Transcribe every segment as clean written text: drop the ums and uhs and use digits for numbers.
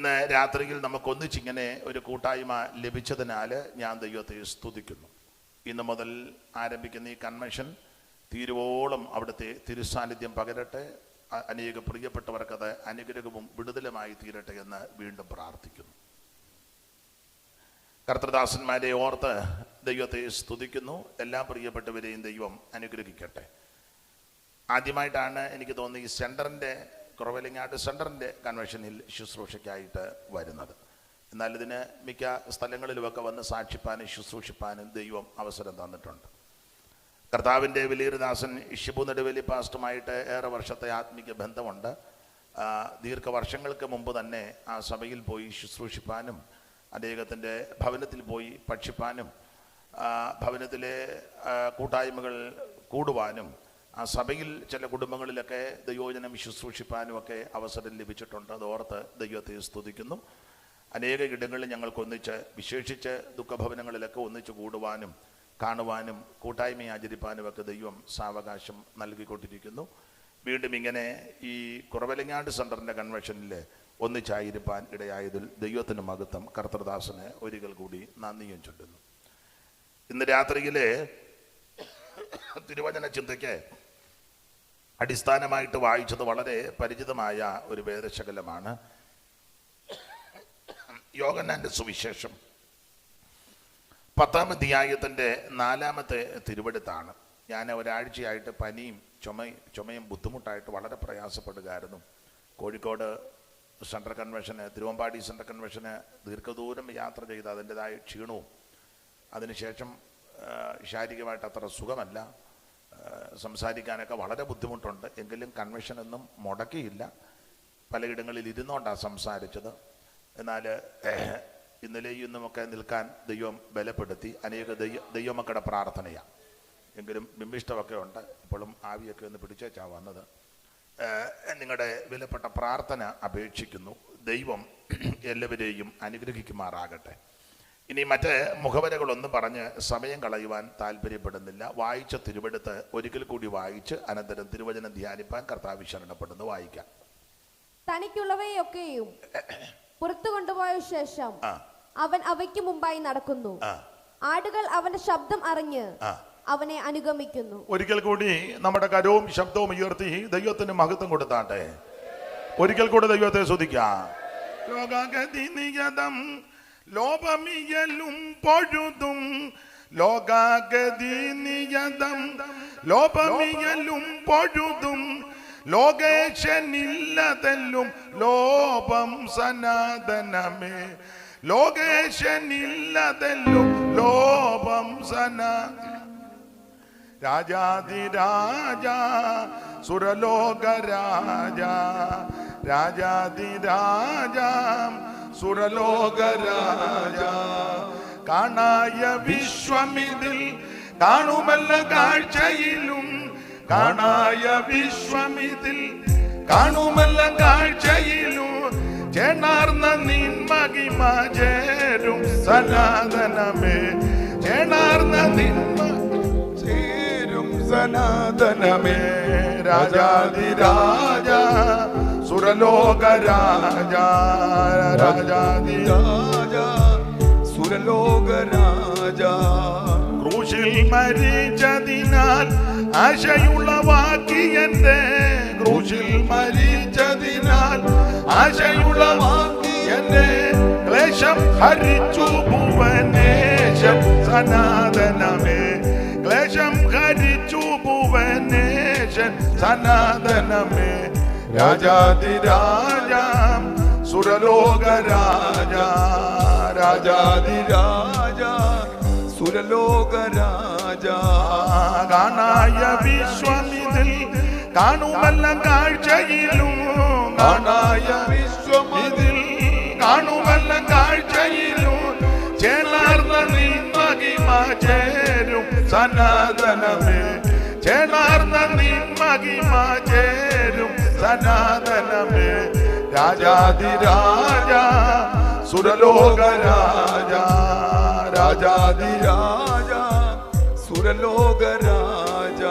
ഇന്ന് രാത്രിയിൽ നമുക്കൊന്നിച്ചിങ്ങനെ ഒരു കൂട്ടായ്മ ലഭിച്ചതിനാൽ ഞാൻ ദൈവത്തെ സ്തുതിക്കുന്നു. ഇന്ന് മുതൽ ആരംഭിക്കുന്ന ഈ കൺവെൻഷൻ തീരുവോളം അവിടുത്തെ തിരുസാന്നിധ്യം പകരട്ടെ. അനേക പ്രിയപ്പെട്ടവർക്കത് അനുഗ്രഹവും വിടുതലുമായി തീരട്ടെ എന്ന് വീണ്ടും പ്രാർത്ഥിക്കുന്നു. കർത്തൃദാസന്മാരെ ഓർത്ത് ദൈവത്തെ സ്തുതിക്കുന്നു. എല്ലാ പ്രിയപ്പെട്ടവരെയും ദൈവം അനുഗ്രഹിക്കട്ടെ. ആദ്യമായിട്ടാണ് എനിക്ക് തോന്നുന്നത് ഈ സെൻറ്ററിൻ്റെ കുറവലങ്ങാട് സെൻറ്ററിൻ്റെ കൺവെൻഷനിൽ ശുശ്രൂഷയ്ക്കായിട്ട് വരുന്നത്. എന്നാൽ ഇതിന് മിക്ക സ്ഥലങ്ങളിലുമൊക്കെ വന്ന് സാക്ഷിപ്പാനും ശുശ്രൂഷിപ്പാനും ദൈവം അവസരം തന്നിട്ടുണ്ട്. കർത്താവിൻ്റെ വലിയൊരുദാസൻ ഷിബു നെടുവേലി പാസ്റ്ററുമായിട്ട് ഏറെ വർഷത്തെ ആത്മീക ബന്ധമുണ്ട്. ദീർഘവർഷങ്ങൾക്ക് മുമ്പ് തന്നെ ആ സഭയിൽ പോയി ശുശ്രൂഷിപ്പാനും അദ്ദേഹത്തിൻ്റെ ഭവനത്തിൽ പോയി ഭക്ഷിപ്പാനും ഭവനത്തിലെ കൂട്ടായ്മകൾ കൂടുവാനും ആ സഭയിൽ ചില കുടുംബങ്ങളിലൊക്കെ ദൈവവചനം ശുശ്രൂഷിപ്പാനും ഒക്കെ അവസരം ലഭിച്ചിട്ടുണ്ട്. അതോർത്ത് ദൈവത്തെ സ്തുതിക്കുന്നു. അനേക ഇടങ്ങളിൽ ഞങ്ങൾക്കൊന്നിച്ച്, വിശേഷിച്ച് ദുഃഖഭവനങ്ങളിലൊക്കെ ഒന്നിച്ച് കൂടുവാനും കാണുവാനും കൂട്ടായ്മ ആചരിപ്പാനും ഒക്കെ ദൈവം സാവകാശം നൽകിക്കൊണ്ടിരിക്കുന്നു. വീണ്ടും ഇങ്ങനെ ഈ കുറവലങ്ങാട് സെൻറ്ററിൻ്റെ കൺവെൻഷനിൽ ഒന്നിച്ചായിരിക്കാൻ ഇടയായതിൽ ദൈവത്തിന് മഹത്വം. കർത്തൃദാസന് ഒരിക്കൽ കൂടി നന്ദിയും ചൊല്ലുന്നു. ഇന്ന് രാത്രിയിലെ തിരുവചന ചിന്തയ്ക്ക് അടിസ്ഥാനമായിട്ട് വായിച്ചത് വളരെ പരിചിതമായ ഒരു വേദശകലമാണ്. യോഹന്നാന്റെ സുവിശേഷം 10-ാം അധ്യായത്തിൻ്റെ 4-ാമത്തെ തിരുവെടുത്താണ്. ഞാൻ ഒരാഴ്ചയായിട്ട് പനിയും ചുമയും ബുദ്ധിമുട്ടായിട്ട് വളരെ പ്രയാസപ്പെടുകയായിരുന്നു. കോഴിക്കോട് സെൻട്രൽ കൺവെൻഷന്, തിരുവമ്പാടി സെൻട്രൽ കൺവെൻഷന് ദീർഘദൂരം യാത്ര ചെയ്ത് അതിൻ്റെതായ ക്ഷീണവും അതിനുശേഷം ശാരീരികമായിട്ട് അത്ര സുഖമല്ല, സംസാരിക്കാനൊക്കെ വളരെ ബുദ്ധിമുട്ടുണ്ട്. എങ്കിലും കൺവെൻഷനൊന്നും മുടക്കിയില്ല. പലയിടങ്ങളിൽ ഇരുന്നുകൊണ്ടാണ് സംസാരിച്ചത്. എന്നാൽ ഇന്നലെയും ഇന്നുമൊക്കെ നിൽക്കാൻ ദൈവം ബലപ്പെടുത്തി. അനേക ദൈവമക്കളുടെ പ്രാർത്ഥനയാണ്. എങ്കിലും ബിംബിഷ്ടമൊക്കെ ഉണ്ട്. ഇപ്പോഴും ആവിയൊക്കെ ഒന്ന് പിടിച്ചേച്ചാ വന്നത്. നിങ്ങളുടെ വിലപ്പെട്ട പ്രാർത്ഥന അപേക്ഷിക്കുന്നു. ദൈവം എല്ലാവരെയും അനുഗ്രഹിക്കുമാറാകട്ടെ. ഇനി മറ്റ് മുഖവരകളൊന്നും പറഞ്ഞ് സമയം കളയുവാൻ താല്പര്യപ്പെടുന്നില്ല. വായിച്ച തിരുവെടുത്ത് ഒരിക്കൽ കൂടി വായിച്ച് അനന്തരം തിരുവചനം ധ്യാനിപ്പാൻ കർത്താവ് ശരണപ്പെടുന്നു. വായിക്കാം. തനിക്കുള്ളവയൊക്കെയും പുറത്തു കൊണ്ടുപോയ ശേഷം അവൻ അവയ്ക്ക് മുമ്പായി നടക്കുന്നു. ആടുകൾ അവന്റെ ശബ്ദം അറിഞ്ഞ് അവനെ അനുഗമിക്കുന്നു. ഒരിക്കൽ കൂടി നമ്മുടെ കരവും ശബ്ദവും ഉയർത്തി ദൈവത്തിന് മഹത്വം കൊടുത്താട്ടെ. ഒരിക്കൽ കൂടെ ദൈവത്തെ സ്തുതിക്കാം. ലോകഗതി നിയതം ലോപമിയലും പൊഴുതും, ലോകഗതി നിയതം ലോപമിയലും പൊഴുതും, ലോകേശനില്ലതെല്ലും ലോപം സനാതനമേ, ലോകേശനില്ലതെല്ലും ലോപം സനാ. രാജാതിരാജ സുരലോകരാജ, രാജാതിരാജ സുരലോകരാജ, കാണായ വിശ്വമിതിൽ കാണുമല്ല കാഴ്ചയിലും, കാണായ വിശ്വമിതിൽ കാണുമല്ല കാഴ്ചയിലും, ചേർന്ന നിൻ മഹിമ ചേരും സനാതനമേ, ചേർന്ന നിൻ ചേരും സനാതനമേ. രാജാതിരാജ സുരലോകരാജ, രാജാതിരാജ സുരലോകരാജ, ക്രൂശിൽ മരിച്ചതിനാൽ ആശയുള്ളവാക്കി എന്റെ, ക്രൂശിൽ മരിച്ചതിനാൽ ആശയുള്ളവാക്കി എന്റെ, ക്ലേശം ഹരിച്ചു ഭുവനേശം സനാതനമേ, ക്ലേശം ഹരിച്ചു ഭുവനേശൻ സനാതനമേ. രാജാതിരാജ സുരലോകരാജ, രാജാതിരാജ സുരലോകരാജ, കാണായ വിശ്വമിതിൽ കാണുമല്ല കാഴ്ചയിലും, കാണായ വിശ്വമിതിൽ കാണുമല്ല കാഴ്ചയിലും, ചേർന്ന നിൻ മഹിമ ചേരും സനാതനമേ, ചേർന്ന നിൻ മഹിമ ചേരും സനാതനമേ. രാജാതിരാജ സുരലോകരാജ, രാജാതിരാജ സുരലോകരാജ,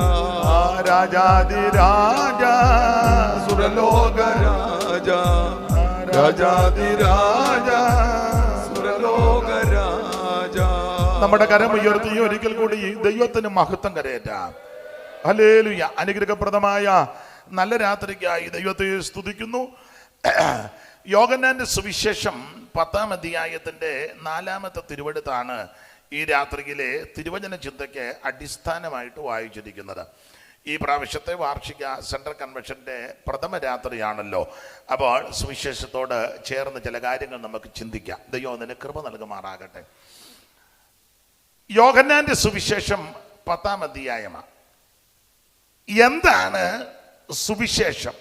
രാജാതിരാജ സുരലോകരാജ, രാജാതിരാജ സുരലോകരാജ. നമ്മുടെ കരം ഉയർത്തി ഒരിക്കൽ കൂടി ദൈവത്തിന് മഹത്വം കരയേറ്റാം. ഹല്ലേലൂയ. അനുഗ്രഹപ്രദമായ നല്ല രാത്രിക്കായി ദൈവത്തെ സ്തുതിക്കുന്നു. യോഹന്നാന്റെ സുവിശേഷം 10-ാം അധ്യായത്തിന്റെ 4-ാമത്തെ തിരുവെടുത്താണ് ഈ രാത്രിയിലെ തിരുവചന ചിന്തയ്ക്ക് അടിസ്ഥാനമായിട്ട് വായിച്ചിരിക്കുന്നത്. ഈ പ്രാവശ്യത്തെ വാർഷിക സെൻട്രൽ കൺവെൻഷന്റെ പ്രഥമ രാത്രിയാണല്ലോ. അപ്പോൾ സുവിശേഷത്തോട് ചേർന്ന് ചില കാര്യങ്ങൾ നമുക്ക് ചിന്തിക്കാം. ദൈവം അതിന് കൃപ നൽകുമാറാകട്ടെ. യോഹന്നാന്റെ സുവിശേഷം 10-ാം അധ്യായമാണ്. എന്താണ് സുവിശേഷം?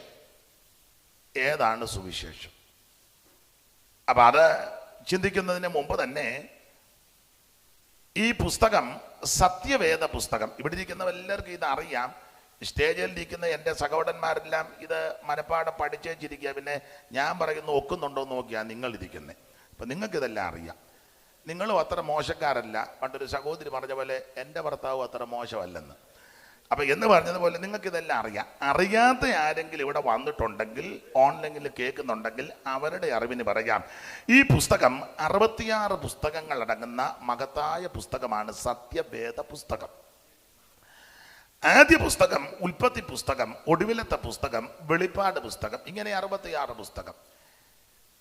ഏതാണ് സുവിശേഷം? അപ്പൊ അത് ചിന്തിക്കുന്നതിന് മുമ്പ് തന്നെ ഈ പുസ്തകം സത്യവേദ പുസ്തകം, ഇവിടെ ഇരിക്കുന്നവരെല്ലാവർക്കും ഇത് അറിയാം. സ്റ്റേജിൽ ഇരിക്കുന്ന എൻ്റെ സഹോദരന്മാരെല്ലാം ഇത് മനപ്പാഠം പഠിച്ചേച്ചിരിക്കുക. പിന്നെ ഞാൻ പറയുന്നു ഒക്കുന്നുണ്ടോ എന്ന് നോക്കിയാൽ നിങ്ങൾ ഇരിക്കുന്നത്. അപ്പം നിങ്ങൾക്കിതെല്ലാം അറിയാം. നിങ്ങളും അത്ര മോശക്കാരല്ല. പണ്ടൊരു സഹോദരി പറഞ്ഞ പോലെ എൻ്റെ ഭർത്താവും അത്ര മോശമല്ലെന്ന്. അപ്പം എന്ന് പറഞ്ഞതുപോലെ നിങ്ങൾക്കിതെല്ലാം അറിയാം. അറിയാത്ത ആരെങ്കിലും ഇവിടെ വന്നിട്ടുണ്ടെങ്കിൽ, ഓൺലൈനിൽ കേൾക്കുന്നുണ്ടെങ്കിൽ അവരുടെ അറിവിന് പറയാം. ഈ പുസ്തകം 66 പുസ്തകങ്ങൾ അടങ്ങുന്ന മഹത്തായ പുസ്തകമാണ് സത്യവേദ പുസ്തകം. ആദ്യ പുസ്തകം ഉൽപ്പത്തി പുസ്തകം, ഒടുവിലത്തെ പുസ്തകം വെളിപ്പാട് പുസ്തകം, ഇങ്ങനെ 66 പുസ്തകം.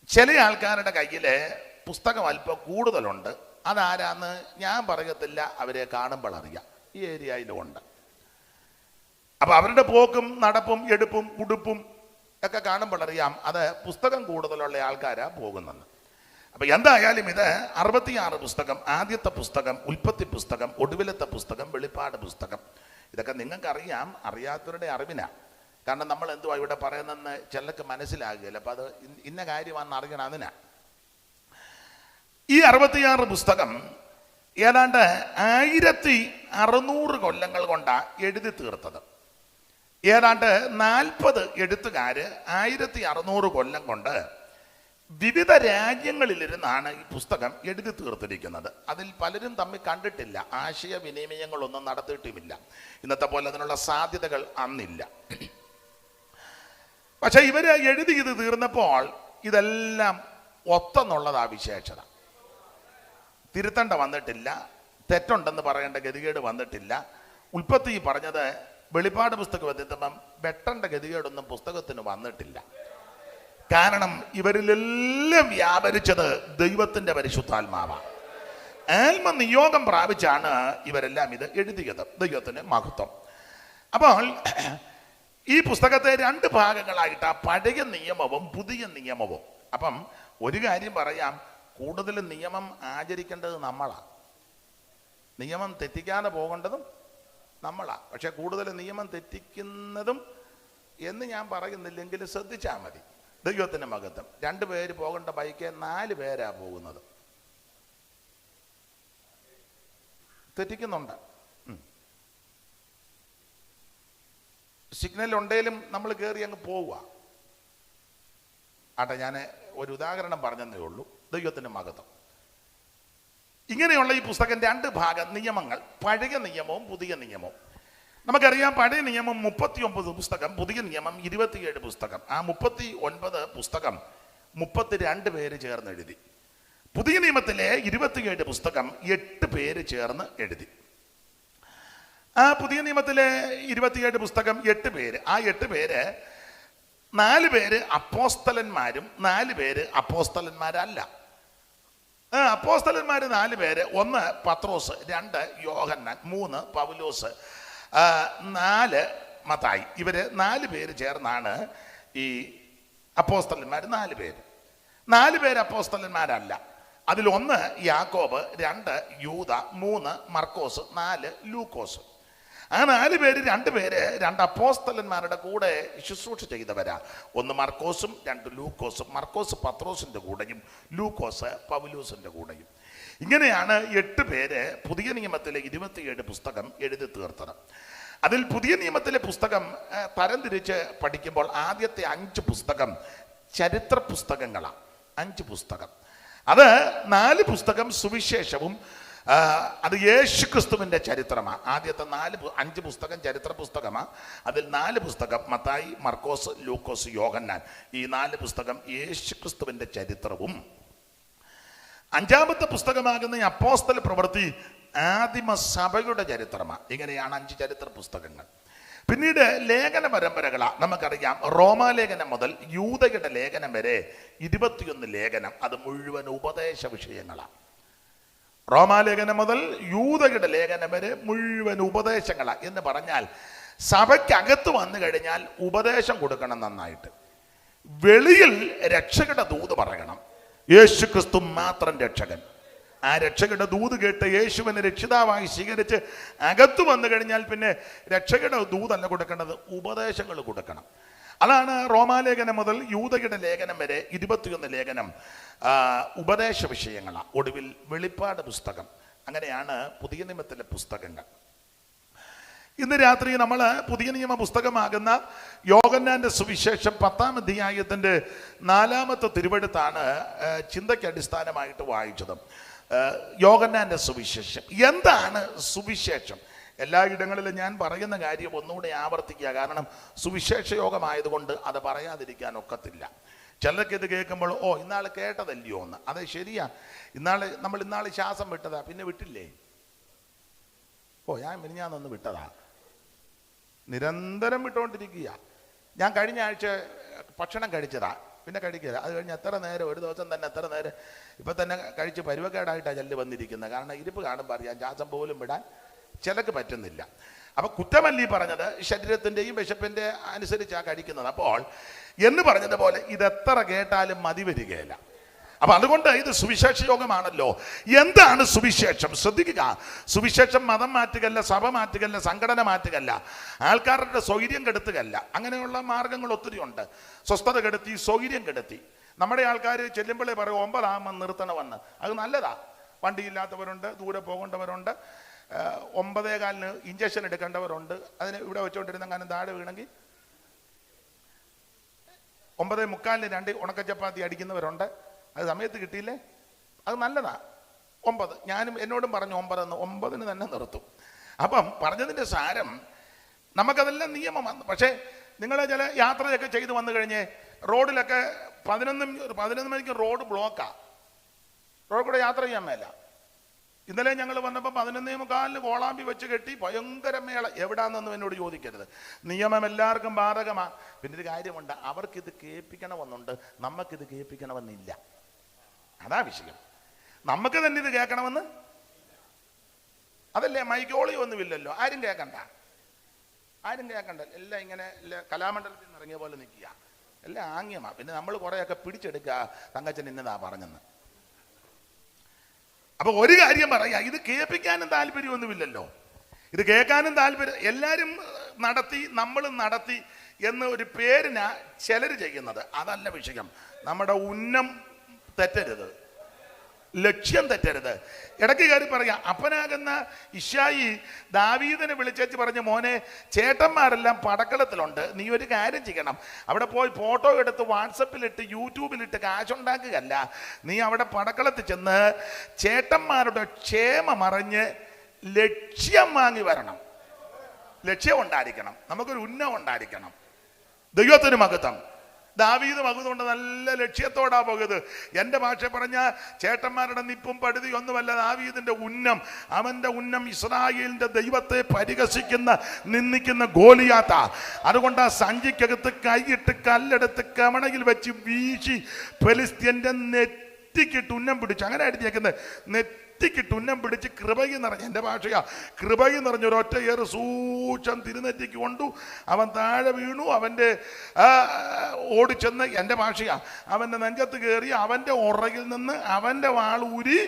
ചില ആൾക്കാരുടെ കയ്യിൽ പുസ്തകം അല്പം കൂടുതലുണ്ട്. അതാരാന്ന് ഞാൻ പറയത്തില്ല, അവരെ കാണുമ്പോൾ അറിയാം. ഈ ഏരിയയിലും ഉണ്ട്. അപ്പൊ അവരുടെ പോക്കും നടപ്പും എടുപ്പും ഉടുപ്പും ഒക്കെ കാണുമ്പോൾ അറിയാം അത് പുസ്തകം കൂടുതലുള്ള ആൾക്കാരാ പോകുന്നത്. അപ്പൊ എന്തായാലും ഇത് 66 പുസ്തകം, ആദ്യത്തെ പുസ്തകം ഉൽപ്പത്തി പുസ്തകം, ഒടുവിലത്തെ പുസ്തകം വെളിപ്പാട് പുസ്തകം. ഇതൊക്കെ നിങ്ങൾക്കറിയാം, അറിയാത്തവരുടെ അറിവിനാ. കാരണം നമ്മൾ എന്തുവാ ഇവിടെ പറയുന്നതെന്ന് ചിലർക്ക് മനസ്സിലാകുകയില്ല. അപ്പൊ അത് ഇന്ന കാര്യമാണെന്ന് അറിയണം. അതിനാ ഈ 66 പുസ്തകം ഏതാണ്ട് 1600 കൊല്ലങ്ങൾ കൊണ്ടാണ് എഴുതി തീർത്തത്. ഏതാണ്ട് 40 എഴുത്തുകാര് 1600 കൊല്ലം കൊണ്ട് വിവിധ രാജ്യങ്ങളിലിരുന്നാണ് ഈ പുസ്തകം എഴുതി തീർത്തിരിക്കുന്നത്. അതിൽ പലരും തമ്മിൽ കണ്ടിട്ടില്ല, ആശയവിനിമയങ്ങളൊന്നും നടത്തിയിട്ടുമില്ല. ഇന്നത്തെ പോലെ അതിനുള്ള സാധ്യതകൾ അന്നില്ല. പക്ഷെ ഇവര് എഴുതി ഇത് തീർന്നപ്പോൾ ഇതെല്ലാം ഒത്തെന്നുള്ളതാ വിശേഷത. തിരുത്തേണ്ട വന്നിട്ടില്ല, തെറ്റുണ്ടെന്ന് പറയേണ്ട ഗതികേട് വന്നിട്ടില്ല. ഉൽപ്പത്തി പറഞ്ഞത് വെളിപ്പാട് പുസ്തകം എത്തുമ്പം വെട്ടേണ്ട ഗതികേടൊന്നും പുസ്തകത്തിന് വന്നിട്ടില്ല. കാരണം ഇവരിലെല്ലാം വ്യാപരിച്ചത് ദൈവത്തിന്റെ പരിശുദ്ധാത്മാവാണ്. ആത്മ നിയോഗം പ്രാപിച്ചാണ് ഇവരെല്ലാം ഇത് എഴുതിയത്. ദൈവത്തിന് മഹത്വം. അപ്പോൾ ഈ പുസ്തകത്തെ 2 ഭാഗങ്ങളായിട്ടാ, പഴയ നിയമവും പുതിയ നിയമവും. അപ്പം ഒരു കാര്യം പറയാം, കൂടുതൽ നിയമം ആചരിക്കേണ്ടത് നമ്മളാ, നിയമം തെറ്റിക്കാതെ പോകേണ്ടതും നമ്മളാ. പക്ഷെ കൂടുതൽ നിയമം തെറ്റിക്കുന്നതും എന്ന് ഞാൻ പറയുന്നില്ലെങ്കിൽ ശ്രദ്ധിച്ചാൽ മതി. ദൈവത്തിന്റെ മഹത്വം. 2 പേര് പോകേണ്ട ബൈക്ക് 4 പേരാ പോകുന്നത്. തെറ്റിക്കുന്നുണ്ട്. സിഗ്നൽ ഉണ്ടെങ്കിലും നമ്മൾ കയറി അങ്ങ് പോവുക. ആട്ടെ, ഞാൻ ഒരു ഉദാഹരണം പറഞ്ഞതേ ഉള്ളൂ. ദൈവത്തിന്റെ മഹത്വം. ഇങ്ങനെയുള്ള ഈ പുസ്തകം 2 ഭാഗം, നിയമങ്ങൾ, പഴയ നിയമവും പുതിയ നിയമവും. നമുക്കറിയാം, പഴയ നിയമം 39 പുസ്തകം, പുതിയ നിയമം 27 പുസ്തകം. ആ 39 പുസ്തകം 32 പേര് ചേർന്ന് എഴുതി. പുതിയ നിയമത്തിലെ 27 പുസ്തകം 8 പേര് ചേർന്ന് എഴുതി. ആ പുതിയ നിയമത്തിലെ 27 പുസ്തകം 8 പേര്. ആ 8 പേര് 4 പേര് അപ്പോസ്തലന്മാരും 4 പേര് അപ്പോസ്തലന്മാരല്ല. അപ്പോസ്തലന്മാര് 4 പേര്. 1 പത്രോസ്, 2 യോഹന്നാൻ, 3 പൗലോസ്, 4 മത്തായി. ഇവര് 4 പേര് ചേർന്നാണ് ഈ അപ്പോസ്തലന്മാർ. 4 പേര്. 4 പേര് അപ്പോസ്തലന്മാരല്ല. അതിൽ 1 യാക്കോബ്, 2 യൂദ, 3 മർക്കോസ്, 4 ലൂക്കോസ്. ആ 4 പേര്, 2 പേര് 2 അപ്പോസ്തലന്മാരുടെ കൂടെ ശുശ്രൂഷ ചെയ്തവരാ. 1 മർക്കോസും 2 ലൂക്കോസും. മർക്കോസ് പത്രോസിന്റെ കൂടെയും ലൂക്കോസ് പൗലോസിന്റെ കൂടെയും. ഇങ്ങനെയാണ് 8 പേര് പുതിയ നിയമത്തിലെ 27 പുസ്തകം എഴുതി തീർത്തത്. അതിൽ പുതിയ നിയമത്തിലെ പുസ്തകം തരംതിരിച്ച് പഠിക്കുമ്പോൾ ആദ്യത്തെ 5 പുസ്തകം ചരിത്ര പുസ്തകങ്ങളാണ്. 5 പുസ്തകം. അത് 4 പുസ്തകം സുവിശേഷവും അത് യേശു ക്രിസ്തുവിൻ്റെ ചരിത്രമാണ്. ആദ്യത്തെ 5 പുസ്തകം ചരിത്ര പുസ്തകമാണ്. അതിൽ 4 പുസ്തകം മത്തായി, മർക്കോസ്, ലൂക്കോസ്, യോഹന്നാൻ. ഈ 4 പുസ്തകം യേശു ക്രിസ്തുവിൻ്റെ ചരിത്രവും 5-ാമത്തെ പുസ്തകമാകുന്ന ഈ അപ്പോസ്തല പ്രവൃത്തി ആദിമ സഭയുടെ ചരിത്രമാണ്. ഇങ്ങനെയാണ് 5 ചരിത്ര പുസ്തകങ്ങൾ. പിന്നീട് ലേഖന പരമ്പരകളാണ്. നമുക്കറിയാം, റോമാലേഖനം മുതൽ യൂദയുടെ ലേഖനം വരെ 21 ലേഖനം. അത് മുഴുവൻ ഉപദേശ വിഷയങ്ങളാണ്. റോമാലേഖനം മുതൽ യൂദയുടെ ലേഖനം വരെ മുഴുവൻ ഉപദേശങ്ങളാണ്. എന്ന് പറഞ്ഞാൽ സഭയ്ക്കകത്ത് വന്നു കഴിഞ്ഞാൽ ഉപദേശം കൊടുക്കണം നന്നായിട്ട്. വെളിയിൽ രക്ഷകയുടെ ദൂത് പറയണം. യേശു ക്രിസ്തു മാത്രം രക്ഷകൻ. ആ രക്ഷകയുടെ ദൂത് കേട്ട് യേശുവിനെ രക്ഷിതാവായി സ്വീകരിച്ച് അകത്ത് വന്നു കഴിഞ്ഞാൽ പിന്നെ രക്ഷകയുടെ ദൂതല്ല കൊടുക്കേണ്ടത്, ഉപദേശങ്ങൾ കൊടുക്കണം. അതാണ് റോമാലേഖനം മുതൽ യൂദയുടെ ലേഖനം വരെ 21 ലേഖനം ഉപദേശ വിഷയങ്ങളാണ്. ഒടുവിൽ വെളിപ്പാട് പുസ്തകം. അങ്ങനെയാണ് പുതിയ നിയമത്തിലെ പുസ്തകങ്ങൾ. ഇന്ന് രാത്രി നമ്മൾ പുതിയ നിയമ പുസ്തകമാകുന്ന യോഹന്നാന്റെ സുവിശേഷം 10-ാം അധ്യായത്തിൻ്റെ 4-ാമത്തെ തിരുവെഴുത്താണ് ചിന്തയ്ക്ക് അടിസ്ഥാനമായിട്ട് വായിച്ചത്. യോഹന്നാന്റെ സുവിശേഷം. എന്താണ് സുവിശേഷം? എല്ലായിടങ്ങളിലും ഞാൻ പറയുന്ന കാര്യം ഒന്നുകൂടെ ആവർത്തിക്കുക. കാരണം സുവിശേഷ യോഗമായതുകൊണ്ട് അത് പറയാതിരിക്കാൻ ഒക്കത്തില്ല. ചിലർക്ക് ഇത് കേൾക്കുമ്പോൾ ഇന്നാൾ കേട്ടതല്ലയോ എന്ന്. അതെ, ശരിയാ. നമ്മൾ ഇന്നാൾ ശ്വാസം വിട്ടതാ, പിന്നെ വിട്ടില്ലേ? ഞാൻ മിനിഞ്ഞാന്നൊന്ന് വിട്ടതാ, നിരന്തരം വിട്ടുകൊണ്ടിരിക്കുക. ഞാൻ കഴിഞ്ഞ ആഴ്ച ഭക്ഷണം കഴിച്ചതാ, പിന്നെ കഴിക്കുക. അത് കഴിഞ്ഞ് എത്ര നേരം, ഒരു ദിവസം തന്നെ എത്ര നേരം ഇപ്പം തന്നെ കഴിച്ച് പരുവക്കേടായിട്ടാണ് ചെല്ല് വന്നിരിക്കുന്നത്. കാരണം ഇരിപ്പ് കാണുമ്പോൾ അറിയാം, ശ്വാസം പോലും വിടാൻ ചിലക്ക് പറ്റുന്നില്ല. അപ്പം കുറ്റമല്ലി പറഞ്ഞത് ശരീരത്തിൻ്റെയും വിശപ്പിൻ്റെ അനുസരിച്ചാണ് കഴിക്കുന്നത്. അപ്പോൾ എന്ന് പറഞ്ഞതുപോലെ ഇതെത്ര കേട്ടാലും മതി വരികയില്ല. അപ്പൊ അതുകൊണ്ട് ഇത് സുവിശേഷ യോഗമാണല്ലോ. എന്താണ് സുവിശേഷം? ശ്രദ്ധിക്കുക. സുവിശേഷം മതം മാറ്റുകയല്ല, സഭ മാറ്റുകയല്ല, സംഘടന മാറ്റുകയല്ല, ആൾക്കാരുടെ സ്വൈര്യം കെടുത്തുകയല്ല. അങ്ങനെയുള്ള മാർഗങ്ങൾ ഒത്തിരി ഉണ്ട്. സ്വസ്ഥത കെടുത്തി, സ്വൈര്യം കെടുത്തി. നമ്മുടെ ആൾക്കാർ ചെല്ലുമ്പോഴേ പറയും 9 നിർത്തണമെന്ന്. അത് നല്ലതാ. വണ്ടിയില്ലാത്തവരുണ്ട്, ദൂരെ പോകേണ്ടവരുണ്ട്, 9:15 ഇഞ്ചക്ഷൻ എടുക്കേണ്ടവരുണ്ട്. അതിന് ഇവിടെ വെച്ചുകൊണ്ടിരുന്ന അങ്ങനെ താഴെ വീണെങ്കിൽ 9:45 2 ഉണക്കച്ചപ്പാത്തി അടിക്കുന്നവരുണ്ട്. അത് സമയത്ത് കിട്ടിയില്ലേ, അത് നല്ലതാ. 9 ഞാനും എന്നോടും പറഞ്ഞു 9 തന്നെ നിർത്തും. അപ്പം പറഞ്ഞതിൻ്റെ സാരം, നമുക്കതെല്ലാം നിയമം വന്നു. പക്ഷേ നിങ്ങൾ ചില യാത്രയൊക്കെ ചെയ്ത് വന്നു കഴിഞ്ഞ് റോഡിലൊക്കെ 11 മണിക്ക് റോഡ് ബ്ലോക്കാ. റോഡ് കൂടെ യാത്ര ചെയ്യാൻ മേല. ഇന്നലെ ഞങ്ങൾ വന്നപ്പോൾ 11:15 കോളാമ്പി വെച്ച് കെട്ടി ഭയങ്കര മേള. എവിടാന്നൊന്നും എന്നോട് ചോദിക്കരുത്. നിയമം എല്ലാവർക്കും ബാധകമാണ്. പിന്നെ ഒരു കാര്യമുണ്ട്, അവർക്കിത് കേൾപ്പിക്കണമെന്നുണ്ട്, നമുക്കിത് കേൾപ്പിക്കണമെന്നില്ല. അതാ വിഷയം. നമുക്ക് തന്നെ ഇത് കേൾക്കണമെന്ന് അതല്ലേ. മൈക്കോളി ഒന്നുമില്ലല്ലോ, ആരും കേൾക്കണ്ട. എല്ലാം ഇങ്ങനെ കലാമണ്ഡലത്തിൽ നിന്ന് ഇറങ്ങിയ പോലെ നിൽക്കുക. എല്ലാം ആംഗ്യമാണ്. പിന്നെ നമ്മൾ കുറേയൊക്കെ പിടിച്ചെടുക്കുക, തങ്കച്ചൻ ഇന്നതാ പറഞ്ഞെന്ന്. അപ്പൊ ഒരു കാര്യം പറയാം, ഇത് കേൾപ്പിക്കാനും താല്പര്യമൊന്നുമില്ലല്ലോ, ഇത് കേൾക്കാനും താല്പര്യം. എല്ലാവരും നടത്തി, നമ്മളും നടത്തി എന്ന് ഒരു പേരിനാ ചിലർ ചെയ്യുന്നത്. അതല്ല വിഷയം. നമ്മുടെ ഉന്നം തെറ്റരുത്, ലക്ഷ്യം തെറ്റരുത്. ഇടയ്ക്ക് കയറി പറയാം, അപ്പനാകുന്ന ഇശായി ദാവീദിനെ വിളിച്ചേച്ച് പറഞ്ഞ്, മോനെ ചേട്ടന്മാരെല്ലാം പടക്കളത്തിലുണ്ട്, നീ ഒരു കാര്യം ചെയ്യണം, അവിടെ പോയി ഫോട്ടോ എടുത്ത് വാട്സപ്പിലിട്ട് യൂട്യൂബിലിട്ട് കാശുണ്ടാക്കുകയല്ല, നീ അവിടെ പടക്കളത്തിൽ ചെന്ന് ചേട്ടന്മാരുടെ ക്ഷേമം അറിഞ്ഞ് ലക്ഷ്യം വാങ്ങി വരണം. ലക്ഷ്യം ഉണ്ടായിരിക്കണം, നമുക്കൊരു ഉന്നം ഉണ്ടായിരിക്കണം. ദൈവത്തിന് മഹത്വം. ദാവീദ് മകുതുകൊണ്ട് നല്ല ലക്ഷ്യത്തോടാ പോയത്. എൻ്റെ ഭാഷ പറഞ്ഞ ചേട്ടന്മാരുടെ നിപ്പും പടുതി ഒന്നുമല്ല ദാവീദിന്റെ ഉന്നം. അവന്റെ ഉന്നം ഇസ്രായേലിന്റെ ദൈവത്തെ പരിഹസിക്കുന്ന, നിന്ദിക്കുന്ന ഗോലിയാത്ത. അതുകൊണ്ട് ആ സഞ്ചിക്കകത്ത് കൈയിട്ട് കല്ലെടുത്ത് കമണയിൽ വെച്ച് വീശി ഫെലിസ്ത്യന്റെ നെറ്റിക്കിട്ട് ഉന്നം പിടിച്ചു. അങ്ങനെ അടിച്ചേക്കുന്നത്, നെറ്റിക്കിട്ട് ഉന്നം പിടിച്ച് കൃപയിൽ നിറഞ്ഞ, എൻ്റെ ഭാഷയാ, കൃപയിൽ നിറഞ്ഞൊരൊറ്റ ഏറ് സൂക്ഷം തിരുനെറ്റിക്ക് കൊണ്ടു. അവൻ താഴെ വീണു. അവൻ്റെ ഓടിച്ചെന്ന്, എൻ്റെ ഭാഷയാ, അവൻ്റെ നെഞ്ചത്ത് കയറി അവൻ്റെ ഉറകിൽ നിന്ന് അവൻ്റെ വാളൂരി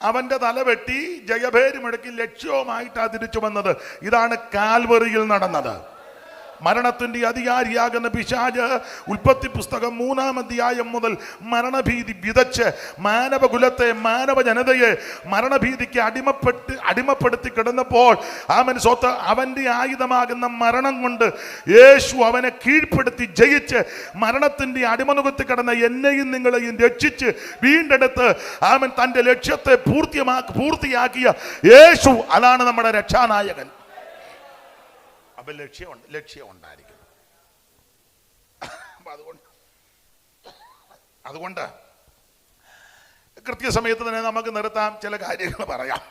അവൻ്റെ തല വെട്ടി ജയഭേരി മുഴക്കി ലക്ഷ്യവുമായിട്ടാണ് തിരിച്ചു വന്നത്. ഇതാണ് കാൽവറിയിൽ നടന്നത്. മരണത്തിന്റെ അധികാരിയാകുന്ന പിശാച് ഉൽപ്പത്തി പുസ്തകം 3-ാം അധ്യായം മുതൽ മരണഭീതി വിതച്ച് മാനവകുലത്തെ, മാനവ ജനതയെ മരണഭീതിക്ക് അടിമപ്പെടുത്തി കിടന്നപ്പോൾ അവന്റെ ആയുധമാകുന്ന മരണം കൊണ്ട് യേശു അവനെ കീഴ്പ്പെടുത്തി ജയിച്ച് മരണത്തിന്റെ അടിമനുഖത്ത് കിടന്ന എന്നെയും നിങ്ങളെയും രക്ഷിച്ച് വീണ്ടെടുത്ത് തന്റെ ലക്ഷ്യത്തെ പൂർത്തിയാക്കിയ യേശു, അതാണ് നമ്മുടെ രക്ഷാനായകൻ. അപ്പൊ ലക്ഷ്യം ഉണ്ടായിരിക്കും. അതുകൊണ്ട് കൃത്യസമയത്ത് തന്നെ നമുക്ക് നിർത്താം, ചില കാര്യങ്ങൾ പറയാം.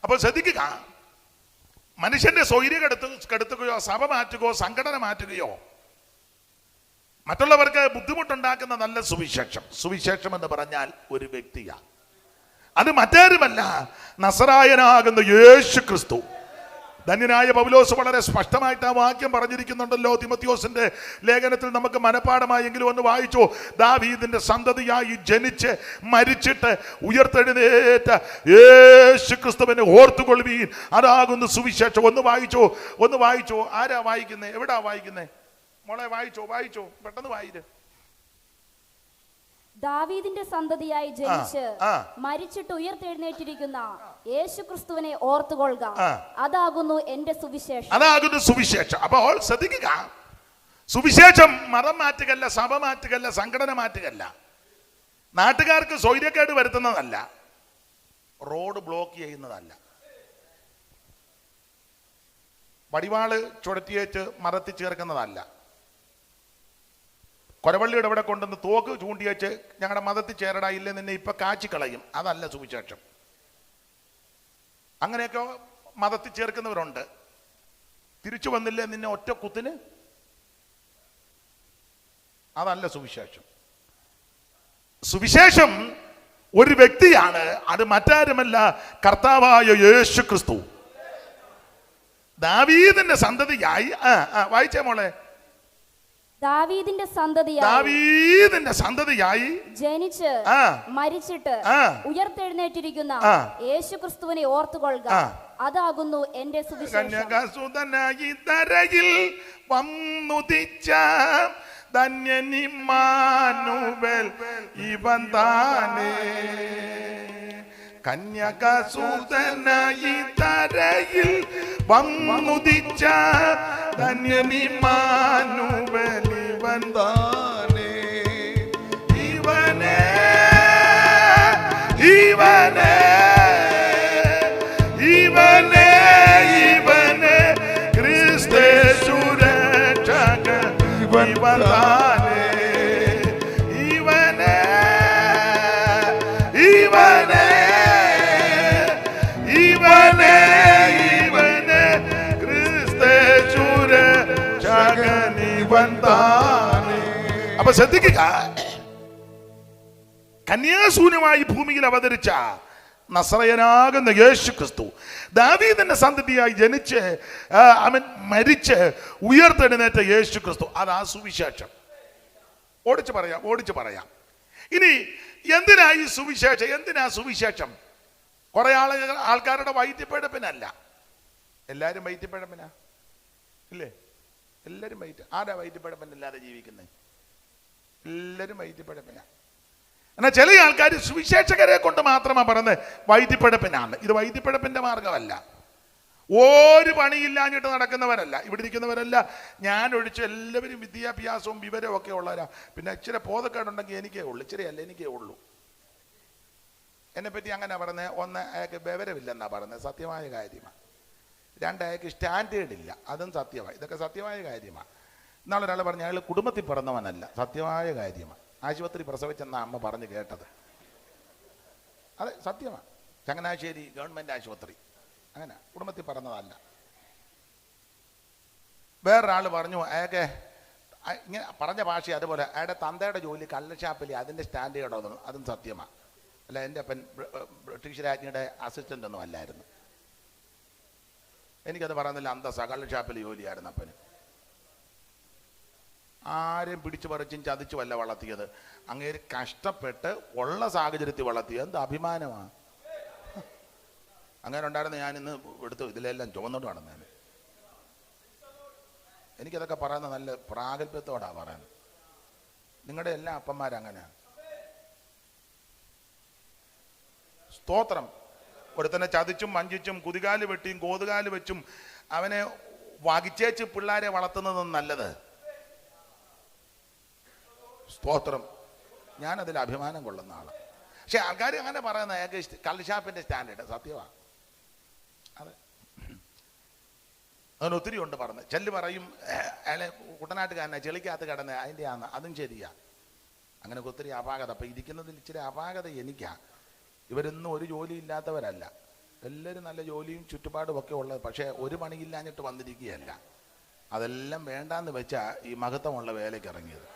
അപ്പോൾ ശ്രദ്ധിക്കുക, മനുഷ്യന്റെ സ്വൈര്യം കെടുത്തുകയോ സഭ മാറ്റുകയോ സംഘടന മാറ്റുകയോ മറ്റുള്ളവർക്ക് ബുദ്ധിമുട്ടുണ്ടാക്കുന്ന നല്ല സുവിശേഷം എന്ന് പറഞ്ഞാൽ ഒരു വ്യക്തിയാണ്. അത് മറ്റാരുമല്ല, നസറായനാകുന്ന യേശു ക്രിസ്തു. ധന്യനായ പൗലോസ് വളരെ സ്പഷ്ടമായിട്ട് ആ വാക്യം പറഞ്ഞിരിക്കുന്നുണ്ടല്ലോ. തിമോഥെയോസിന്റെ ലേഖനത്തിൽ നമുക്ക് മനപ്പാഠമായെങ്കിലും ഒന്ന് വായിച്ചു. ദാവീദിന്റെ സന്തതിയായി ജനിച്ച് മരിച്ചിട്ട് ഉയർത്തെഴുന്നേറ്റ യേശു ക്രിസ്തുവിനെ ഓർത്തുകൊള്ളുവീൻ, അതാകുന്നു സുവിശേഷം. ഒന്ന് വായിച്ചോ. ആരാ വായിക്കുന്നേ? എവിടാ വായിക്കുന്നേ? മോളെ വായിച്ചോ, പെട്ടെന്ന് വായിര്. ദാവീദിന്റെ സന്തതിയായി ജനിച്ച് മരിച്ചിട്ട് ഉയർത്തെഴുന്നേറ്റിരിക്കുന്ന യേശു ക്രിസ്തുവിനെ ഓർത്തുകൊള്ളുക, അതാകുന്നു എന്റെ സുവിശേഷം. അപ്പോൾ ശ്രദ്ധിക്കുക, സുവിശേഷം മതം മാറ്റുകല്ല, സഭ മാറ്റുകല്ല, സംഘടന മാറ്റുകല്ല, നാട്ടുകാർക്ക് സ്വൈര്യക്കേട് വരുത്തുന്നതല്ല, റോഡ് ബ്ലോക്ക് ചെയ്യുന്നതല്ല, വടിവാള് ചുഴറ്റിയേച്ച് മരത്തിൽ ചേർക്കുന്നതല്ല, കൊരവള്ളിയുടെ ഇവിടെ കൊണ്ടുവന്ന് തോക്ക് ചൂണ്ടിയേച്ച് ഞങ്ങളുടെ മതത്തിൽ ചേരടാ, ഇല്ലേ നിന്നെ ഇപ്പൊ കാച്ചിക്കളയും, അതല്ല സുവിശേഷം. അങ്ങനെയൊക്കെ മതത്തിൽ ചേർക്കുന്നവരുണ്ട്. തിരിച്ചു വന്നില്ലേ നിന്നെ ഒറ്റ കുത്തിന്, അതല്ല സുവിശേഷം. സുവിശേഷം ഒരു വ്യക്തിയാണ്, അത് മറ്റാരുമല്ല, കർത്താവായ യേശു ക്രിസ്തു. ദാവീദിന്റെ സന്തതിയായി വായിച്ചേ മോളെ. ദാവീദിന്റെ സന്തതിയായി ജനിച്ച് മരിച്ചിട്ട് ഉയർത്തെഴുന്നേറ്റിരിക്കുന്ന യേശു ക്രിസ്തുവിനെ ഓർത്തുകൊള്ളുക, അതാകുന്നു എന്റെ സുവിശേഷം. ധന്യനിമ്മാനുവേൽ ഇവൻ താനേ, കന്യകാസുതനായി തരയിൽ വന്നുദിച്ച ധന്യനിമ്മാനുവേൽ ഇവൻ താനേ. ഇവനെ ക്രിസ്തേശു രക്ഷകൻ ഇവൻ താനേ. അപ്പൊ ശ്രദ്ധിക്കുക, കന്യാശൂന്യമായി ഭൂമിയിൽ അവതരിച്ച നസറയനാകുന്ന യേശു ക്രിസ്തു, ദാവീദിന്റെ സന്തതിയായി ജനിച്ച് അവൻ മരിച്ച് ഉയർത്തെഴുന്നേറ്റ യേശു ക്രിസ്തു, അതാ സുവിശേഷം. ഓടിച്ചു പറയാം. ഇനി എന്തിനാ സുവിശേഷം? കുറെ ആൾക്കാരുടെ വൈദ്യപ്പിഴപ്പിനല്ല. എല്ലാരും വൈദ്യപ്പിഴപ്പിനാ ഇല്ലേ? എല്ലാരും ആരാ വൈദ്യപ്പിഴപ്പിനില്ലാതെ ജീവിക്കുന്നത്? എല്ലാരും വൈദ്യപ്പിഴപ്പിനാ. എന്നാൽ ചില ആൾക്കാർ സുവിശേഷകരെ കൊണ്ട് മാത്രമാണ് പറയുന്നത് വൈദ്യപ്പിഴപ്പിനാണ്. ഇത് വൈദ്യപ്പിഴപ്പിന്റെ മാർഗമല്ല. ഒരു പണിയില്ലാഞ്ഞിട്ട് നടക്കുന്നവരല്ല ഇവിടെ ഇരിക്കുന്നവരല്ല. ഞാൻ ഒഴിച്ച് എല്ലാവരും വിദ്യാഭ്യാസവും വിവരവും ഒക്കെ ഉള്ളവരാ. പിന്നെ ഇച്ചിരി ബോധക്കേടുണ്ടെങ്കിൽ എനിക്കേ ഉള്ളൂ. എന്നെപ്പറ്റി അങ്ങനെ പറഞ്ഞത്, ഒന്ന്, അയാൾക്ക് വിവരമില്ലെന്നാ പറഞ്ഞത്, സത്യമായ കാര്യമാണ്. രണ്ട്, അയാൾക്ക് സ്റ്റാൻഡേർഡ് ഇല്ല, അതും സത്യമാണ്. ഇതൊക്കെ സത്യമായ കാര്യമാണ്. ഇന്നാളെ ഒരാൾ പറഞ്ഞു അയാൾ കുടുംബത്തിൽ പിറന്നവനല്ല, സത്യമായ കാര്യമാണ്. ആശുപത്രി പ്രസവിച്ചെന്നാ അമ്മ പറഞ്ഞു കേട്ടത്. അതെ, സത്യമാണ്. ചങ്ങനാശ്ശേരി ഗവൺമെന്റ് ആശുപത്രി, അങ്ങനെ കുടുംബത്തിൽ പറഞ്ഞതല്ല. വേറൊരാൾ പറഞ്ഞു അയാൾക്ക് ഇങ്ങനെ പറഞ്ഞ ഭാഷ അതുപോലെ, അയാളുടെ തന്തയുടെ ജോലി കള്ളഷാപ്പിൽ, അതിൻ്റെ സ്റ്റാൻഡേർഡ് ഒന്നും, അതും സത്യമാണ്. അല്ല, എൻ്റെ അപ്പൻ ബ്രിട്ടീഷ് രാജ്ഞിയുടെ അസിസ്റ്റൻ്റ് ഒന്നും അല്ലായിരുന്നു. എനിക്കത് പറയുന്നില്ല, അന്തസ്സാ. കള്ളഷാപ്പിൽ ജോലിയായിരുന്നു അപ്പന്. ആരെയും പിടിച്ചു പറിച്ചും ചതിച്ചുമല്ല വളർത്തിയത്. അങ്ങേര് കഷ്ടപ്പെട്ട് ഉള്ള സാഹചര്യത്തിൽ വളർത്തിയത്. എന്ത് അഭിമാനമാണ്! അങ്ങനെ ഉണ്ടായിരുന്ന ഞാൻ ഇന്ന് എടുത്ത് ഇതിലെല്ലാം ചുവന്നോട്ട് നടന്നേനെ. എനിക്കതൊക്കെ പറയുന്നത് നല്ല പ്രാഗൽഭ്യത്തോടാണ് പറയുന്നത്. നിങ്ങളുടെ എല്ലാ അപ്പന്മാരങ്ങനെയാണ്. സ്തോത്രം. ഒരുത്തനെ ചതിച്ചും വഞ്ചിച്ചും കുതികാല് വെട്ടിയും കോതുകാല് വെച്ചും അവനെ വകിച്ചേച്ച് പിള്ളേരെ വളർത്തുന്നത് നല്ലത്. സ്തോത്രം. ഞാനതിൽ അഭിമാനം കൊള്ളുന്ന ആളാണ്. പക്ഷെ ആൾക്കാർ അങ്ങനെ പറയുന്ന അയാൾക്ക് കള്ളുഷാപ്പിന്റെ സ്റ്റാൻഡേർഡ് സത്യമാണ്. അതെ, അതിന് ഒത്തിരി ഉണ്ട് പറഞ്ഞ്. ചെല്ല് പറയും അയാളെ കുട്ടനാട്ടുകാരനെ ചെളിക്കകത്ത് കിടന്ന് അതിൻ്റെ ആണ്, അതും ശരിയാ. അങ്ങനെ ഒത്തിരി അപാകത. അപ്പം ഇരിക്കുന്നതിൽ ഇച്ചിരി അപാകത എനിക്കാ. ഇവരൊന്നും ഒരു ജോലി ഇല്ലാത്തവരല്ല, എല്ലാവരും നല്ല ജോലിയും ചുറ്റുപാടും ഒക്കെ ഉള്ളത്. പക്ഷേ ഒരു പണിയില്ലാഞ്ഞിട്ട് വന്നിരിക്കുകയല്ല. അതെല്ലാം വേണ്ടാന്ന് വെച്ചാ ഈ മഹത്വമുള്ള വേലയ്ക്ക് ഇറങ്ങിയത്.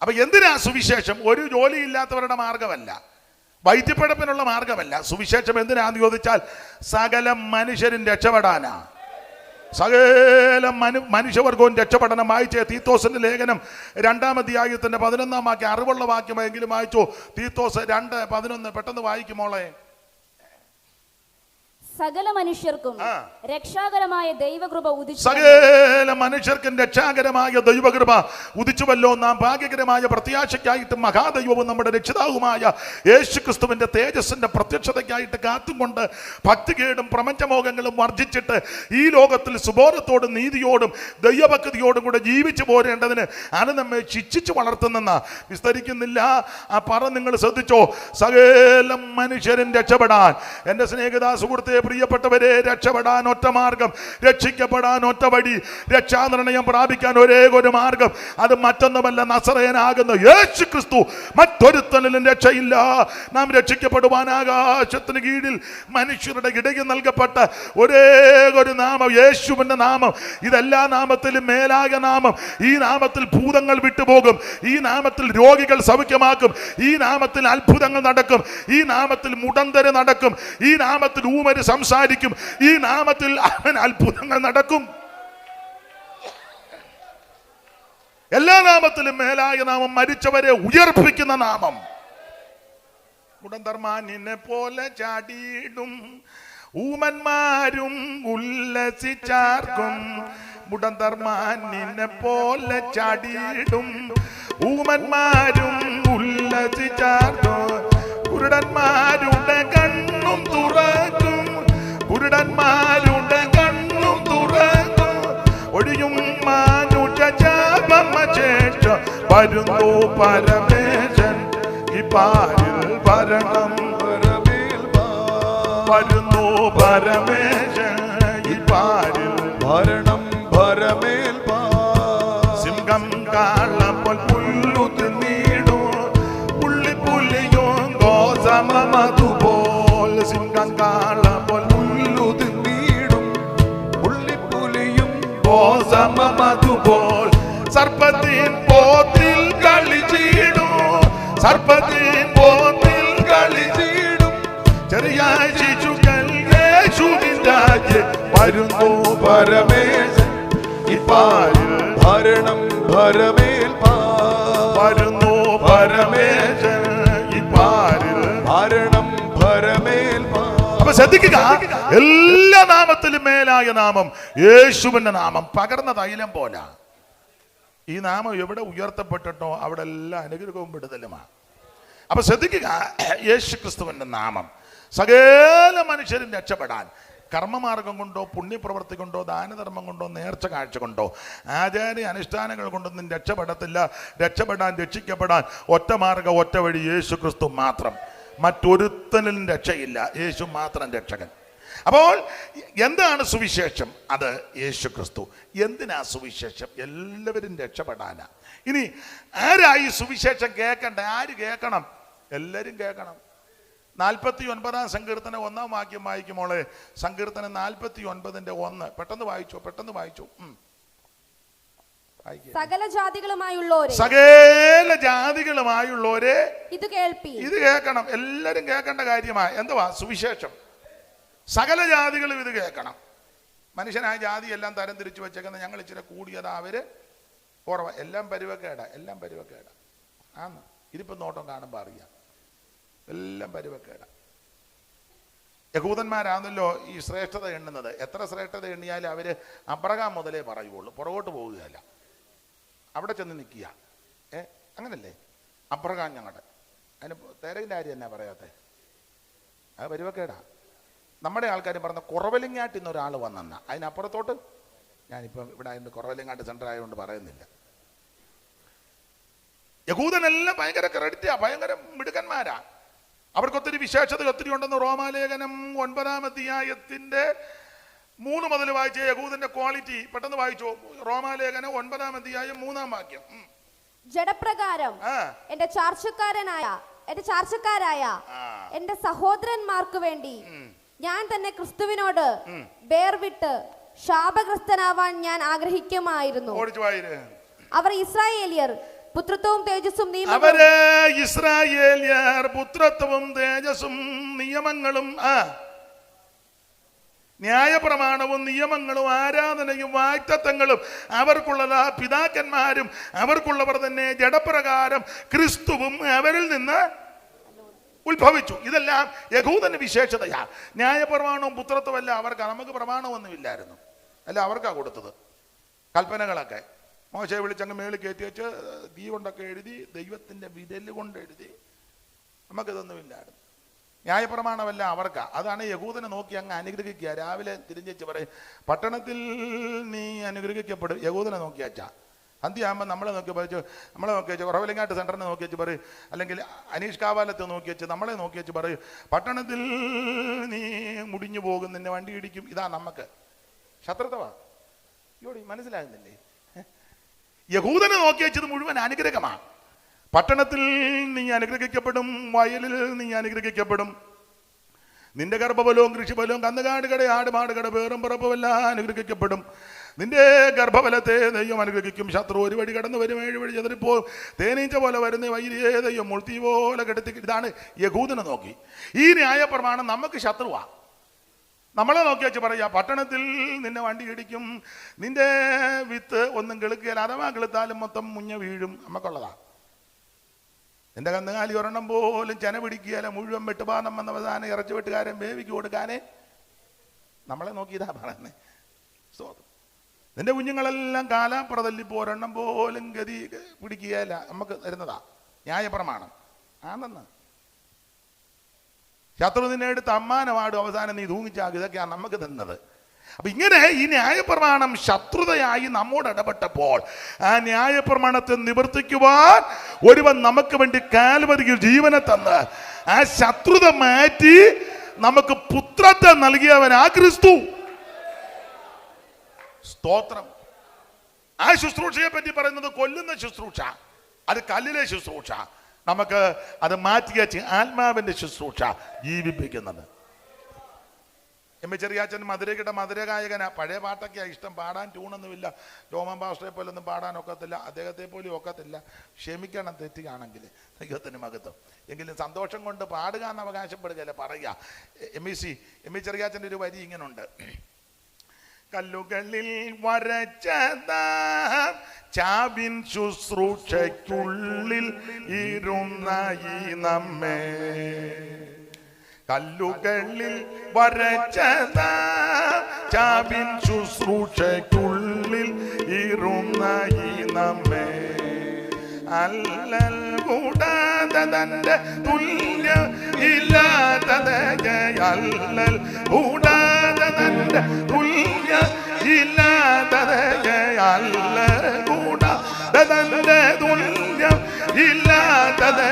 അപ്പൊ എന്തിനാ സുവിശേഷം? ഒരു ജോലി ഇല്ലാത്തവരുടെ മാർഗമല്ല, വൈദ്യപ്പഴപ്പിനുള്ള മാർഗമല്ല. സുവിശേഷം എന്തിനാന്ന് ചോദിച്ചാൽ സകല മനുഷ്യരും രക്ഷപ്പെടാനാ. സകല മനുഷ്യവർഗവും രക്ഷപ്പെടണം. വായിച്ചേ തീത്തോസിന്റെ ലേഖനം 2-ാം അധ്യായത്തിന്റെ 11-ാം വാക്യം. അറിവുള്ള വാക്യമെങ്കിലും വായിച്ചോ. തീത്തോസ് 2:11 പെട്ടെന്ന് വായിക്കുമോളെ. സകല മനുഷ്യർക്കും രക്ഷാകരമായ ദൈവകൃപ ഉദിച്ചു. സകല മനുഷ്യർക്കും രക്ഷാകരമായ ദൈവകൃപ ഉദിച്ചുവല്ലോ. നാം ഭാഗ്യകരമായ പ്രത്യാശയ്ക്കായിട്ട് മഹാദൈവവും നമ്മുടെ രക്ഷിതാവുമായ യേശുക്രിസ്തുവിന്റെ തേജസ്സിന്റെ പ്രത്യക്ഷതയ്ക്കായിട്ട് കാത്തുകൊണ്ട് ഭക്തികേടും പ്രപഞ്ചമോഹങ്ങളും വർജിച്ചിട്ട് ഈ ലോകത്തിൽ സുബോധത്തോടും നീതിയോടും ദൈവഭക്തിയോടും കൂടെ ജീവിച്ചു പോരേണ്ടതിന് അത് നമ്മെ ശിക്ഷിച്ചു വളർത്തുന്നെന്ന വിസ്തരിക്കുന്നില്ല. ആ നിങ്ങൾ ശ്രദ്ധിച്ചോ. സകല മനുഷ്യരും രക്ഷപ്പെടാൻ. എൻ്റെ സ്നേഹിത സുഹൃത്തെ, പ്രിയപ്പെട്ടവരെ, രക്ഷപ്പെടാൻ ഒറ്റ മാർഗം, രക്ഷിക്കപ്പെടാൻ ഒറ്റ വഴി, രക്ഷാനിർണയം പ്രാപിക്കാൻ ഒരേ ഒരു മാർഗം. അത് മറ്റൊന്നുമല്ല, നസറേയനാകുന്ന യേശു ക്രിസ്തു. മറ്റൊരുത്തനിലും രക്ഷയില്ല. നാം രക്ഷിക്കപ്പെടുവാൻ ആകാശത്തിന് കീഴിൽ മനുഷ്യരുടെ ഇടയിൽ നൽകപ്പെട്ട ഒരേ ഒരു നാമം, യേശുവിന്റെ നാമം. ഇതെല്ലാ നാമത്തിലും മേലായ നാമം. ഈ നാമത്തിൽ ഭൂതങ്ങൾ വിട്ടുപോകും. ഈ നാമത്തിൽ രോഗികൾ സൗഖ്യമാക്കും. ഈ നാമത്തിൽ അത്ഭുതങ്ങൾ നടക്കും. ഈ നാമത്തിൽ മുടന്തര് നടക്കും. ഈ നാമത്തിൽ ഊമര് സംസാരിക്കും. ഈ നാമത്തിൽ അവൻ അത്ഭുതങ്ങൾ നടക്കും. എല്ലാ നാമത്തിലും മേലായ നാമം, മരിച്ചവരെ ഉയർപ്പിക്കുന്ന നാമം. മുടന്തർമാനിനെ പോലെ ചാടിയിടും, ഊമന്മാരും ഉല്ലസിച്ചാർക്കും. മുടന്തർമാനിനെ പോലെ ചാടിയിടും, ഊമന്മാരും ഉല്ലസിച്ചാർക്കും. കുരുടന്മാരുടെ കണ്ണും തുറക്കും, കുരുടന്മാരുടെ കണ്ണും തുറക്കും. ഒഴിയും മാനുഷേഷ വരുന്നു പരമേശൻ. ഈ പാരിൽ ഭരണം വരുന്നു പരമേശൻ. ഈ പാരിൽ ഭരണം ഭരമേൽ. സിംഹം കാളപ്പോൾ പുല്ലു തിന്നീടും, പുള്ളിപ്പുലിയോ ഗോസമതുപോൽ. സിംഹം കാളപ്പോൾ പുല്ലു തിന്നീടും, പുള്ളിപ്പുലിയും ഗോസമതുപോൽ. സർപ്പത്തിൻ പോത്തിൽ കളിച്ചിടും, സർപ്പത്തിൻ പോത്തിൽ കളിച്ചിടും. ചെറിയ ശിശുക്കൾ യേശുവിൻ രാജ്യം വരുന്നു പരമേശൻ. ഇപ്പാരിൽ ഭരണം ഭരമേൽ വരുന്നു പരമേശൻ. ഇപ്പാരിൽ ഭരണം ഭരമേൽ. അപ്പൊ ശ്രദ്ധിക്കുക, എല്ലാ നാമത്തിലും മേലായ നാമം യേശുവിന്റെ നാമം. പകർന്ന തൈലം പോലെ ഈ നാമം എവിടെ ഉയർത്തപ്പെട്ടിട്ടോ അവിടെ എല്ലാ അനുഗ്രഹവും വിടുതലുമാണ്. അപ്പൊ ശ്രദ്ധിക്കുക, യേശു ക്രിസ്തുവിന്റെ നാമം സകല മനുഷ്യരും രക്ഷപ്പെടാൻ കർമ്മമാർഗം കൊണ്ടോ പുണ്യപ്രവൃത്തി കൊണ്ടോ ദാനധർമ്മം കൊണ്ടോ നേർച്ച കാഴ്ച കൊണ്ടോ ആചാര്യ അനുഷ്ഠാനങ്ങൾ കൊണ്ടൊന്നും രക്ഷപ്പെടത്തില്ല. രക്ഷപ്പെടാൻ, രക്ഷിക്കപ്പെടാൻ ഒറ്റ മാർഗം, ഒറ്റ വഴി, യേശു ക്രിസ്തു മാത്രം. മറ്റൊരുത്തനിലും രക്ഷയില്ല, യേശു മാത്രം രക്ഷകൻ. അപ്പോൾ എന്താണ് സുവിശേഷം? അത് യേശു ക്രിസ്തു. എന്തിനാ സുവിശേഷം? എല്ലാവരും രക്ഷപ്പെടാനാ. ഇനി ആരായി സുവിശേഷം കേൾക്കണ്ടേ? ആര് കേൾക്കണം? എല്ലാവരും കേൾക്കണം. 49-ാം സങ്കീർത്തനം 1-ാം വാക്യം വായിക്കുമോളെ. സങ്കീർത്തനം 49:1 പെട്ടെന്ന് വായിച്ചോ, പെട്ടെന്ന് വായിച്ചോ. സകല ജാതികളുമായുള്ളവരെ, സകല ജാതികളുമായുള്ളവരെ ഇത് കേൾപ്പി. ഇത് കേൾക്കണം. എല്ലാവരും കേൾക്കേണ്ട കാര്യമാണ്. എന്തുവാ? സുവിശേഷം. സകല ജാതികളും ഇത് കേൾക്കണം. മനുഷ്യനായ ജാതി എല്ലാം തരം തിരിച്ചു വെച്ചേക്കുന്ന ഞങ്ങൾ ഇച്ചിരി കൂടിയതാ, അവര് കുറവ്. എല്ലാം പരുവക്കേടാ, എല്ലാം പരുവക്കേടാ. ആന്ന് ഇരിപ്പം നോട്ടം കാണുമ്പോൾ അറിയാം, എല്ലാം പരുവക്കേടാ. യഹൂദന്മാരാണല്ലോ ഈ ശ്രേഷ്ഠത എണ്ണുന്നത്. എത്ര ശ്രേഷ്ഠത എണ്ണിയാലും അവർ അബ്രഹാം മുതലേ പറയുള്ളൂ, പുറകോട്ട് പോവുകയല്ല, അവിടെ ചെന്ന് നിൽക്കുക. അങ്ങനല്ലേ അബ്രഹാം ഞങ്ങളുടെ. അതിന് തേരകിൻ്റെ കാര്യം എന്നാ പറയാത്തേ? അത് വരുവക്കേടാ. നമ്മുടെ ആൾക്കാരും പറഞ്ഞ കുറവലിങ്ങാട്ട് ഇന്നൊരാൾ വന്നെന്ന, അതിനപ്പുറത്തോട്ട് ഞാനിപ്പം ഇവിടെ അതിൻ്റെ കുറവലിങ്ങാട്ട് സെൻറ്റർ ആയതുകൊണ്ട് പറയുന്നില്ല. യഹൂദനെല്ലാം ഭയങ്കര ക്രെഡിറ്റാ, ഭയങ്കര മിടുക്കന്മാരാ. അവർക്കൊത്തിരി വിശേഷത ഒത്തിരി ഉണ്ടെന്ന് റോമാലേഖനം 9-ാം അധ്യായത്തിന്റെ 3 മുതൽ വായിച്ച യഹൂദന്റെ ക്വാളിറ്റി പെട്ടെന്ന് വായിച്ചോ. റോമാലേഖനം 9-ാം അധ്യായം 3-ാം വാക്യം. ജഡപ്രകാരം എന്റെ ചാർച്ചക്കാരായ എന്റെ സഹോദരന്മാർക്ക് വേണ്ടി ഞാൻ തന്നെ ക്രിസ്തുവിനോട് വേർവിട്ട് ശാപഗ്രസ്തനാവാൻ ഞാൻ ആഗ്രഹിക്കുമായിരുന്നു. അവർ ഇസ്രായേലിയർ പുത്രത്വവും തേജസ്സും നിയമങ്ങളും ന്യായപ്രമാണവും നിയമങ്ങളും ആരാധനയും വാഗ്ദത്തങ്ങളും അവർക്കുള്ളതാ. പിതാക്കന്മാരും അവർക്കുള്ളവർ തന്നെ ജഡപ്രകാരം ക്രിസ്തുവും അവരിൽ നിന്ന് ഉത്ഭവിച്ചു. ഇതെല്ലാം യഹൂദന്റെ വിശേഷതയാ. ന്യായപ്രമാണവും പുത്രത്വമല്ല അവർക്ക്, നമുക്ക് പ്രമാണമൊന്നുമില്ലായിരുന്നു, അല്ല അവർക്കാ കൊടുത്തത്. കൽപ്പനകളൊക്കെ മോശയെ വിളിച്ചങ്ങ് മേളിൽ കയറ്റി വെച്ച് തീ കൊണ്ടൊക്കെ എഴുതി, ദൈവത്തിന്റെ വിരല് കൊണ്ട് എഴുതി. നമുക്കിതൊന്നുമില്ലായിരുന്നു. ന്യായപ്രമാണമല്ല അവർക്കാ. അതാണ് യഹൂദനെ നോക്കി അങ്ങ് അനുഗ്രഹിക്കുക. രാവിലെ തിരിഞ്ഞേച്ച് പറയും പട്ടണത്തിൽ നീ അനുഗ്രഹിക്കപ്പെടും. യഹൂദനെ നോക്കിയാച്ചാ. സന്ധ്യയാകുമ്പോൾ നമ്മളെ നോക്കി പറച്ചു, നമ്മളെ നോക്കി വെച്ച് കുറവലിങ്ങാട്ട് സെൻറ്ററിനെ നോക്കി വെച്ച് പറയും, അല്ലെങ്കിൽ അനീഷ് കാവാലത്ത് നോക്കി വെച്ച് നമ്മളെ നോക്കി വെച്ച് പറയും പട്ടണത്തിൽ നീ മുടിഞ്ഞു പോകും, നിന്നെ വണ്ടി ഇടിക്കും. ഇതാ നമുക്ക് ശത്രുതവാ. ഇയോടി മനസ്സിലാകുന്നില്ലേ? യഹൂദനെ നോക്കി വെച്ചത് മുഴുവൻ അനുഗ്രഹമാണ്. പട്ടണത്തിൽ നീ അനുഗ്രഹിക്കപ്പെടും, വയലിൽ നീ അനുഗ്രഹിക്കപ്പെടും, നിന്റെ ഗർഭഫലവും കൃഷിഫലവും കന്നുകാടുകട ആടുമാടുകട വേറും പിറപ്പുമെല്ലാം അനുഗ്രഹിക്കപ്പെടും. നിന്റെ ഗർഭഫലത്തെ ദൈവം അനുഗ്രഹിക്കും. ശത്രു ഒരു വഴി കടന്നു വരും, 7 വഴി ചെതറിപ്പോ. തേനീച്ച പോലെ വരുന്ന വൈരിയെ ദൈവം മുൾത്തി പോലെ കെടുത്തി. ഇതാണ് യഹൂദനെ നോക്കി. ഈ ന്യായപ്രമാണം നമുക്ക് ശത്രുവാ. നമ്മളെ നോക്കി വെച്ച് പറയാ പട്ടണത്തിൽ നിന്നെ വണ്ടി ഇടിക്കും, നിന്റെ വിത്ത് ഒന്നും കിളുക്കുകയില്ല, അഥവാ കിളുത്താലും മൊത്തം മുഞ്ഞ വീഴും. നമുക്കുള്ളതാ. നിന്റെ കന്നുകാലി ഒരെണ്ണം പോലും ചെന പിടിക്കുകയല്ല, മുഴുവൻ വെട്ടുപാനം വന്ന അവസാനം ഇറച്ചി വെട്ടുകാരൻ വേവിക്ക് കൊടുക്കാനേ നമ്മളെ നോക്കിയതാ പറയുന്നേ. നിന്റെ കുഞ്ഞുങ്ങളെല്ലാം കാലാപ്രതല്ലിപ്പോ ഒരെണ്ണം പോലും ഗതി പിടിക്കുകയല്ല, നമുക്ക് തരുന്നതാ ന്യായപ്രമാണം. ആണെന്ന് ശത്രു നിന്നെ എടുത്ത് അമ്മാനമാടും, അവസാനം നീ തൂങ്ങിച്ചാകും. ഇതൊക്കെയാണ് നമുക്ക് തന്നത്. അപ്പൊ ഇങ്ങനെ ഈ ന്യായപ്രമാണം ശത്രുതയായി നമ്മോട് ഇടപെട്ടപ്പോൾ ആ ന്യായപ്രമാണത്തെ നിവർത്തിക്കുവാൻ ഒരുവൻ നമുക്ക് വേണ്ടി കാൽവരിയിൽ ജീവനെ തന്ന് ആ ശത്രുത മാറ്റി നമുക്ക് പുത്രത്തെ നൽകിയവനാ ക്രിസ്തു. സ്തോത്രം. ആ ശുശ്രൂഷയെ പറ്റി പറയുന്നത് കൊല്ലുന്ന ശുശ്രൂഷ, അത് കല്ലിലെ ശുശ്രൂഷ. നമുക്ക് അത് മാറ്റിവെച്ച് ആത്മാവിന്റെ ശുശ്രൂഷ ജീവിപ്പിക്കുന്നത്. ചെറിയാച്ചൻ മധുരകിട്ട മധുരഗായകനാ. പഴയ പാട്ടൊക്കെയാണ് ഇഷ്ടം. പാടാൻ ട്യൂണൊന്നുമില്ല. ജോമൻ പാസ്റ്ററെ പോലൊന്നും പാടാൻ ഒക്കത്തില്ല, അദ്ദേഹത്തെ പോലും ഒക്കത്തില്ല. ക്ഷമിക്കണം തെറ്റുകയാണെങ്കിൽ. ദൈവത്തിന് മഹത്വം. എങ്കിലും സന്തോഷം കൊണ്ട് പാടുക എന്ന് അവകാശപ്പെടുകയല്ല പറയുക. എം ഇ ചെറിയാച്ചൻ്റെ ഒരു വരി ഇങ്ങനുണ്ട്. കല്ലുകളിൽ വരച്ചതാ ചാവിൻ ശുശ്രൂഷയ്ക്കുള്ളിൽ ഇരുന്ന ഈ നമ്മെ, കല്ലുകളിൽ വരച്ചതാ ചാവിൻ ശുശ്രൂഷയ്ക്കുള്ളിൽ ഇരുന്ന ഈ നമ്മെ, അല്ലൽ കൂടാതെ തന്റെ തുല്യ ഇല്ലാത്തത്, അല്ലൽ കൂടാതെ തന്റെ തുല്യ ഇല്ലാത്തത്, അല്ലൽ കൂടാതെ തന്റെ തുല്യം ഇല്ലാത്തത്,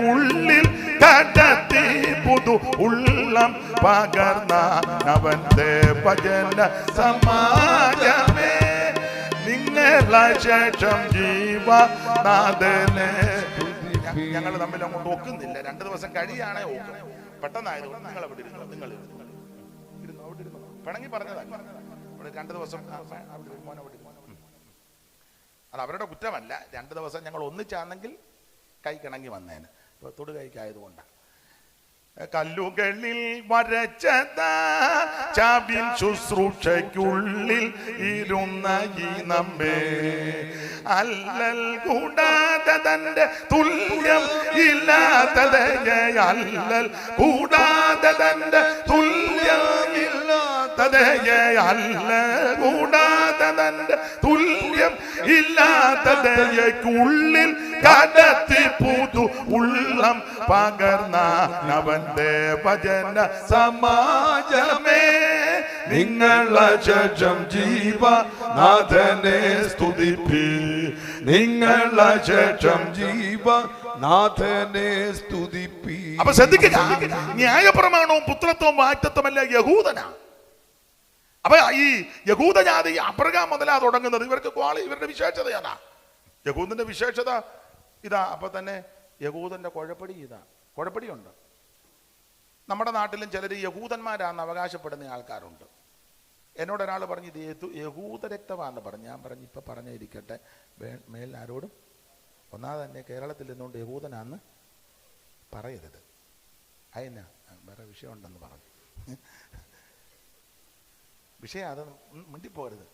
ഉള്ളിൽ കടത്തി പുതു ഉള്ളം പകർന്ന അവന്റെ ഭജന സമാജമേ, നിങ്ങളെ ശേഷം ജീവനാഥനെ. ഞങ്ങൾ തമ്മിൽ അങ്ങോട്ട് ഒക്കുന്നില്ല. 2 ദിവസം കഴിയാണേ ഒക്കും. പെട്ടെന്നായതുകൊണ്ട് നിങ്ങൾ അവിടെ ഇരുന്നു, നിങ്ങൾ അവിടെ ഇരുന്നു. പിണങ്ങി പറഞ്ഞതാണ്. 2 ദിവസം അത് അവരുടെ കുറ്റമല്ല. 2 ദിവസം ഞങ്ങൾ ഒന്നിച്ചാണെങ്കിൽ കൈ കിണങ്ങി വന്നേന്. ഇപ്പൊ തൊടു കൈക്കായതുകൊണ്ടാണ്. കല്ലുകളിൽ വരച്ചതാ ചാവിൻ ശുശ്രൂഷയ്ക്കുള്ളിൽ ഇരുന്ന ഈ നമ്മെ, അല്ലൽ കൂടാതെ തന്റെ തുല്യം ഇല്ലാത്ത ദയ, അല്ലൽ കൂടാതെ തന്റെ തുല്യം ഇല്ലാത്ത ദയ, അല്ലൽ കൂടാതെ തന്റെ തുല്യം ഇല്ലാത്ത ദയക്കുള്ളിൽ കടത്തി പുതു ഉള്ളം പകർന്ന അവന്റെ വചന സമാജമേ, നിങ്ങളെ ശേഷം ജീവനാഥനെ സ്തുതിപ്പി, നിങ്ങളെ ശേഷം ജീവനാഥനെ സ്തുതിപ്പി. അപ്പൊ ശ്രദ്ധിക്കുക, ന്യായപ്രമാണവും പുത്രത്വവും വാഗ്ദത്തമല്ല, യഹൂദനാ. അപ്പൊ ഈ യഹൂദജാതി അബ്രഹാം മുതലാ തുടങ്ങുന്നത്. ഇവരുടെ വിശേഷതയാണ്. യഹൂദന്റെ വിശേഷത ഇതാ. അപ്പൊ തന്നെ യഹൂദന്റെ കുഴപ്പടിയുണ്ട്. നമ്മുടെ നാട്ടിലും ചിലർ യഹൂദന്മാരാണെന്ന് അവകാശപ്പെടുന്ന ആൾക്കാരുണ്ട്. എന്നോട് ഒരാൾ പറഞ്ഞു ഇത് യഹൂദ രക്തമാണെന്ന് പറഞ്ഞു. ഞാൻ പറഞ്ഞു ഇപ്പൊ പറഞ്ഞിരിക്കട്ടെ, മേൽ ആരോടും ഒന്നാമത് തന്നെ കേരളത്തിൽ നിന്നുകൊണ്ട് യഹൂദനാന്ന് പറയരുത്. അതിനാ വേറെ വിഷയമുണ്ടെന്ന് പറഞ്ഞു. വിഷയം അത് മിണ്ടിപ്പോരുത്.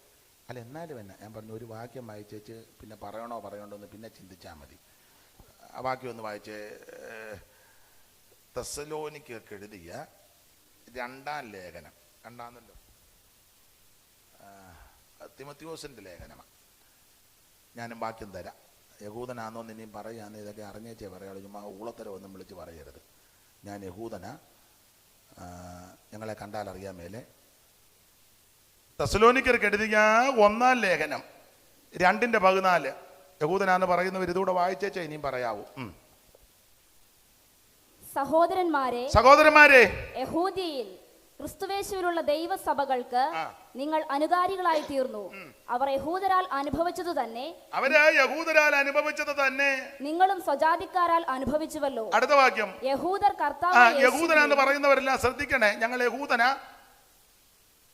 അല്ല എന്നാലും എന്നാ ഞാൻ പറഞ്ഞു, ഒരു വാക്യം വായിച്ചേച്ച് പിന്നെ പറയണോന്ന് പിന്നെ ചിന്തിച്ചാൽ മതി. ആ വാക്യം ഒന്ന് വായിച്ചേ. തെസ്സലോനിക്കർക്ക് എഴുതിയ 2-ാം ലേഖനം, കണ്ടാന്നല്ലോ, തിമോത്തിയോസിന്റെ ലേഖനമാണ്. ഞാനും വാക്യം തരാം. യഹൂദനാന്നോന്ന് ഇനിയും പറയാന്ന് ഇതൊക്കെ അറിഞ്ഞേച്ചേ പറയാളൂ. ചുമ്മാ ഊളത്തരവൊന്നും വിളിച്ച് പറയരുത്. ഞാൻ യഹൂദനാ, ഞങ്ങളെ കണ്ടാൽ അറിയാൻ മേലെ. തെസ്സലോനിക്കർക്ക് എഴുതിയ 1-ാം ലേഖനം 2:14 യഹൂദനാന്ന് പറയുന്നവർ ഇതുകൂടെ വായിച്ചേച്ചാ ഇനിയും പറയാവൂ. സഹോദരന്മാരെ, യഹൂദിയിൽ ക്രിസ്തുവേശുവിലുള്ള ദൈവസഭകൾക്ക് നിങ്ങൾ അനുകാരികളായി തീർന്നു. അവർ യഹൂദരാൽ അനുഭവിച്ചത് തന്നെ നിങ്ങളും സ്വജാതിക്കാരാൽ അനുഭവിച്ചുവല്ലോ. അടുത്ത വാക്യം, യഹൂദർ യഹൂദനാന്ന് പറയുന്നവരെല്ലാം ശ്രദ്ധിക്കണേ, ഞങ്ങൾ യഹൂദനാ.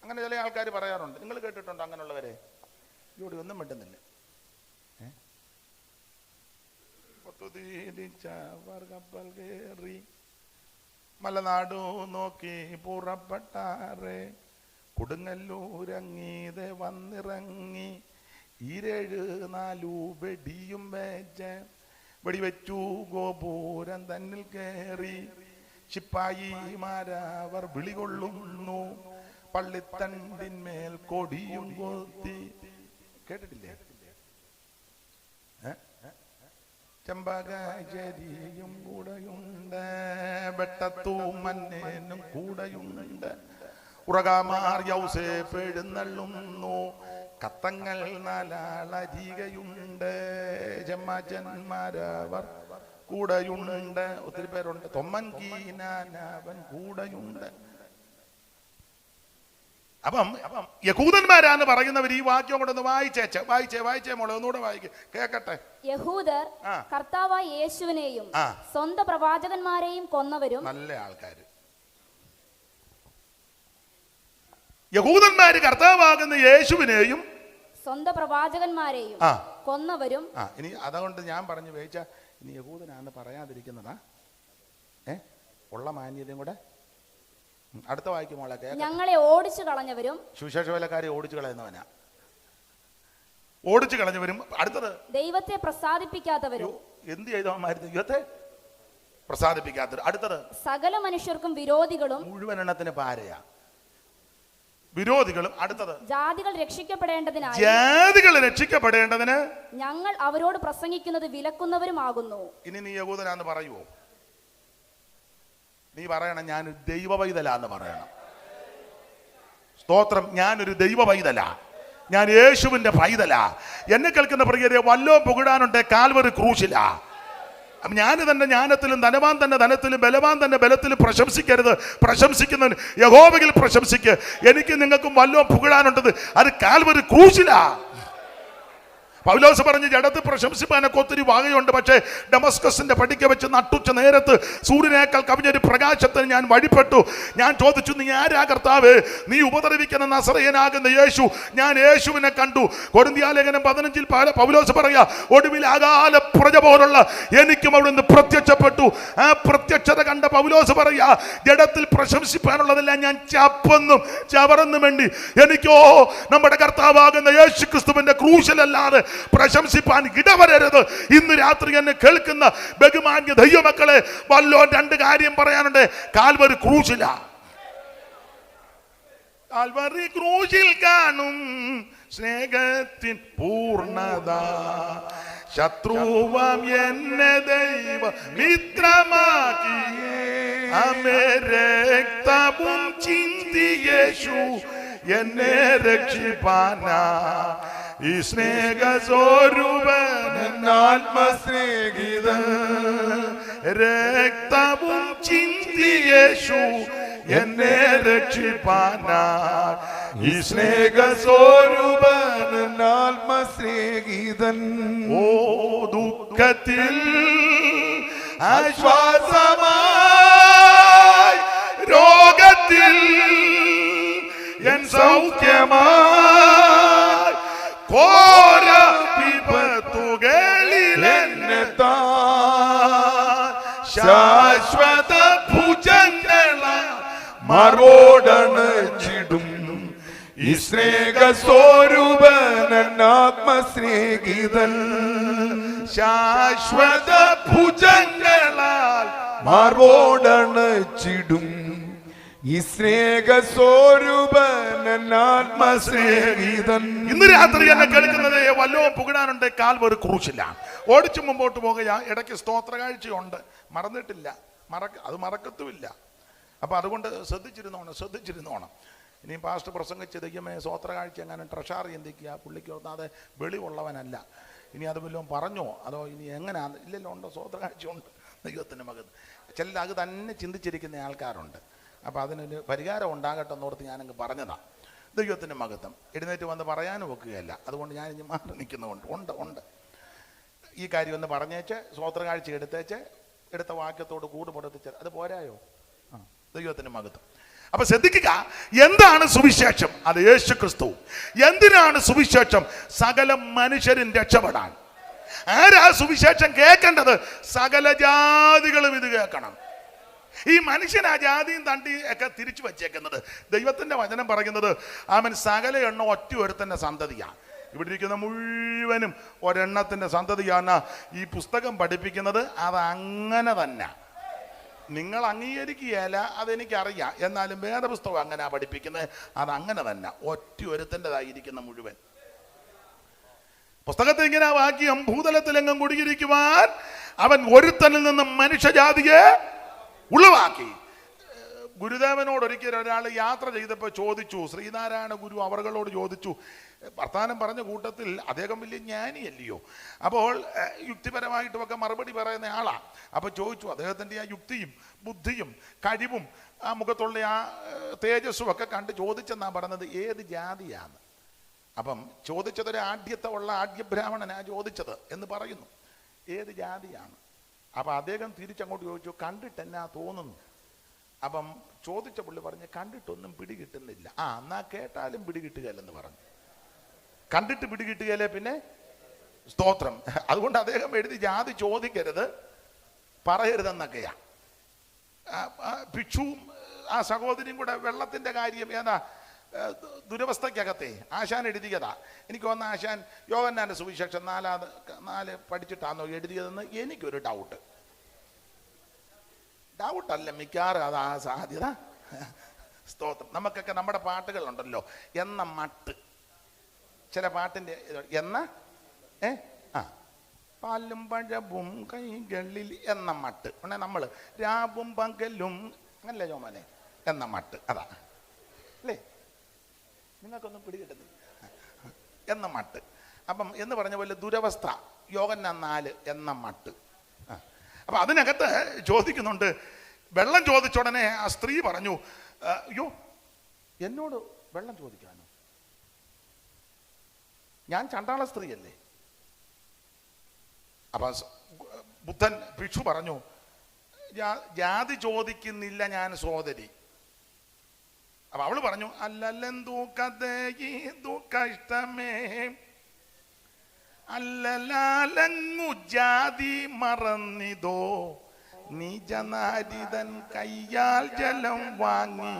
അങ്ങനെ ചില ആൾക്കാർ പറയാറുണ്ട്. നിങ്ങൾ കേട്ടിട്ടുണ്ടോ അങ്ങനെയുള്ളവരെ? ഇവിടെ ഒന്നും മിണ്ടുന്നില്ല. കപ്പൽ കയറി മലനാടു നോക്കി പുറപ്പെട്ടാറേ, കൊടുങ്ങല്ലൂരങ്ങീതെ വന്നിറങ്ങി 7-4 വെടിയും വെടിവെച്ചു ഗോപുരം തന്നിൽ കയറി, ശിപ്പായിമാരവർ വിളികൊള്ളുന്നു, പള്ളിത്തണ്ടിന്മേൽ കൊടിയും കൊത്തി. കേട്ടിട്ടില്ലേ? ചെമ്പകചേരിയും കൂടെയുണ്ട്, വെട്ടത്തു മന്നേനും കൂടെയുണ്ട്, ഉറകാമാർ യൗസേപ്പ് എഴുന്നള്ളുന്നു, കത്തങ്ങൾ 4 അരികയുണ്ട്, ജമ്മജന്മാരവർ കൂടെയുണ്ട്. ഒത്തിരി പേരുണ്ട്. തൊമ്മൻ കീനാനവൻ കൂടെയുണ്ട്. അപ്പം യഹൂദന്മാരാന്ന് പറയുന്നവർ ഈ വാക്യം കൂടെ ഒന്ന് വായിച്ചേ മോളെ, ഒന്നുകൂടെ വായിക്കേ കേക്കട്ടെ. യഹൂദർ കർത്താവായ യേശുവിനെയും സ്വന്തം പ്രവാചകന്മാരെയും കൊന്നവരും. നല്ല ആൾക്കാര്. യഹൂദന്മാര് കർത്താവാകുന്ന യേശുവിനെയും സ്വന്തം പ്രവാചകന്മാരെയും കൊന്നവരും. ഇനി അതുകൊണ്ട് ഞാൻ പറഞ്ഞു വേച്ച ഇനി യഹൂദനാന്ന് പറയാതിരിക്കുന്നതാ ഉള്ള മാന്യതയും കൂടെ. അടുത്ത വായിക്കുമോളെ. ഞങ്ങളെ ഓടിച്ചു കളഞ്ഞവരും. സുവിശേഷ വേലക്കാരെ ഓടിച്ചു കളയുന്നവരും. അടുത്തത് ദൈവത്തെ പ്രസാദിപ്പിക്കാത്തവരും. എന്ത് ചെയ്തവന്മാര് ദൈവത്തെ പ്രസാദിപ്പിക്കാത്തവർ. അടുത്തത് സകല മനുഷ്യർക്കും വിരോധികളും. മുഴുവൻ എണ്ണത്തിന് പാരയാ വിരോധികളും. അടുത്തത് ജാതികൾ രക്ഷിക്കപ്പെടേണ്ടതിന് ഞങ്ങൾ അവരോട് പ്രസംഗിക്കുന്നത് വിലക്കുന്നവരുമാകുന്നു. ഇനി നീ യഹൂദനാന്ന് പറയുവോ? നീ പറയണം ഞാനൊരു ദൈവ പൈതലാന്ന് പറയണം. സ്തോത്രം. ഞാനൊരു ദൈവ പൈതലാ, ഞാൻ യേശുവിന്റെ പൈതലാ. എന്നെ കേൾക്കുന്ന പ്രിയരെ, വല്ലോ പുകിടാനുണ്ട് കാൽവറി ക്രൂശിലാ. ഞാൻ തന്നെ ജ്ഞാനത്തിലും ധനവാൻ തന്നെ ധനത്തിലും ബലവാൻ തന്നെ ബലത്തിലും പ്രശംസിക്കരുത്. പ്രശംസിക്കുന്നവൻ യഹോവയിൽ പ്രശംസിക്ക്. എനിക്ക് നിങ്ങൾക്കും വല്ലോ പുകിടാനുണ്ടത് അത് കാൽവറി ക്രൂശിലാ. പൗലോസ് പറഞ്ഞ് ജഡത്തിൽ പ്രശംസിപ്പാനൊക്കെ ഒത്തിരി വാകയുണ്ട്, പക്ഷേ ഡമസ്കസിന്റെ പടിക്ക വെച്ച് നട്ടുച്ച നേരത്ത് സൂര്യനേക്കാൾ കവിഞ്ഞൊരു പ്രകാശത്തിന് ഞാൻ വഴിപ്പെട്ടു. ഞാൻ ചോദിച്ചു, നീ ആരാ കർത്താവ്? നീ ഉപദ്രവിക്കുന്ന നസറയനാകുന്ന യേശു. ഞാൻ യേശുവിനെ കണ്ടു. കൊരിന്ത്യലേഖനം 15 പൗലോസ് പറയാ, ഒടുവിൽ അകാല പ്രജ പോലുള്ള എനിക്കും അവിടുന്ന് പ്രത്യക്ഷപ്പെട്ടു. ആ പ്രത്യക്ഷത കണ്ട പൗലോസ് പറയാ, ജഡത്തിൽ പ്രശംസിപ്പാനുള്ളതെല്ലാം ഞാൻ ചപ്പന്നും ചവറന്നും വേണ്ടി എനിക്കോ നമ്മുടെ കർത്താവാകുന്ന യേശു ക്രിസ്തുവിന്റെ ക്രൂശിലല്ലാതെ പ്രശംസിപ്പാൻ ഇടവരരുത്. ഇന്ന് രാത്രി എന്നെ കേൾക്കുന്ന ബഹുമാന്യ ദൈവമക്കളെ, വല്ലോ 2 കാര്യം പറയാനുണ്ട്. കാൽവരി ക്രൂശില, കാൽവരി ക്രൂശിൽ കാണും സ്നേഹത്തിൻ പൂർണ്ണത. ശത്രുവാം എന്നെ ദൈവ മിത്രമാക്കി രക്തവും ചിന്തി യേശു എന്നെ രക്ഷിപ്പാനാ. ഈ സ്നേഹസ്വരൂപൻ ആത്മസ്നേഹിതൻ രക്തവും ചിന്തി യേശു എന്നെ രക്ഷിപ്പാനാ. ഈ സ്നേഹസ്വരൂപൻ ആത്മസ്നേഹിതൻ. ഓ ദുഃഖത്തിൽ ആശ്വാസമായി, രോഗത്തിൽ എൻ സൗഖ്യമായി, ഘോര വിപത്തുകളിൽ എന്നെ ശാശ്വത ഭുജങ്ങളാൽ മറോടണച്ചിടും. ഈ സ്നേഹസ്വരൂപൻ ആത്മസ്നേഹിതൻ ശാശ്വത ഭുജങ്ങളാൽ മറോടണച്ചിടും. ഈ സ്നേഹസ്വരൂപൻ ആത്മസ്നേഹിതൻ. ഇന്ന് രാത്രി എന്നെ കേൾക്കുന്നത് വല്ലവും പുകിടാനുണ്ട്. കാൽവരി ക്രൂശില്ല. ഓടിച്ചു മുമ്പോട്ട് പോകുക. ഇടയ്ക്ക് സ്തോത്ര കാഴ്ചയുണ്ട്, മറന്നിട്ടില്ല, അത് മറക്കത്തുമില്ല. അപ്പൊ അതുകൊണ്ട് ശ്രദ്ധിച്ചിരുന്നോണം. ഇനി പാസ്റ്റർ പ്രസംഗിച്ച് ദൈവമേ സ്തോത്ര കാഴ്ച എങ്ങനെ ട്രഷാർ ചിന്തിക്കുക, പുള്ളിക്ക് ഒന്നാതെ വെളിവുള്ളവനല്ല. ഇനി അത് വല്ലതും പറഞ്ഞോ അതോ ഇനി എങ്ങനെയാ? ഇല്ലല്ലോ, ഉണ്ട്, സ്തോത്ര കാഴ്ചയുണ്ട്. ദൈവത്തിൻ്റെ മകൻ ചില അത് തന്നെ ചിന്തിച്ചിരിക്കുന്ന ആൾക്കാരുണ്ട്. അപ്പോൾ അതിനൊരു പരിഹാരം ഉണ്ടാകട്ടെ എന്നോർത്ത് ഞാനങ്ങ് പറഞ്ഞതാണ്. ദൈവത്തിൻ്റെ മഹത്വം. എഴുന്നേറ്റ് വന്ന് പറയാനും ഒക്കുകയല്ല. അതുകൊണ്ട് ഞാൻ ഇനി മാറി നിൽക്കുന്നുണ്ട്. ഉണ്ട് ഈ കാര്യം ഒന്ന് പറഞ്ഞേച്ച് സ്തോത്ര കാഴ്ച എടുത്ത വാക്യത്തോട് കൂടുപെടുത്തിച്ച് അത് പോരായോ? ദൈവത്തിൻ്റെ മഹത്വം. അപ്പൊ ശ്രദ്ധിക്കുക, എന്താണ് സുവിശേഷം? അത് യേശു ക്രിസ്തു. എന്തിനാണ് സുവിശേഷം? സകല മനുഷ്യരും രക്ഷപ്പെടാൻ. ആരാ സുവിശേഷം കേൾക്കേണ്ടത്? സകല ജാതികളും ഇത് കേൾക്കണം. ഈ മനുഷ്യൻ ആ ജാതിയും തണ്ടി ഒക്കെ തിരിച്ചു വച്ചേക്കുന്നത്. ദൈവത്തിന്റെ വചനം പറയുന്നത് അവൻ സകല എണ്ണം ഒറ്റ ഒരുത്തന്റെ സന്തതിയാണ്. ഇവിടെ ഇരിക്കുന്ന മുഴുവനും ഒരെണ്ണത്തിന്റെ സന്തതിയാണ്. ഈ പുസ്തകം പഠിപ്പിക്കുന്നത് അത് അങ്ങനെ തന്നെ. നിങ്ങൾ അംഗീകരിക്കുകയല്ല, അതെനിക്കറിയാം. എന്നാലും വേദപുസ്തകം അങ്ങനെ പഠിപ്പിക്കുന്നത് അത് അങ്ങനെ തന്നെ. ഒറ്റ ഒരുത്തൻ്റെതായിരിക്കുന്ന മുഴുവൻ പുസ്തകത്തിൽ ഇങ്ങനെ വാക്യം, ഭൂതലത്തിലെങ്ങും കുടിയിരിക്കുവാൻ അവൻ ഒരുത്തനിൽ നിന്ന് മനുഷ്യജാതിയെ ഉളവാക്കി. ഗുരുദേവനോട് ഒരിക്കൽ ഒരാൾ യാത്ര ചെയ്തപ്പോൾ ചോദിച്ചു, ശ്രീനാരായണ ഗുരു അവർകളോട് ചോദിച്ചു, വർത്താനം പറഞ്ഞ കൂട്ടത്തിൽ അദ്ദേഹം വലിയ ജ്ഞാനിയല്ലയോ, അപ്പോൾ യുക്തിപരമായിട്ടുമൊക്കെ മറുപടി പറയുന്ന ആളാണ്. അപ്പോൾ ചോദിച്ചു, അദ്ദേഹത്തിൻ്റെ ആ യുക്തിയും ബുദ്ധിയും കഴിവും ആ മുഖത്തുള്ള ആ തേജസ്സും ഒക്കെ കണ്ട് ചോദിച്ചെന്നാണ് പറഞ്ഞത്, ഏത് ജാതിയാണ്? അപ്പം ചോദിച്ചതൊരു ആദ്യബ്രാഹ്മണനാ ചോദിച്ചത് എന്ന് പറയുന്നു. ഏത് ജാതിയാണ്? അപ്പം അദ്ദേഹം തിരിച്ചങ്ങോട്ട് ചോദിച്ചു, കണ്ടിട്ട് എന്നാ തോന്നുന്നു? അപ്പം ചോദിച്ച പുള്ളി പറഞ്ഞ്, കണ്ടിട്ടൊന്നും പിടികിട്ടുന്നില്ല. എന്നാ കേട്ടാലും പിടികിട്ടുകയല്ലെന്ന് പറഞ്ഞു. കണ്ടിട്ട് പിടികിട്ടുകയല്ലേ പിന്നെ സ്തോത്രം. അതുകൊണ്ട് അദ്ദേഹം എഴുതി, ജാതി ചോദിക്കരുത് പറയരുതെന്നൊക്കെയാ. ഭിക്ഷുവും ആ സഹോദരിയും കൂടെ വെള്ളത്തിന്റെ കാര്യം ഏതാ ദുരവസ്ഥക്കകത്തെ ആശാൻ എഴുതിയതാ. എനിക്ക് തോന്നുന്ന ആശാൻ യോഹന്നാന്റെ സുവിശേഷം 4 പഠിച്ചിട്ടാണോ എഴുതിയതെന്ന് എനിക്കൊരു ഡൗട്ടല്ല, മിക്കവാറും അതാ സാധ്യത. സ്തോത്രം. നമുക്കൊക്കെ നമ്മുടെ പാട്ടുകളുണ്ടല്ലോ, എന്ന മട്ട്, ചില പാട്ടിന്റെ എന്ന പാലും പഴവും കൈകളിൽ എന്ന മട്ട്. നമ്മൾ രാവും പകലും അങ്ങനല്ലേ ചോമനെ എന്ന മട്ട്, അതാ അല്ലേ? നിങ്ങൾക്കൊന്നും പിടികിട്ടുന്നില്ല എന്ന മട്ട്. അപ്പം എന്ന് പറഞ്ഞ പോലെ ദുരവസ്ഥ, യോഹന്നാൻ 4 എന്ന മട്ട്. അപ്പം അതിനകത്ത് ചോദിക്കുന്നുണ്ട്, വെള്ളം ചോദിച്ച ഉടനെ ആ സ്ത്രീ പറഞ്ഞു, അയ്യോ എന്നോട് വെള്ളം ചോദിക്കാനോ? ഞാൻ ചണ്ടാള സ്ത്രീയല്ലേ? അപ്പം ബുദ്ധൻ ഭിക്ഷു പറഞ്ഞു, ജാതി ചോദിക്കുന്നില്ല ഞാൻ സോദരി. അപ്പൊ അവള് പറഞ്ഞു, അല്ലല്ലെന്തൂ കഥയീതു കഷ്ടമേ, അല്ലലാലങ്ങു ജാതി മറന്നിതോ, നിജനാരിതൻ കയ്യാൽ ജലം വാങ്ങി.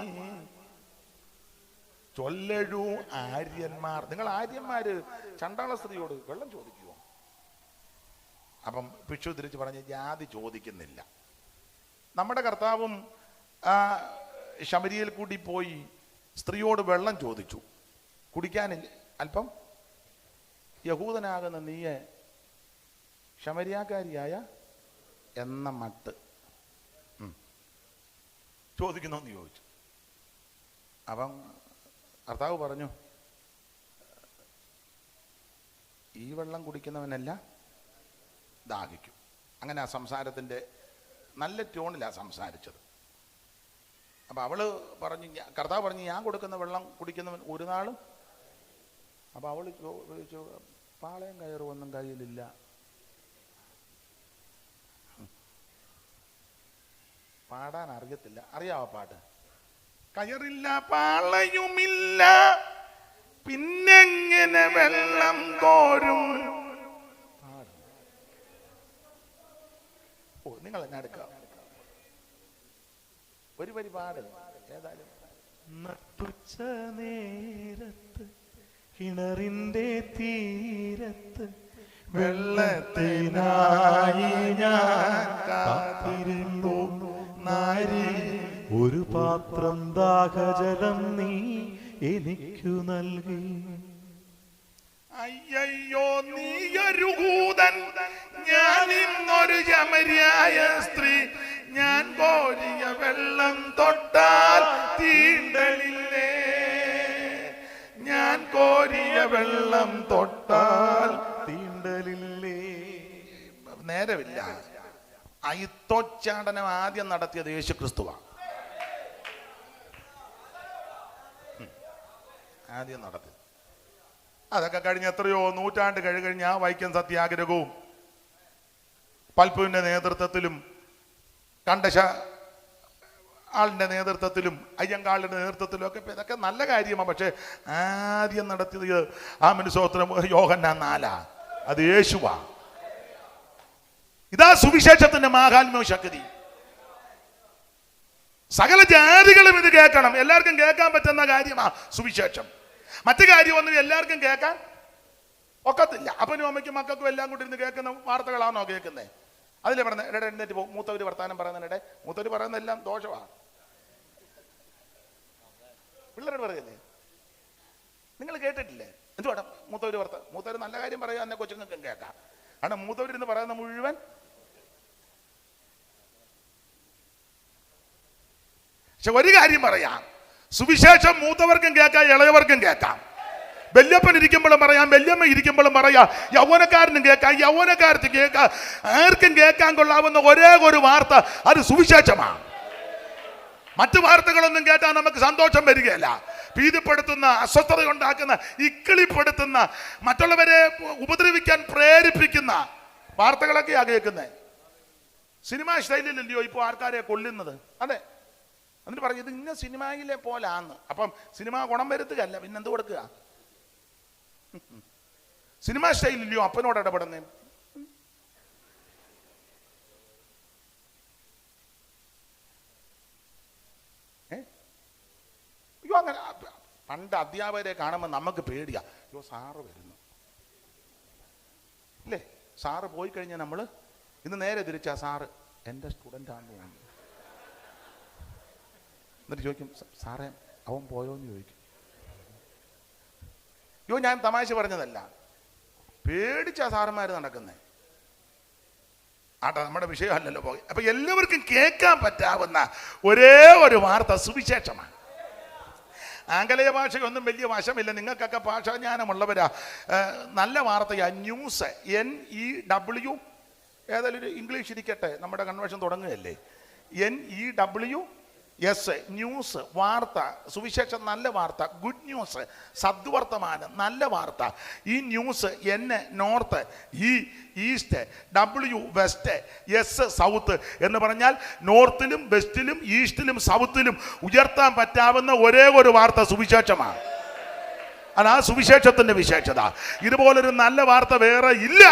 ചൊല്ലഴു ആര്യന്മാർ. നിങ്ങൾ ആര്യന്മാര് ചണ്ടാള സ്ത്രീയോട് വെള്ളം ചോദിക്കുമോ? അപ്പം ഭിക്ഷു തിരിച്ച് പറഞ്ഞ് ജാതി ചോദിക്കുന്നില്ല. നമ്മുടെ കർത്താവും ശമരിയിൽ കൂടി പോയി സ്ത്രീയോട് വെള്ളം ചോദിച്ചു, കുടിക്കാനില്ല. അല്പം യഹൂദനാകുന്ന നീയെ ശമരിയാക്കാരിയായ എന്ന മട്ട് ചോദിക്കുന്നോന്ന് ചോദിച്ചു. അപ്പം കർത്താവ് പറഞ്ഞു, ഈ വെള്ളം കുടിക്കുന്നവനല്ല ദാഹിക്കും. അങ്ങനെ ആ സംസാരത്തിൻ്റെ നല്ല ടോണിലാണ് സംസാരിച്ചത്. അപ്പം അവള് പറഞ്ഞു, കർത്താവ് പറഞ്ഞു, ഞാൻ കൊടുക്കുന്ന വെള്ളം കുടിക്കുന്നവൻ ഒരു നാളും. അപ്പം അവള് ചോദിച്ചു, പാളയം കയറുമൊന്നും കയ്യിലില്ല. പാടാൻ അറിയത്തില്ല. അറിയാവോ പാട്ട്? കയറില്ല പാളയുമില്ല, പിന്നെങ്ങനെ വെള്ളം കോരും. ഓ, നിങ്ങൾ എന്നെ എടുക്കാം, ഒരു വരി പാട്. ഏതായാലും നട്ടുച്ച നേരത്ത് കിണറിന്റെ തീരത്ത് വെള്ളത്തിനായി ഞാൻ കാത്തിരുന്നു നാരി, ഒരു പാത്രം ദാഹജലം നീ എനിക്കു നൽകി. അയ്യോ നീയൊരു യൂദൻ, ഞാൻ ഇന്നൊരു ശമരിയായ സ്ത്രീ, ഞാൻ കോരിയ വെള്ളം തൊട്ടാൽ തീണ്ടലില്ലേ, ഞാൻ കോരിയ വെള്ളം തൊട്ടാൽ തീണ്ടലില്ലേ. നേരമില്ല. അയിത്തോച്ചാടനം ആദ്യം നടത്തിയത് യേശു ക്രിസ്തുവാണ്. ആദ്യം നടത്തി. അതൊക്കെ കഴിഞ്ഞ് എത്രയോ നൂറ്റാണ്ട് കഴിഞ്ഞ് ആ വൈക്കം സത്യാഗ്രഹവും പൽപ്പുവിൻ്റെ നേതൃത്വത്തിലും കണ്ടശ ആളിൻ്റെ നേതൃത്വത്തിലും അയ്യങ്കാളിൻ്റെ നേതൃത്വത്തിലും ഒക്കെ ഇതൊക്കെ നല്ല കാര്യമാണ്. പക്ഷെ ആദ്യം നടത്തിയത് ആ മനുസ്തോത്രം യോഹന്നാൻ 4, അത് യേശുവാ. ഇതാ സുവിശേഷത്തിന്റെ മാഹാത്മ്യ ശക്തി. സകല ജാതികളും ഇത് കേൾക്കണം. എല്ലാവർക്കും കേൾക്കാൻ പറ്റുന്ന കാര്യമാ സുവിശേഷം. മറ്റു കാര്യമൊന്നും എല്ലാവർക്കും കേൾക്കാൻ ഒക്കത്തില്ല. അപ്പനും അമ്മയ്ക്കും മക്കൾക്കും എല്ലാം കൂടി ഇരുന്ന് കേൾക്കുന്ന വാർത്തകളാണോ കേൾക്കുന്നത്? അതിലെ പറഞ്ഞ എഴുന്നേറ്റ് പോകും. മൂത്തവര് വർത്താനം പറയുന്നതിനിടെ മൂത്തവര് പറയുന്നതെല്ലാം ദോഷമാണ്. പിള്ളേരോട് പറയല്ലേ, നിങ്ങൾ കേട്ടിട്ടില്ലേ? എന്തുവാടാ മൂത്തവര് നല്ല കാര്യം പറയുക, എന്നെ കൊച്ചുങ്ങൾക്കും കേൾക്കാം. കാരണം മൂത്തവരിന്ന് പറയുന്ന മുഴുവൻ. പക്ഷെ ഒരു കാര്യം പറയാം, സുവിശേഷം മൂത്തവർക്കും കേൾക്കാം, ഇളയവർക്കും കേൾക്കാം. വല്യപ്പൻ ഇരിക്കുമ്പോഴും പറയാം, വല്യമ്മ ഇരിക്കുമ്പോഴും പറയാം, യൗവനക്കാരനും കേൾക്കാം, യൗവനക്കാരത്തിന് കേൾക്കാം. ആർക്കും കേൾക്കാൻ കൊള്ളാവുന്ന ഒരേ ഒരു വാർത്ത, അത് സുവിശേഷമാണ്. മറ്റു വാർത്തകളൊന്നും കേട്ടാൽ നമുക്ക് സന്തോഷം വരികയില്ല. ഭീതിപ്പെടുത്തുന്ന, അസ്വസ്ഥത ഉണ്ടാക്കുന്ന, ഇക്കിളിപ്പെടുത്തുന്ന, മറ്റുള്ളവരെ ഉപദ്രവിക്കാൻ പ്രേരിപ്പിക്കുന്ന വാർത്തകളൊക്കെയാ കേൾക്കുന്നത്. സിനിമാ ശൈലിയിലല്ലയോ ഇപ്പോൾ ആൾക്കാരെ കൊല്ലുന്നത്? അതെ. എന്നിട്ട് പറയും ഇത് ഇന്ന സിനിമയിലെ പോലാന്ന്. അപ്പം സിനിമ ഗുണം വരുത്തുകയല്ല, പിന്നെന്ത് കൊടുക്കുക? സിനിമാ സ്റ്റൈലില്ലയോ അപ്പനോട് ഇടപെടുന്നേ? അയ്യോ, അങ്ങനെ പണ്ട് അധ്യാപകരെ കാണുമ്പോൾ നമുക്ക് പേടിയാ. അയ്യോ സാറ് വരുന്നു അല്ലേ? സാറ് പോയി കഴിഞ്ഞാൽ നമ്മൾ ഇന്ന് നേരെ തിരിച്ചാ, സാറ് എൻ്റെ സ്റ്റുഡൻ്റ് ആണെന്ന് തോന്നുന്നു. എന്നിട്ട് ചോദിക്കും, സാറേ അവൻ പോയോന്ന് ചോദിക്കും. അയ്യോ ഞാൻ തമാശ പറഞ്ഞതല്ല, പേടിച്ചാ സാറന്മാർ നടക്കുന്നേ. ആട്ടെ, നമ്മുടെ വിഷയമല്ലല്ലോ പോയി. അപ്പൊ എല്ലാവർക്കും കേൾക്കാൻ പറ്റാവുന്ന ഒരേ ഒരു വാർത്ത സുവിശേഷമാണ്. ആംഗലേയ ഭാഷയൊന്നും വലിയ വശമില്ല, നിങ്ങൾക്കൊക്കെ ഭാഷാജ്ഞാനമുള്ളവരാ. നല്ല വാർത്തയാ ന്യൂസ്. NEW, ഏതായാലും ഒരു ഇംഗ്ലീഷ് ഇരിക്കട്ടെ, നമ്മുടെ കൺവെൻഷൻ തുടങ്ങുകയല്ലേ. NEWS, ന്യൂസ്, വാർത്ത, സുവിശേഷം, നല്ല വാർത്ത, ഗുഡ് ന്യൂസ്, സദ്വർത്തമാനം, നല്ല വാർത്ത. ഈ news N north, E east, W west, S south എന്ന് പറഞ്ഞാൽ നോർത്തിലും വെസ്റ്റിലും ഈസ്റ്റിലും സൗത്തിലും ഉയർത്താൻ പറ്റാവുന്ന ഒരേ ഒരു വാർത്ത സുവിശേഷമാണ്. അത് ആ സുവിശേഷത്തിന്റെ വിശേഷത. ഇതുപോലൊരു നല്ല വാർത്ത വേറെ ഇല്ല.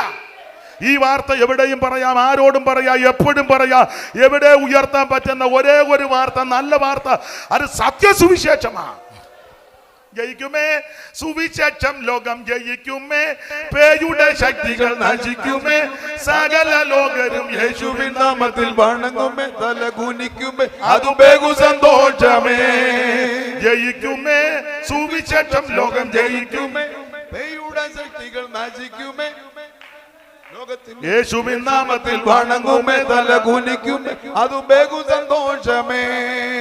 ഈ വാർത്ത എവിടെയും പറയാം, ആരോടും പറയാം, എപ്പോഴും പറയാം. എവിടെ ഉയർത്താൻ പറ്റുന്ന ഒരേ ഒരു വാർത്ത, നല്ല വാർത്ത, അത് സത്യസുവിശേഷമാണ്. ജയിക്കുമേ, സുവിശേഷം ലോകം ജയിക്കുമേ, പേയുടെ ശക്തികൾ നശിക്കുമേ, സകല ലോകരും യേശുവിൻ നാമത്തിൽ വണങ്ങുമേ, തല കുനിക്കുമേ, അത് ബഹു സന്തോഷമേ. ജയിക്കുമേ, സുവിശേഷം ലോകം ജയിക്കുമേ, പേയുടെ ശക്തികൾ നശിക്കുമേ, യേശുവിൻ നാമത്തിൽ വണങ്ങുമേ, തല കുനിക്കുമേ, അത് ബഹു സന്തോഷമേ.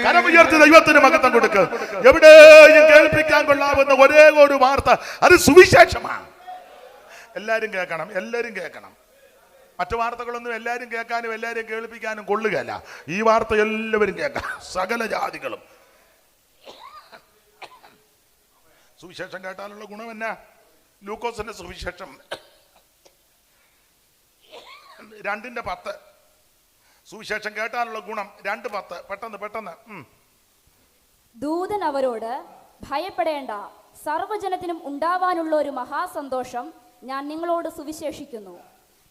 കരമുയർത്തി ദൈവത്തിന് മഹത്വം കൊടുക്കുക. എവിടെയും കേൾപ്പിക്കാൻ കൊള്ളാവുന്ന ഒരേ ഒരു വാർത്ത, അത് സുവിശേഷമാണ്. എല്ലാരും കേൾക്കണം, എല്ലാരും കേൾക്കണം. മറ്റു വാർത്തകളൊന്നും എല്ലാരും കേൾക്കാനും എല്ലാരും കേൾപ്പിക്കാനും കൊള്ളുകയല്ല. ഈ വാർത്ത എല്ലാവരും കേൾക്കാം, സകല ജാതികളും. സുവിശേഷം കേട്ടാലുള്ള ഗുണം എന്നാ? ലൂക്കോസിന്റെ സുവിശേഷം 2:10. സുവിശേഷം കേട്ടാലുള്ള ഗുണം 2:10. പെട്ടെന്ന് ദൂതൻ അവരോട്, ഭയപ്പെടേണ്ട, സർവ്വജനത്തിനും ഉണ്ടാവാനുള്ള ഒരു മഹാസന്തോഷം ഞാൻ നിങ്ങളോട് സുവിശേഷിക്കുന്നു.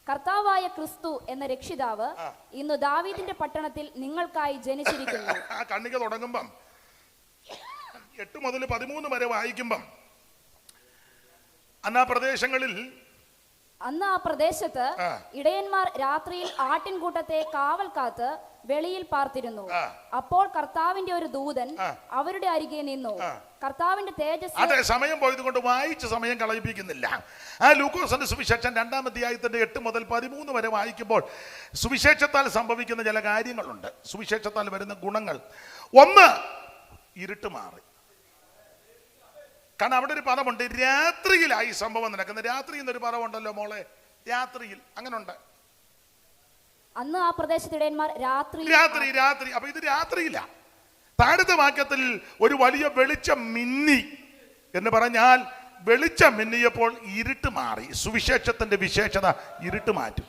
കർത്താവായ ക്രിസ്തു എന്ന രക്ഷിതാവ് ഇന്ന് ദാവീദിന്റെ പട്ടണത്തിൽ നിങ്ങൾക്കായി ജനിച്ചിരിക്കുന്നു. ആ കണ്ണിക തുടങ്ങുമ്പം 8 മുതൽ 13 വരെ വായിക്കുമ്പം അന്ന് ആ പ്രദേശത്ത് ഇടയന്മാർ രാത്രിയിൽ ആട്ടിൻകൂട്ടത്തെ കാവൽ കാത്ത് വെളിയിൽ പാർത്തിരുന്നു. അപ്പോൾ കർത്താവിന്റെ ഒരു ദൂതൻ അവരുടെ അരികെ നിന്നു. കർത്താവിന്റെ തേജസ്. അതെ, സമയം പോയത് കൊണ്ട് വായിച്ച് സമയം കളയിപ്പിക്കുന്നില്ല. ആ ലൂക്കോസിന്റെ സുവിശേഷം 2-ാം അധ്യായത്തിന്റെ 8 മുതൽ 13 വരെ വായിക്കുമ്പോൾ സുവിശേഷത്താൽ സംഭവിക്കുന്ന ചില കാര്യങ്ങളുണ്ട്. സുവിശേഷത്താൽ വരുന്ന ഗുണങ്ങൾ. ഒന്ന്, ഇരുട്ട് മാറി. കാരണം അവിടെ ഒരു പദമുണ്ട്, രാത്രിയിലായി സംഭവം നടക്കുന്നത്. രാത്രി എന്നൊരു പദമുണ്ടല്ലോ മോളെ, രാത്രിയിൽ. അങ്ങനെ ഉണ്ട്. അന്ന് ആ പ്രദേശത്ത് ഇടയന്മാർ രാത്രി. അപ്പൊ ഇത് രാത്രിയില്ല. താഴത്തെ വാക്യത്തിൽ ഒരു വലിയ വെളിച്ചം മിന്നി എന്ന് പറഞ്ഞാൽ, വെളിച്ചം മിന്നിയപ്പോൾ ഇരുട്ട് മാറി. സുവിശേഷത്തിന്റെ വിശേഷത ഇരുട്ട് മാറ്റും.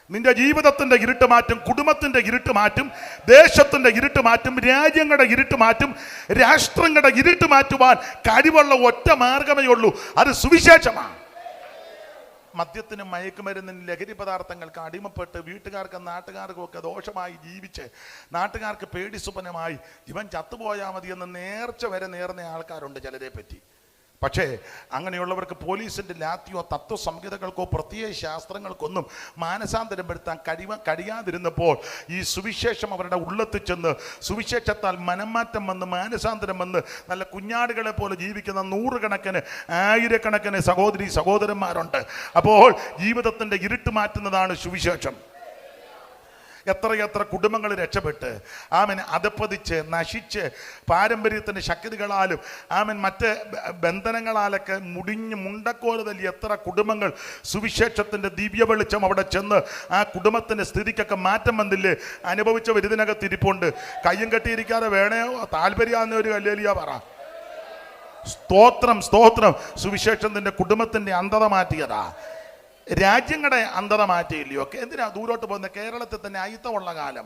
നിന്റെ ജീവിതത്തിന്റെ ഇരുട്ട് മാറ്റും, കുടുംബത്തിന്റെ ഇരുട്ട് മാറ്റും, ദേശത്തിന്റെ ഇരുട്ട് മാറ്റും, രാജ്യങ്ങളുടെ ഇരുട്ട് മാറ്റും, രാഷ്ട്രങ്ങളുടെ ഇരുട്ട് മാറ്റുവാൻ കഴിവുള്ള ഒറ്റ മാർഗമേ ഉള്ളൂ, അത് സുവിശേഷമാണ്. മദ്യത്തിനും മയക്കുമരുന്നിനും ലഹരി പദാർത്ഥങ്ങൾക്ക് അടിമപ്പെട്ട് വീട്ടുകാർക്കും നാട്ടുകാർക്കും ഒക്കെ ദോഷമായി ജീവിച്ച് നാട്ടുകാർക്ക് പേടി സ്വപ്നമായി ഇവൻ ചത്തുപോയാൽ മതി എന്ന് നേർച്ച വരെ നേർന്ന ആൾക്കാരുണ്ട് ചിലരെ പറ്റി. പക്ഷേ അങ്ങനെയുള്ളവർക്ക് പോലീസിൻ്റെ ലാത്തിയോ തത്വസംഹിതകൾക്കോ പ്രത്യേക ശാസ്ത്രങ്ങൾക്കൊന്നും മാനസാന്തരം വരുത്താൻ കഴിയാതിരുന്നപ്പോൾ ഈ സുവിശേഷം അവരുടെ ഉള്ളത്തിൽ ചെന്ന് സുവിശേഷത്താൽ മനംമാറ്റം വന്ന് മാനസാന്തരം വന്ന് നല്ല കുഞ്ഞാടുകളെ പോലെ ജീവിക്കുന്ന നൂറുകണക്കിന് ആയിരക്കണക്കിന് സഹോദരി സഹോദരന്മാരുണ്ട്. അപ്പോൾ ജീവിതത്തിൻ്റെ ഇരുട്ട് മാറ്റുന്നതാണ് സുവിശേഷം. എത്രയെത്ര കുടുംബങ്ങൾ രക്ഷപ്പെട്ട് ആമൻ അധപ്പതിച്ച് നശിച്ച് പാരമ്പര്യത്തിൻ്റെ ശക്തികളാലും ആമൻ മറ്റ് ബന്ധനങ്ങളാലൊക്കെ മുടിഞ്ഞ് മുണ്ടക്കോല് തല്ലി എത്ര കുടുംബങ്ങൾ സുവിശേഷത്തിൻ്റെ ദിവ്യ വെളിച്ചം അവിടെ ചെന്ന് ആ കുടുംബത്തിൻ്റെ സ്ഥിതിക്കൊക്കെ മാറ്റം വന്നില്ലേ. അനുഭവിച്ചവർ ഇതിനകത്ത് ഇരിപ്പുണ്ട്. കയ്യും കെട്ടിയിരിക്കാതെ വേണയോ താല്പര്യാന്ന് ഒരു ഹല്ലേലൂയ പറ. സ്തോത്രം സ്തോത്രം. സുവിശേഷത്തിൻ്റെ കുടുംബത്തിൻ്റെ അന്ധത മാറ്റിയതാ, രാജ്യങ്ങളുടെ അന്ധത മാറ്റിയില്ലയോ. ഒക്കെ എന്തിനാ ദൂരോട്ട് പോകുന്നത്? കേരളത്തിൽ തന്നെ അയിത്തമുള്ള കാലം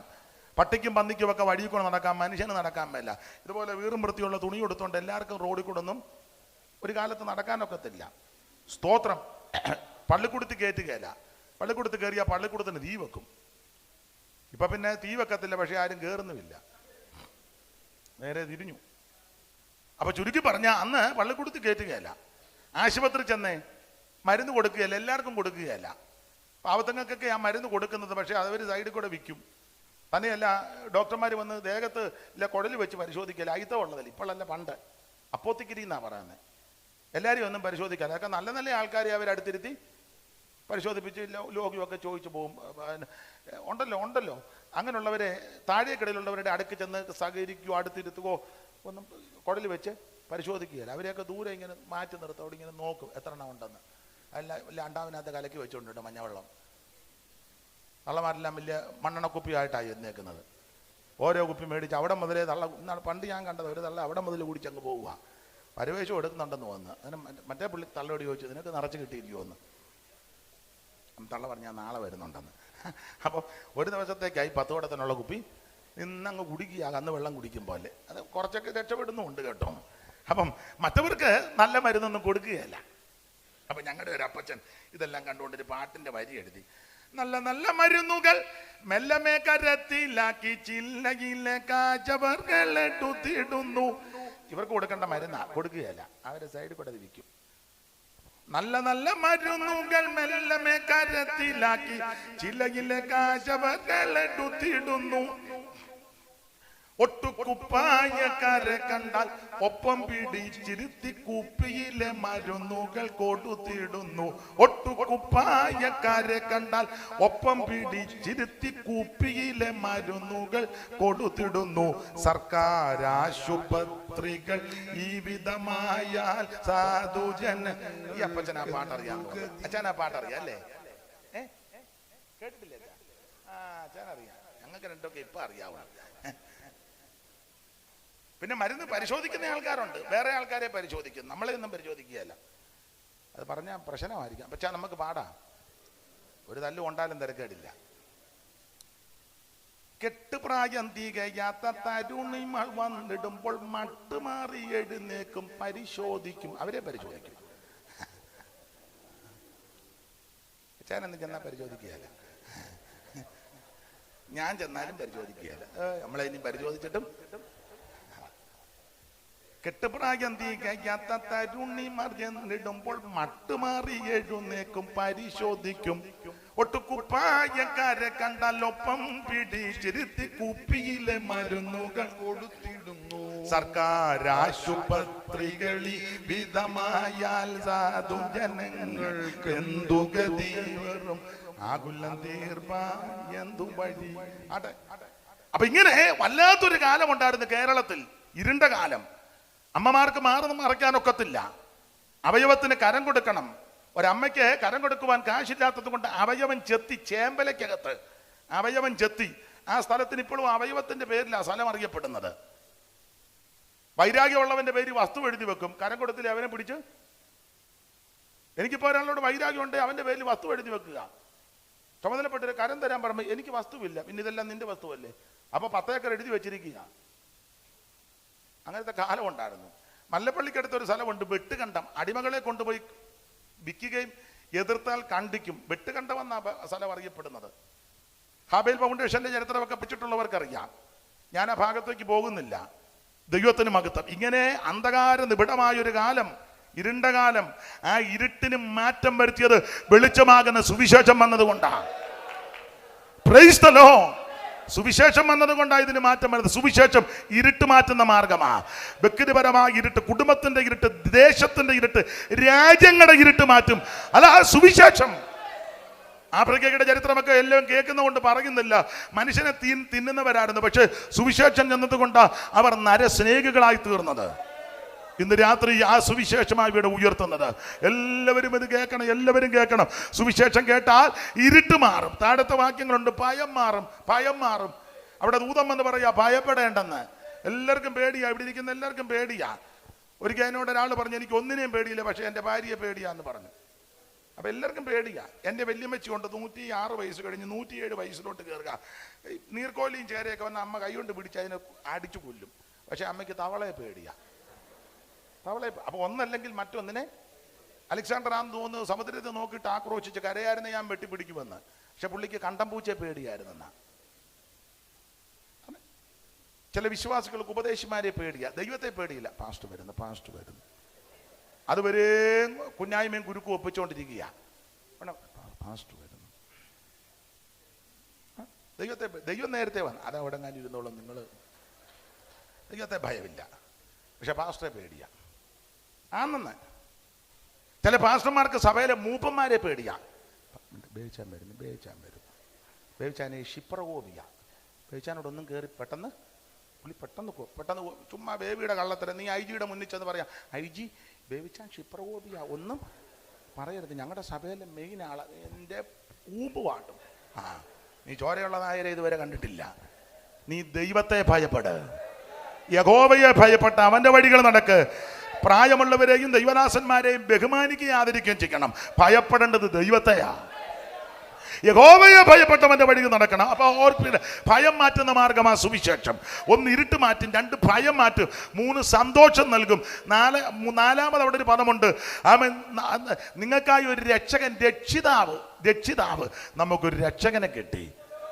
പട്ടിക്കും പന്നിക്കും ഒക്കെ വഴിയിൽ കൂടെ നടക്കാൻ മനുഷ്യന് നടക്കാൻ മേല. ഇതുപോലെ വീറും വൃത്തിയുള്ള തുണി കൊടുത്തോണ്ട് എല്ലാവർക്കും റോഡിൽ കൂടെ ഒന്നും ഒരു കാലത്ത് നടക്കാനൊക്കത്തില്ല. സ്തോത്രം. പള്ളിക്കൂടത്തിൽ കയറ്റുകയില്ല. പള്ളിക്കൂടത്തിൽ കയറിയാൽ പള്ളിക്കൂടത്തിന് തീ വെക്കും. ഇപ്പം പിന്നെ തീ വെക്കത്തില്ല, പക്ഷെ ആരും കയറുന്നുമില്ല, നേരെ തിരിഞ്ഞു. അപ്പം ചുരുക്കി പറഞ്ഞാൽ അന്ന് പള്ളിക്കൂടത്തിൽ കയറ്റുകയില്ല. ആശുപത്രി ചെന്നേ മരുന്ന് കൊടുക്കുകയല്ല, എല്ലാവർക്കും കൊടുക്കുകയല്ല. പാവത്തങ്ങൾക്കൊക്കെ ആ മരുന്ന് കൊടുക്കുന്നത്, പക്ഷേ അവർ സൈഡിൽ കൂടെ വിൽക്കും. തന്നെയല്ല ഡോക്ടർമാർ വന്ന് ദേഹത്ത് ഇല്ല കുഴൽ വെച്ച് പരിശോധിക്കല. അയിത്തമുള്ളതല്ല, ഇപ്പോഴല്ല പണ്ട് അപ്പോത്തിക്കിരി എന്നാണ് പറയുന്നത്. എല്ലാവരും ഒന്നും പരിശോധിക്കാതെ അതൊക്കെ നല്ല നല്ല ആൾക്കാരെ അവരടുത്തിരുത്തി പരിശോധിപ്പിച്ച് ലോകിയൊക്കെ ചോദിച്ചു പോകും. ഉണ്ടല്ലോ അങ്ങനെയുള്ളവരെ താഴേക്കിടയിലുള്ളവരുടെ അടുക്ക് ചെന്ന് സഹകരിക്കുകയോ അടുത്തിരുത്തുകയോ ഒന്നും കുഴൽ വെച്ച് പരിശോധിക്കുകയില്ല. അവരെയൊക്കെ ദൂരെ ഇങ്ങനെ മാറ്റി നിർത്തും. അവിടെ ഇങ്ങനെ നോക്കും എത്ര എണ്ണം ഉണ്ടെന്ന്. അല്ല അണ്ടാവിനകത്ത് കലക്കി വെച്ചുകൊണ്ടിട്ട് മഞ്ഞവെള്ളം തള്ളമാരെല്ലാം വലിയ മണ്ണെണ്ണ കുപ്പിയായിട്ടാണ് എന്നേക്കുന്നത്. ഓരോ കുപ്പി മേടിച്ച് അവിടെ മുതലേ പണ്ട് ഞാൻ കണ്ടത് ഒരു തള്ള അവിടെ മുതൽ കുടിച്ചങ്ങ് പോവുക. പരിവേഷം എടുക്കുന്നുണ്ടെന്ന് തോന്നുന്നു. അതിന് മറ്റേ പുള്ളി തള്ളയോട് ചോദിച്ചു, നിനക്ക് നിറച്ച് കിട്ടിയിരിക്കുമോ എന്ന്. തള്ള പറഞ്ഞാൽ നാളെ വരുന്നുണ്ടെന്ന്. അപ്പോൾ ഒരു ദിവസത്തേക്കായി 10 കുടത്തിനുള്ള കുപ്പി ഇന്നങ്ങ് കുടിക്കുക, അന്ന് വെള്ളം കുടിക്കും പോലെ. അത് കുറച്ചൊക്കെ രക്ഷപ്പെടുന്നുമുണ്ട് കേട്ടോ. അപ്പം മറ്റവർക്ക് നല്ല മരുന്നൊന്നും കൊടുക്കുകയല്ല. അപ്പം ഞങ്ങളുടെ ഒരു അപ്പച്ചൻ ഇതെല്ലാം കണ്ടുകൊണ്ടൊരു പാട്ടിൻ്റെ വരി എഴുതി. നല്ല നല്ല മരുന്നുകൾ മെല്ലമേ കരത്തിലാക്കി ചില്ലയിലെ കാച്ചവർകളെടുത്തിടുന്നു, ഇവർക്ക് കൊടുക്കേണ്ട മരുന്നാ, കൊടുക്കുകയല്ല, അവരെ സൈഡിൽ കൂടെ അത് വിൽക്കും. നല്ല നല്ല മരുന്നുകൾ മെല്ലമേ കരത്തിലാക്കി ചിലയിലെ കാശവകളെടുത്തിടുന്നു. ഒട്ടുകുപ്പായക്കാരെ കണ്ടാൽ ഒപ്പം പിടിച്ചിരുത്തി കുപ്പിയിലെ മരുന്നുകൾ കൊടുത്തിടുന്നു. ഒട്ടുകുപ്പായക്കാരെ കണ്ടാൽ ഒപ്പം പിടിച്ചിരുത്തി കുപ്പിയിലെ മരുന്നുകൾ കൊടുത്തിടുന്നു. സർക്കാർ ആശുപത്രികൾ ഈ വിധമായാൽ സാധുജന. ഈ അപ്പച്ചൻ ആ പാട്ടറിയാം, അച്ഛൻ ആ പാട്ടറിയാം അല്ലേ? കേട്ടിട്ടില്ലേ? അച്ഛൻ അറിയാം, ഞങ്ങൾക്ക് രണ്ടൊക്കെ ഇപ്പൊ അറിയാവുന്ന. പിന്നെ മരുന്ന് പരിശോധിക്കുന്ന ആൾക്കാരുണ്ട്, വേറെ ആൾക്കാരെ പരിശോധിക്കും, നമ്മളെ ഒന്നും പരിശോധിക്കുകയല്ല. അത് പറഞ്ഞാൽ പ്രശ്നമായിരിക്കാം. പക്ഷേ നമുക്ക് പാടാം, ഒരു തല്ല് കൊണ്ടാലും തിരക്കേടില്ല. കെട്ടുപ്രായം തികയാത്ത തരുണിമൾ വന്നിടുമ്പോൾ മട്ടുമാറി എഴുന്നേക്കും, പരിശോധിക്കും, അവരെ പരിശോധിക്കും. അച്ഛനെന്ന് ചെന്നാൽ പരിശോധിക്കുകയല്ല, ഞാൻ ചെന്നാലും പരിശോധിക്കുകയല്ല. നമ്മളെ ഇനി പരിശോധിച്ചിട്ടും. കെട്ടുപ്രായം തികയാത്ത തരുണിമർ ചെന്നിടുമ്പോൾ മട്ടുമാറി എഴുന്നേക്കും, പരിശോധിക്കും. ഒട്ടുകുപ്പായക്കാരെ കണ്ടാൽ ഒപ്പം പിടിച്ചിരുത്തി കുപ്പിയിലെ മരുന്നുകൾ കൊടുത്തിടുന്നു. സർക്കാർ ആശുപത്രികളിൽ വിധമായാൽ സാധു ജനങ്ങൾക്ക് എന്തു ഗതി വരും, ആകുലം തീർപ്പാൻ എന്തു വഴി. അപ്പൊ ഇങ്ങനെ വല്ലാത്തൊരു കാലം ഉണ്ടായിരുന്നു കേരളത്തിൽ, ഇരുണ്ട കാലം. അമ്മമാർക്ക് മാറി മറയ്ക്കാനൊക്കത്തില്ല, അവയവത്തിന് കരം കൊടുക്കണം. ഒരമ്മയ്ക്ക് കരം കൊടുക്കുവാൻ കാശില്ലാത്തത് കൊണ്ട് അവയവൻ ചെത്തി, ചേമ്പലയ്ക്കകത്ത് അവയവൻ ചെത്തി. ആ സ്ഥലത്തിന് ഇപ്പോഴും അവയവത്തിന്റെ പേരിലാണ് സ്ഥലം അറിയപ്പെടുന്നത്. വൈരാഗ്യമുള്ളവന്റെ പേര് വസ്തു എഴുതി വെക്കും, കരം കൊടുത്തില്ല അവനെ പിടിച്ച്. എനിക്കിപ്പോൾ ഒരാളോട് വൈരാഗ്യം ഉണ്ട്, അവന്റെ പേരിൽ വസ്തു എഴുതി വെക്കുക. ചുമതലപ്പെട്ടൊരു കരം തരാൻ പറയുമ്പോൾ എനിക്ക് വസ്തുവില്ല, പിന്നെ ഇതെല്ലാം നിന്റെ വസ്തുവല്ലേ, അപ്പൊ 10 ഏക്കർ എഴുതി വെച്ചിരിക്കുക. അങ്ങനത്തെ കാലം ഉണ്ടായിരുന്നു. മല്ലപ്പള്ളിക്കടുത്തൊരു സ്ഥലമുണ്ട്, വെട്ടുകണ്ടം. അടിമകളെ കൊണ്ടുപോയി വിൽക്കുകയും എതിർത്താൽ കണ്ടിക്കും. വെട്ടുകണ്ടം എന്ന സ്ഥലം അറിയപ്പെടുന്നത്. ഹാബേൽ ഫൗണ്ടേഷന്റെ ചരിത്രമൊക്കെ പറ്റിയിട്ടുള്ളവർക്കറിയാം. ഞാൻ ആ ഭാഗത്തേക്ക് പോകുന്നില്ല. ദൈവത്തിന് മഹത്വം. ഇങ്ങനെ അന്ധകാര നിബിഡമായൊരു കാലം, ഇരുണ്ട കാലം. ആ ഇരുട്ടിന് മാറ്റം വരുത്തിയത് വെളിച്ചമാകുന്ന സുവിശേഷം വന്നതുകൊണ്ടാണ്. Praise the Lord. സുവിശേഷം വന്നതുകൊണ്ടാണ് ഇതിന് മാറ്റം വരുന്നത്. സുവിശേഷം ഇരുട്ട് മാറ്റുന്ന മാർഗമാ. വ്യക്തിപരമായ ഇരുട്ട്, കുടുംബത്തിന്റെ ഇരുട്ട്, ദേശത്തിന്റെ ഇരുട്ട്, രാജ്യങ്ങളുടെ ഇരുട്ട് മാറ്റും. അല്ല സുവിശേഷം. ആഫ്രിക്കയുടെ ചരിത്രമൊക്കെ എല്ലാം കേൾക്കുന്നതുകൊണ്ട് പറയുന്നില്ല. മനുഷ്യനെ തിന്നുന്നവരായിരുന്നു, പക്ഷെ സുവിശേഷം ചെന്നതുകൊണ്ട് അവർ നരസ്നേഹികളായി തീർന്നത്. ഇന്ന് രാത്രി ആ സുവിശേഷമായി ഇവിടെ ഉയർത്തുന്നത്. എല്ലാവരും ഇത് കേൾക്കണം, എല്ലാവരും കേൾക്കണം. സുവിശേഷം കേട്ടാൽ ഇരുട്ട് മാറും. താഴത്തെ വാക്യങ്ങളുണ്ട്, ഭയം മാറും, ഭയം മാറും. അവിടെ ദൂതം എന്ന് പറയാ ഭയപ്പെടേണ്ടെന്ന്. എല്ലാവർക്കും പേടിയാ, ഇവിടെ ഇരിക്കുന്ന എല്ലാവർക്കും പേടിയാ. ഒരിക്കൽ എന്നോട് ഒരാൾ പറഞ്ഞു, എനിക്ക് ഒന്നിനെയും പേടിയില്ല, പക്ഷെ എൻ്റെ ഭാര്യയെ പേടിയാന്ന് പറഞ്ഞു. അപ്പൊ എല്ലാവർക്കും പേടിയാ. എൻ്റെ വല്യമ്മച്ചി കൊണ്ട് 106 വയസ്സ് കഴിഞ്ഞ് 107 വയസ്സിലോട്ട് കയറുക. നീർക്കോലിയും ചേരയൊക്കെ വന്ന് അമ്മ കൈകൊണ്ട് പിടിച്ച് അതിനെ അടിച്ചു കൊല്ലും. പക്ഷെ അമ്മയ്ക്ക് തവളയെ പേടിയാ, തവളെ. അപ്പൊ ഒന്നല്ലെങ്കിൽ മറ്റൊന്നിനെ. അലക്സാണ്ടർ ആന്ന് തോന്നുന്നു സമുദ്രത്തെ നോക്കിയിട്ട് ആക്രോശിച്ച് കരയായിരുന്നു ഞാൻ വെട്ടിപ്പിടിക്കുമെന്ന്. പക്ഷെ പുള്ളിക്ക് കണ്ടംപൂച്ചയെ പേടിയായിരുന്നെന്നാ. ചില വിശ്വാസികൾക്ക് ഉപദേശിമാരെ പേടിയാ, ദൈവത്തെ പേടിയില്ല. പാസ്റ്റർ വരുന്നു, പാസ്റ്റർ വരുന്നു. അതുവരെ കുഞ്ഞായ്മയും കുരുക്കും ഒപ്പിച്ചുകൊണ്ടിരിക്കുക. പാസ്റ്റർ വരുന്നു. ദൈവം നേരത്തെ വന്നു, അതവിടെ ഞാൻ ഇരുന്നോളും, നിങ്ങൾ ദൈവത്തെ ഭയമില്ല, പക്ഷെ പാസ്റ്ററെ പേടിയാ. ആണെന്ന് ചില പാസ്റ്റർമാർക്ക് സഭയിലെ മൂപ്പന്മാരെ പേടിയാ. ബേബിച്ചാൻ വരുന്നു, ബേബിച്ചാൻ വരും. ബേബിച്ചാനെ ക്ഷിപ്രകോപിയ. ബേബിച്ചാനോടൊന്നും കയറി പെട്ടെന്ന് പുള്ളി പെട്ടെന്ന് ചുമ്മാ ബേബിയുടെ കള്ളത്തരം. നീ ഐജിയുടെ മുന്നിൽ ചെന്ന് പറയാം, ഐജി ബേബിച്ചാൻ ക്ഷിപ്രകോപിയ, ഒന്നും പറയരുത്, ഞങ്ങളുടെ സഭയിലെ മെയിൻ ആളാ, എൻ്റെ ഊമ്പ് പാട്ടും. നീ ചോരയുള്ള നായരെ ഇതുവരെ കണ്ടിട്ടില്ല. നീ ദൈവത്തെ ഭയപ്പെട്, യഹോവയെ ഭയപ്പെട്ട അവന്റെ വഴികൾ നടക്ക്. പ്രായമുള്ളവരെയും ദൈവദാസന്മാരെയും ബഹുമാനിക്കുകയും ആദരിക്കുകയും ചെയ്യണം. ഭയപ്പെടേണ്ടത് ദൈവത്തെയാ. യഹോവയെ ഭയപ്പെട്ടവന്റെ വഴികൾ നടക്കണം. അപ്പൊ ഓർപ്പില്ല, ഭയം മാറ്റുന്ന മാർഗമാ സുവിശേഷം. 1 ഇരുട്ട് മാറ്റും, 2 ഭയം മാറ്റും, 3 സന്തോഷം നൽകും, 4 അവിടെ ഒരു പദമുണ്ട്. നിങ്ങൾക്കായി ഒരു രക്ഷകൻ, രക്ഷിതാവ്. നമുക്കൊരു രക്ഷകനെ കിട്ടി.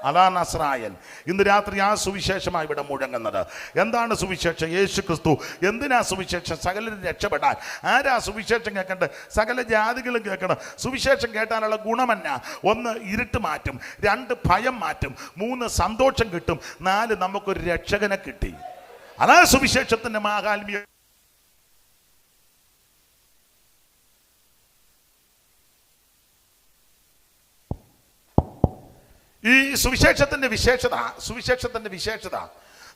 അലാ നസ്രായൻ. ഇന്ന് രാത്രി ആ സുവിശേഷമായി ഇവിടെ മുഴങ്ങുന്നത്. എന്താണ് സുവിശേഷം? യേശു ക്രിസ്തു. എന്തിനാ സുവിശേഷം? സകലരും രക്ഷപ്പെടാൻ. ആരാ സുവിശേഷം കേൾക്കേണ്ടത്? സകല ജാതികളും കേൾക്കണം. സുവിശേഷം കേട്ടാലുള്ള ഗുണമെന്നാ? 1, ഇരുട്ട് മാറ്റും. 2, ഭയം മാറ്റും. 3, സന്തോഷം കിട്ടും. 4, നമുക്കൊരു രക്ഷകനെ കിട്ടി. അതാ സുവിശേഷത്തിന്റെ മാഹാത്മ്യം. ഈ സുവിശേഷത്തിന്റെ വിശേഷത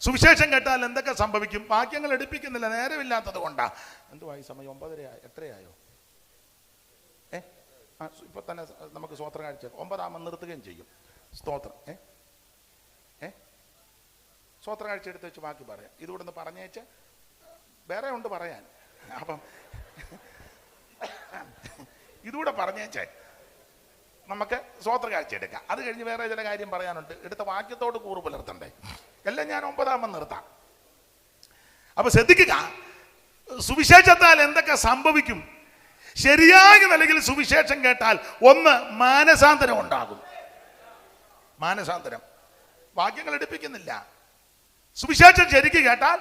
സുവിശേഷം കേട്ടാൽ എന്തൊക്കെ സംഭവിക്കും? വാക്യങ്ങൾ എടുപ്പിക്കുന്നില്ല, നേരമില്ലാത്തത് കൊണ്ടാ. എന്തുവായി സമയം? 9:30 8:30 ഇപ്പൊ തന്നെ നമുക്ക് സ്തോത്ര കാഴ്ച 9 നിർത്തുകയും ചെയ്യും. സ്തോത്രം സ്തോത്ര കാഴ്ച എടുത്ത് വെച്ച് ബാക്കി പറയാം. ഇതുകൂടെ ഒന്ന് പറഞ്ഞേച്ച് വേറെ ഉണ്ട് പറയാൻ. അപ്പം ഇതുകൂടെ പറഞ്ഞേച്ചേ നമുക്ക് സ്തോത്ര കാഴ്ച എടുക്കാം. അത് കഴിഞ്ഞ് വേറെ ചില കാര്യം പറയാനുണ്ട്. എടുത്ത വാക്യത്തോട് കൂറ് പുലർത്തണ്ടേ. എല്ലാം ഞാൻ 9 നിർത്താം. അപ്പൊ ശ്രദ്ധിക്കുക, സുവിശേഷത്താൽ എന്തൊക്കെ സംഭവിക്കും? ശരിയായ നിലയിൽ സുവിശേഷം കേട്ടാൽ 1, മാനസാന്തരം ഉണ്ടാകും. മാനസാന്തരം. വാക്യങ്ങൾ എടുപ്പിക്കുന്നില്ല. സുവിശേഷം ശരിക്ക് കേട്ടാൽ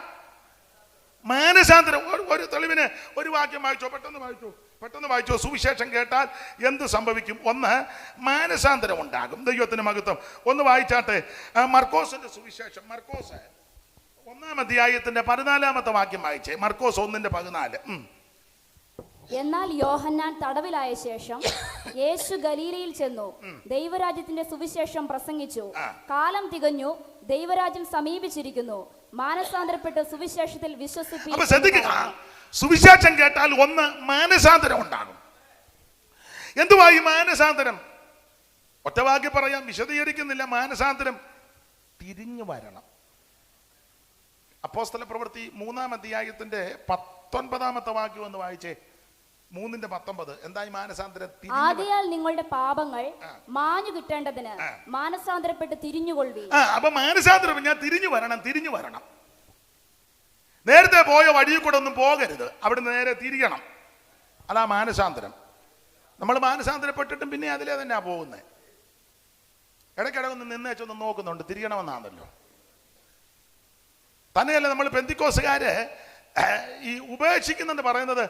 മാനസാന്തരം. ഒരു തെളിവിന് ഒരു വാക്യം വായിച്ചോ, പെട്ടെന്ന് വായിച്ചോ. സുവിശേഷം കേട്ടാൽ എന്ത് സംഭവിക്കും? 1, മാനസാന്തരം ഉണ്ടാകും. ദൈവത്തിന് മഹത്വം. ഒന്ന് വായിച്ചാട്ടെ, മർക്കോസിന്റെ സുവിശേഷം. മർക്കോസ് 1-ാം അധ്യായത്തിന്റെ 14-ാമത്തെ വാക്യം വായിച്ചേ. മർക്കോസ് 1:14. എന്നാൽ യോഹന്നാൻ തടവിലായ ശേഷം യേശു ഗലീലയിൽ ചെന്നു ദൈവരാജ്യത്തിന്റെ സുവിശേഷം പ്രസംഗിച്ചു. കാലം തികഞ്ഞു, ദൈവരാജ്യം സമീപിച്ചിരിക്കുന്നു, മാനസാന്തരപ്പെട്ട് സുവിശേഷത്തിൽ വിശ്വസിപ്പിക്കുക. സുവിശേഷം കേട്ടാൽ 1, മാനസാന്തരം ഉണ്ടാകും. എന്തുവാ ഈ മാനസാന്തരം? ഒറ്റവാക്കി പറയാം, വിശദീകരിക്കുന്നില്ല. മാനസാന്തരം തിരിഞ്ഞു വരണം. അപ്പോസ്തല പ്രവൃത്തി 3-ാം അധ്യായത്തിന്റെ 19-ാമത്തെ വാക്യം ഒന്ന് വായിച്ചേ. 3:19. എന്തായി മാനസാന്തരം? ആകയാൽ നിങ്ങളുടെ പാപങ്ങൾ മാഞ്ഞു കിട്ടേണ്ടതിന് മാനസാന്തരപ്പെട്ട് തിരിഞ്ഞുകൊള്ളുവീൻ. അപ്പൊ മാനസാന്തരം ഞാൻ തിരിഞ്ഞു വരണം. നേരത്തെ പോയ വഴിയിൽ കൂടെ ഒന്നും പോകരുത്, അവിടെ നേരെ തിരിയണം. അതാ മാനസാന്തരം. നമ്മൾ മാനസാന്തരപ്പെട്ടിട്ടും പിന്നെ അതിലേ തന്നെയാ പോകുന്നത്. ഇടയ്ക്കിടെ ഒന്ന് നിന്ന് വെച്ചൊന്ന് നോക്കുന്നുണ്ട്, തിരിയണമെന്നാണല്ലോ. തന്നെയല്ല, നമ്മൾ പെന്തിക്കോസുകാര് ഈ ഉപേക്ഷിക്കുന്നെന്ന് പറയുന്നത്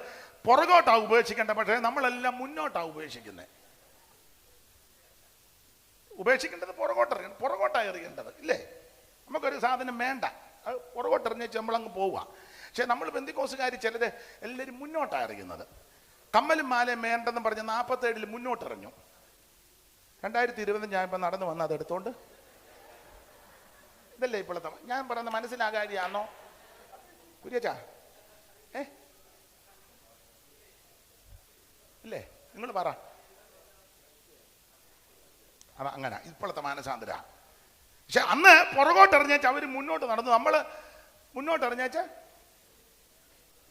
പുറകോട്ടാ ഉപേക്ഷിക്കേണ്ട, പക്ഷേ നമ്മളെല്ലാം മുന്നോട്ടാ ഉപേക്ഷിക്കുന്നത്. ഉപേക്ഷിക്കേണ്ടത് പുറകോട്ടാ എറിയേണ്ടത്, ഇല്ലേ? നമുക്കൊരു സാധനം വേണ്ട, അത് പുറകോട്ടെറിഞ്ഞേച്ച് നമ്മളങ്ങ് പോവുക. പക്ഷെ നമ്മൾ പെന്തിക്കോസുകാർ ചിലര് എല്ലാവരും മുന്നോട്ടാണ് എറിയുന്നത്. കമ്മലും മാലയും വേണ്ടെന്ന് പറഞ്ഞ് 47 മുന്നോട്ടെറിഞ്ഞു. 2020 ഞാൻ ഇപ്പം നടന്നു വന്ന് അതെടുത്തോണ്ട്. ഇതല്ലേ ഇപ്പോഴത്തെ ഞാൻ പറയുന്ന മനസ്സിലാകാരിയാണോ കുര്യച്ചാ? ഇല്ലേ? നിങ്ങൾ പറ. അങ്ങനെ ഇപ്പോഴത്തെ മാനസാന്തര. പക്ഷെ അന്ന് പുറകോട്ടെറിഞ്ഞേച്ച അവർ മുന്നോട്ട് നടന്നു, നമ്മൾ മുന്നോട്ടെറിഞ്ഞേച്ച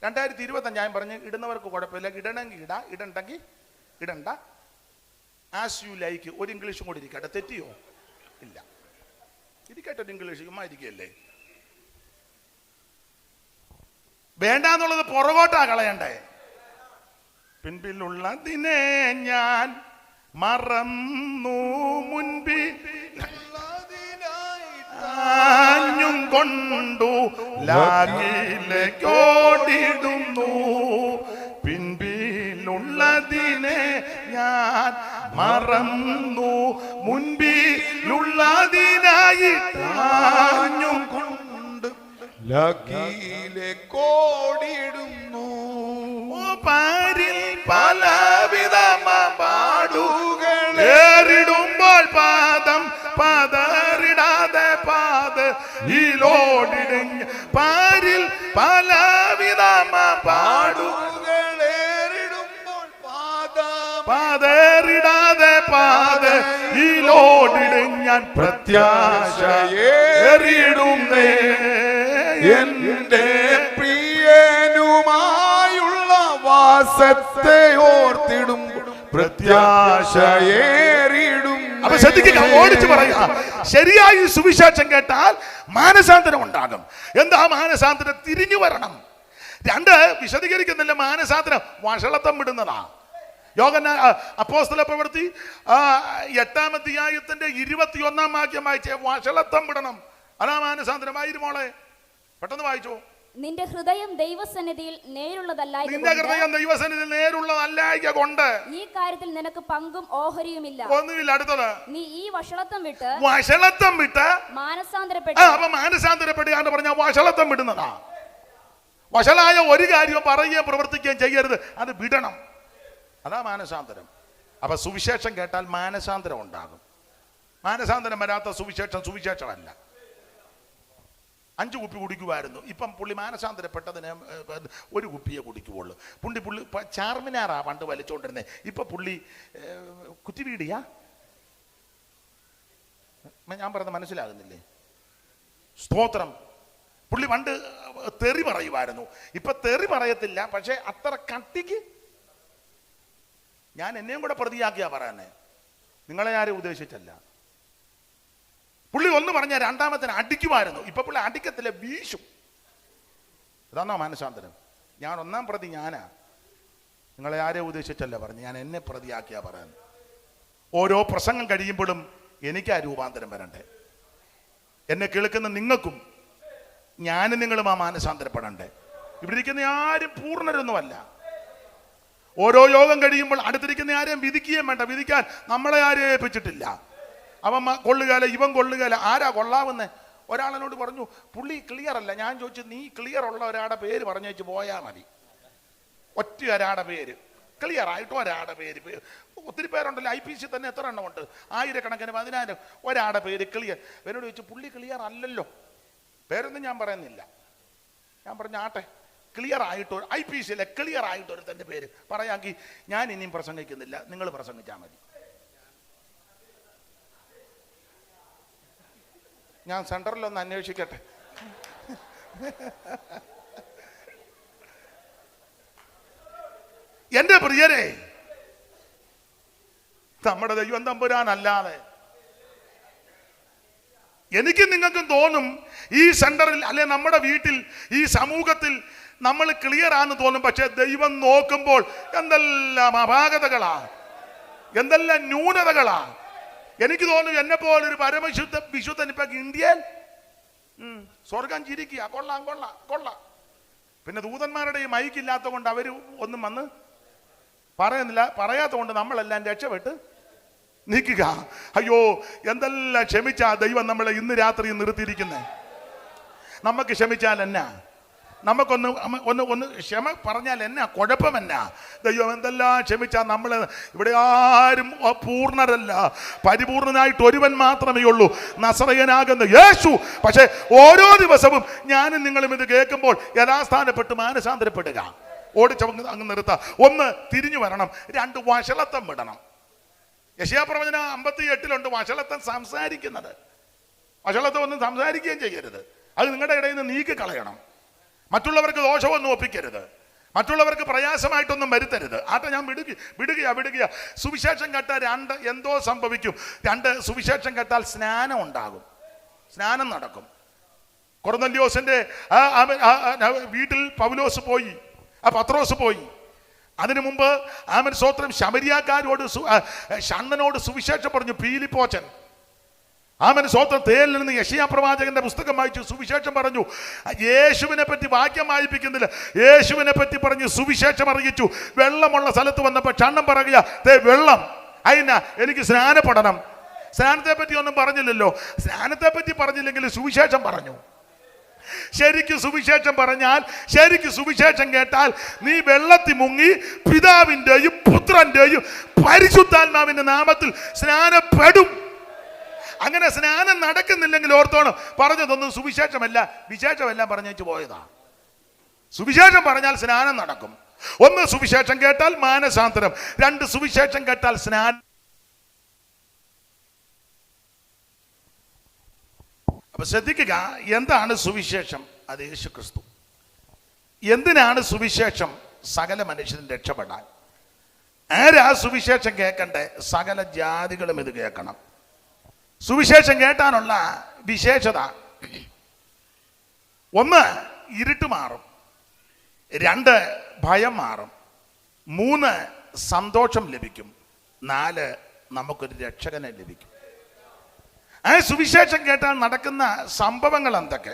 2025 ഞാൻ പറഞ്ഞ് ഇടുന്നവർക്ക് കുഴപ്പമില്ല, ഇടണമെങ്കിൽ ഇടണ്ടെങ്കിൽ ഇടണ്ട. As you like. ഒരു ഇംഗ്ലീഷും കൂടി ഇരിക്കട്ടെ, തെറ്റിയോ? ഇല്ല, ഇരിക്കട്ടെ. ഒരു ഇംഗ്ലീഷ് ചുമ്മാ ഇരിക്കുകയല്ലേ. വേണ്ടാന്നുള്ളത് പുറകോട്ടാ കളയണ്ടേ. പിൻപിലുള്ളതിനെ ഞാൻ മറന്നു, മുൻപിൽ കൊണ്ടു ലാഗിലേക്കോടിടുന്നു. പിൻപിലുള്ളതിനെ ഞാൻ മറന്നു, മുൻപിലുള്ളതിനായിട്ടാഞ്ഞും കൊണ്ട് ലാഗിലേക്കോടിടുന്നു. പാരിൽ പലവിധ പാടുകളേറിടുമ്പോൾ പാദം പതറിടാതെ പാതയിലോടിടുങ്ങ. പാരിൽ പലവിധ പാടുകളേറിടുമ്പോൾ പതറിടാതെ പാതയിലോടിടുങ്ങാൻ പ്രത്യാശയേറിടുന്നേ. എന്റെ പ്രിയനുമായുള്ള വാസത്തെ ഓർത്തിടും പ്രത്യാശയേറിടും. അപ്പൊ ശ്രദ്ധിക്കുക, ഓടിച്ചു പറയുക. ശരിയായി സുവിശേഷം കേട്ടാൽ മാനസാന്തരം ഉണ്ടാകും. എന്താ മാനസാന്തരം? തിരിഞ്ഞു വരണം. 2 വിശദീകരിക്കുന്നില്ല. മാനസാന്തരം വഷളത്തം വിടുന്നതാ. അപ്പോസ്തല പ്രവൃത്തി 8-ാം അധ്യായത്തിന്റെ 21-ാം വാക്യം വായിച്ചേ. വഷളത്വം വിടണം, അതാ മാനസാന്തരമായിരു മോളെ. പെട്ടെന്ന് വായിച്ചോ. നിന്റെ ഹൃദയം ദൈവസന്നിധിയിൽ നേരുള്ളതല്ലായ്ക നിന്റെ ഹൃദയം ദൈവസന്നിധിയിൽ നേരുള്ളതല്ലായ്ക കൊണ്ട് ഈ കാര്യത്തിൽ നിനക്ക് പങ്കും ഓഹരിയുമില്ല. ഒന്നുമില്ല. അടുത്തത്, നീ ഈ വഷളത്വം വിട്ട് മാനസാന്തരപ്പെട്ട്. അപ്പൊ മാനസാന്തരപ്പെടുക എന്ന് പറഞ്ഞാൽ വഷളത്വം വിടുന്നതാ. വഷളായ ഒരു കാര്യവും പറയുകയും പ്രവർത്തിക്കുകയും ചെയ്യരുത്, അത് വിടണം. അതാ മാനസാന്തരം. അപ്പൊ സുവിശേഷം കേട്ടാൽ മാനസാന്തരം ഉണ്ടാകും. മാനസാന്തരം വരാത്ത സുവിശേഷമല്ല. 5 കുപ്പി കുടിക്കുമായിരുന്നു, ഇപ്പം പുള്ളി മാനസാന്തരപ്പെട്ടതിന് 1 കുപ്പിയെ കുടിക്കുള്ളൂ. പുള്ളി ചാർമിനാറാ പണ്ട് വലിച്ചുകൊണ്ടിരുന്നത്, ഇപ്പൊ പുള്ളി കുറ്റിവീടിയാ. ഞാൻ പറഞ്ഞത് മനസ്സിലാകുന്നില്ലേ? സ്തോത്രം. പുള്ളി പണ്ട് തെറി പറയുമായിരുന്നു, ഇപ്പൊ തെറി പറയത്തില്ല, പക്ഷെ അത്ര കട്ടിക്ക്. ഞാൻ എന്നെയും കൂടെ പ്രതിയാക്കിയാ പറയാനെ, നിങ്ങളെ ആരും ഉദ്ദേശിച്ചല്ല. പുള്ളി ഒന്ന് പറഞ്ഞാൽ രണ്ടാമത്തിന് അടിക്കുമായിരുന്നു, ഇപ്പൊ പുള്ളി അടിക്കത്തില്ല, വീശും. ഇതാണോ മാനസാന്തരം? ഞാൻ 1-ാം പ്രതി ഞാനാ, നിങ്ങളെ ആരെയും ഉദ്ദേശിച്ചല്ല പറഞ്ഞു, ഞാൻ എന്നെ പ്രതിയാക്കിയാ പറയാൻ. ഓരോ പ്രസംഗം കഴിയുമ്പോഴും എനിക്ക് ആ രൂപാന്തരം വരണ്ടേ. എന്നെ കേൾക്കുന്ന നിങ്ങൾക്കും ഞാനും നിങ്ങളും ആ മാനസാന്തരപ്പെടണ്ടേ. ഇവിടെ ഇരിക്കുന്ന ആരും പൂർണ്ണരൊന്നുമല്ല. ഓരോ യോഗം കഴിയുമ്പോൾ അടുത്തിരിക്കുന്ന ആരെയും വിധിക്കുകയും വേണ്ട. വിധിക്കാൻ നമ്മളെ ആരെയും ഏൽപ്പിച്ചിട്ടില്ല. അവൻ കൊള്ളുകയില്ല, ഇവൻ കൊള്ളുകയില്ല. ആരാ കൊള്ളാവുന്നേ? ഒരാളെന്നോട് പറഞ്ഞു, പുള്ളി ക്ലിയർ അല്ല. ഞാൻ ചോദിച്ചു, നീ ക്ലിയർ ഉള്ള ഒരാളുടെ പേര് പറഞ്ഞു വെച്ച് പോയാൽ മതി. ഒറ്റ ഒരാളുടെ പേര് ക്ലിയർ ആയിട്ട്, ഒരാളുടെ പേര്. ഒത്തിരി പേരുണ്ടല്ലോ, IPC തന്നെ എത്ര എണ്ണം ഉണ്ട്, 1000-കണക്കിന് 10,000. ഒരാളുടെ പേര് ക്ലിയർ. എന്നോട് ചോദിച്ചു, പുള്ളി ക്ലിയർ അല്ലല്ലോ. പേരൊന്നും ഞാൻ പറയുന്നില്ല. ഞാൻ പറഞ്ഞു, ആട്ടെ, ക്ലിയർ ആയിട്ട് IPC-യിലെ ക്ലിയർ ആയിട്ട് ഒരുത്തൻ്റെ പേര് പറയാമെങ്കിൽ ഞാൻ ഇനിയും പ്രസംഗിക്കുന്നില്ല, നിങ്ങൾ പ്രസംഗിച്ചാൽ മതി. ഞാൻ സെന്ററിലൊന്ന് അന്വേഷിക്കട്ടെ. എന്റെ പ്രിയരെ, നമ്മുടെ ദൈവം തമ്പുരാനല്ലാതെ എനിക്കും നിങ്ങൾക്കും തോന്നും ഈ സെന്ററിൽ അല്ലെ നമ്മുടെ വീട്ടിൽ ഈ സമൂഹത്തിൽ നമ്മൾ ക്ലിയർ ആണെന്ന് തോന്നും. പക്ഷെ ദൈവം നോക്കുമ്പോൾ എന്തെല്ലാം അപാകതകളാ, എന്തെല്ലാം ന്യൂനതകളാ. എനിക്ക് തോന്നുന്നു എന്നെ പോലൊരു വിശുദ്ധൻ ഇപ്പൊ ഇന്ത്യയിൽ സ്വർഗം ചിരിക്കുക, കൊള്ളാം കൊള്ളാം കൊള്ളാം. പിന്നെ ദൂതന്മാരുടെ ഈ മൈക്കില്ലാത്ത കൊണ്ട് അവര് ഒന്നും വന്ന് പറയുന്നില്ല. പറയാത്ത കൊണ്ട് നമ്മളെല്ലാം രക്ഷപ്പെട്ട് നിൽക്കുക. അയ്യോ, എന്തെല്ലാം ക്ഷമിച്ചാ ദൈവം നമ്മളെ ഇന്ന് രാത്രി നിർത്തിയിരിക്കുന്നേ. നമുക്ക് ക്ഷമിച്ചാൽ എന്നാ, നമുക്കൊന്ന് ക്ഷമ പറഞ്ഞാൽ എന്നാ, കുഴപ്പമെന്നാ? ദൈവം എന്തെല്ലാം ക്ഷമിച്ചാൽ നമ്മൾ ഇവിടെ ആരും പൂർണ്ണരല്ല. പരിപൂർണനായിട്ട് ഒരുവൻ മാത്രമേ ഉള്ളൂ, നസറയനാകുന്ന യേശു. പക്ഷെ ഓരോ ദിവസവും ഞാനും നിങ്ങളും ഇത് കേൾക്കുമ്പോൾ യഥാസ്ഥാനപ്പെട്ട് മാനസാന്തരപ്പെടുക. ഓടിച്ചവങ്ങ് അങ്ങ് നിർത്താം. 1 തിരിഞ്ഞു വരണം, 2 വഷളത്വം വിടണം. യെശയ്യാപ്രവചനം 58 വഷളത്വം സംസാരിക്കുന്നത്. വഷളത്വം ഒന്നും സംസാരിക്കുകയും ചെയ്യരുത്. അത് നിങ്ങളുടെ ഇടയിൽ നിന്ന് നീക്കി കളയണം. മറ്റുള്ളവർക്ക് ദോഷമൊന്നും ഒപ്പിക്കരുത്, മറ്റുള്ളവർക്ക് പ്രയാസമായിട്ടൊന്നും വരുത്തരുത്. ആട്ടെ, ഞാൻ വിടുകയാ. സുവിശേഷം കേട്ടാൽ 2 എന്തോ സംഭവിക്കും. 2 സുവിശേഷം കേട്ടാൽ സ്നാനം ഉണ്ടാകും, സ്നാനം നടക്കും. കൊർന്നല്യോസിന്റെ വീട്ടിൽ പൗലോസ് പോയി, പത്രോസ് പോയി. അതിനു മുമ്പ് ആമൻ സ്തോത്രം ശമരിയാക്കാരോട് ഷണ്ണനോട് സുവിശേഷം പറഞ്ഞു പീലിപ്പോച്ചൻ. ആമൻ സ്തോത്രം തേലിൽ നിന്ന് യെശയ്യാ പ്രവാചകന്റെ പുസ്തകം വായിച്ചു, സുവിശേഷം പറഞ്ഞു. യേശുവിനെ പറ്റി വാക്യം വായിപ്പിക്കുന്നില്ല, യേശുവിനെ പറ്റി പറഞ്ഞ് സുവിശേഷം അറിയിച്ചു. വെള്ളമുള്ള സ്ഥലത്ത് വന്നപ്പോൾ ഷണ്ണൻ പറയുക, വെള്ളം അതിനാ എനിക്ക് സ്നാനപ്പെടണം. സ്നാനത്തെ പറ്റി ഒന്നും പറഞ്ഞില്ലല്ലോ. സ്നാനത്തെ പറ്റി പറഞ്ഞില്ലെങ്കിൽ സുവിശേഷം പറഞ്ഞു. ശരിക്കും സുവിശേഷം പറഞ്ഞാൽ, ശരിക്കും സുവിശേഷം കേട്ടാൽ നീ വെള്ളത്തിൽ മുങ്ങി പിതാവിൻ്റെയും പുത്രന്റെയും പരിശുദ്ധാത്മാവിന്റെ നാമത്തിൽ സ്നാനപ്പെടും. അങ്ങനെ സ്നാനം നടക്കുന്നില്ലെങ്കിൽ ഓർത്തോണം, പറഞ്ഞതൊന്നും സുവിശേഷമല്ല, വിശേഷമെല്ലാം പറഞ്ഞു പോയതാ. സുവിശേഷം പറഞ്ഞാൽ സ്നാനം നടക്കും. 1 സുവിശേഷം കേട്ടാൽ മാനസാന്തരം, 2 സുവിശേഷം കേട്ടാൽ സ്നാനം. അപ്പൊ ശ്രദ്ധിക്കുക, എന്താണ് സുവിശേഷം? അത് യേശു ക്രിസ്തു. എന്തിനാണ് സുവിശേഷം? സകല മനുഷ്യരും രക്ഷപ്പെടാൻ. ആരാ സുവിശേഷം കേൾക്കണ്ടേ? സകല ജാതികളും ഇത് കേൾക്കണം. സുവിശേഷം കേട്ടാനുള്ള വിശേഷത: 1 ഇരുട്ട് മാറും, 2 ഭയം മാറും, 3 സന്തോഷം ലഭിക്കും. 4 നമുക്കൊരു രക്ഷകനെ ലഭിക്കും. ആ സുവിശേഷം കേട്ടാൽ നടക്കുന്ന സംഭവങ്ങൾ എന്തൊക്കെ?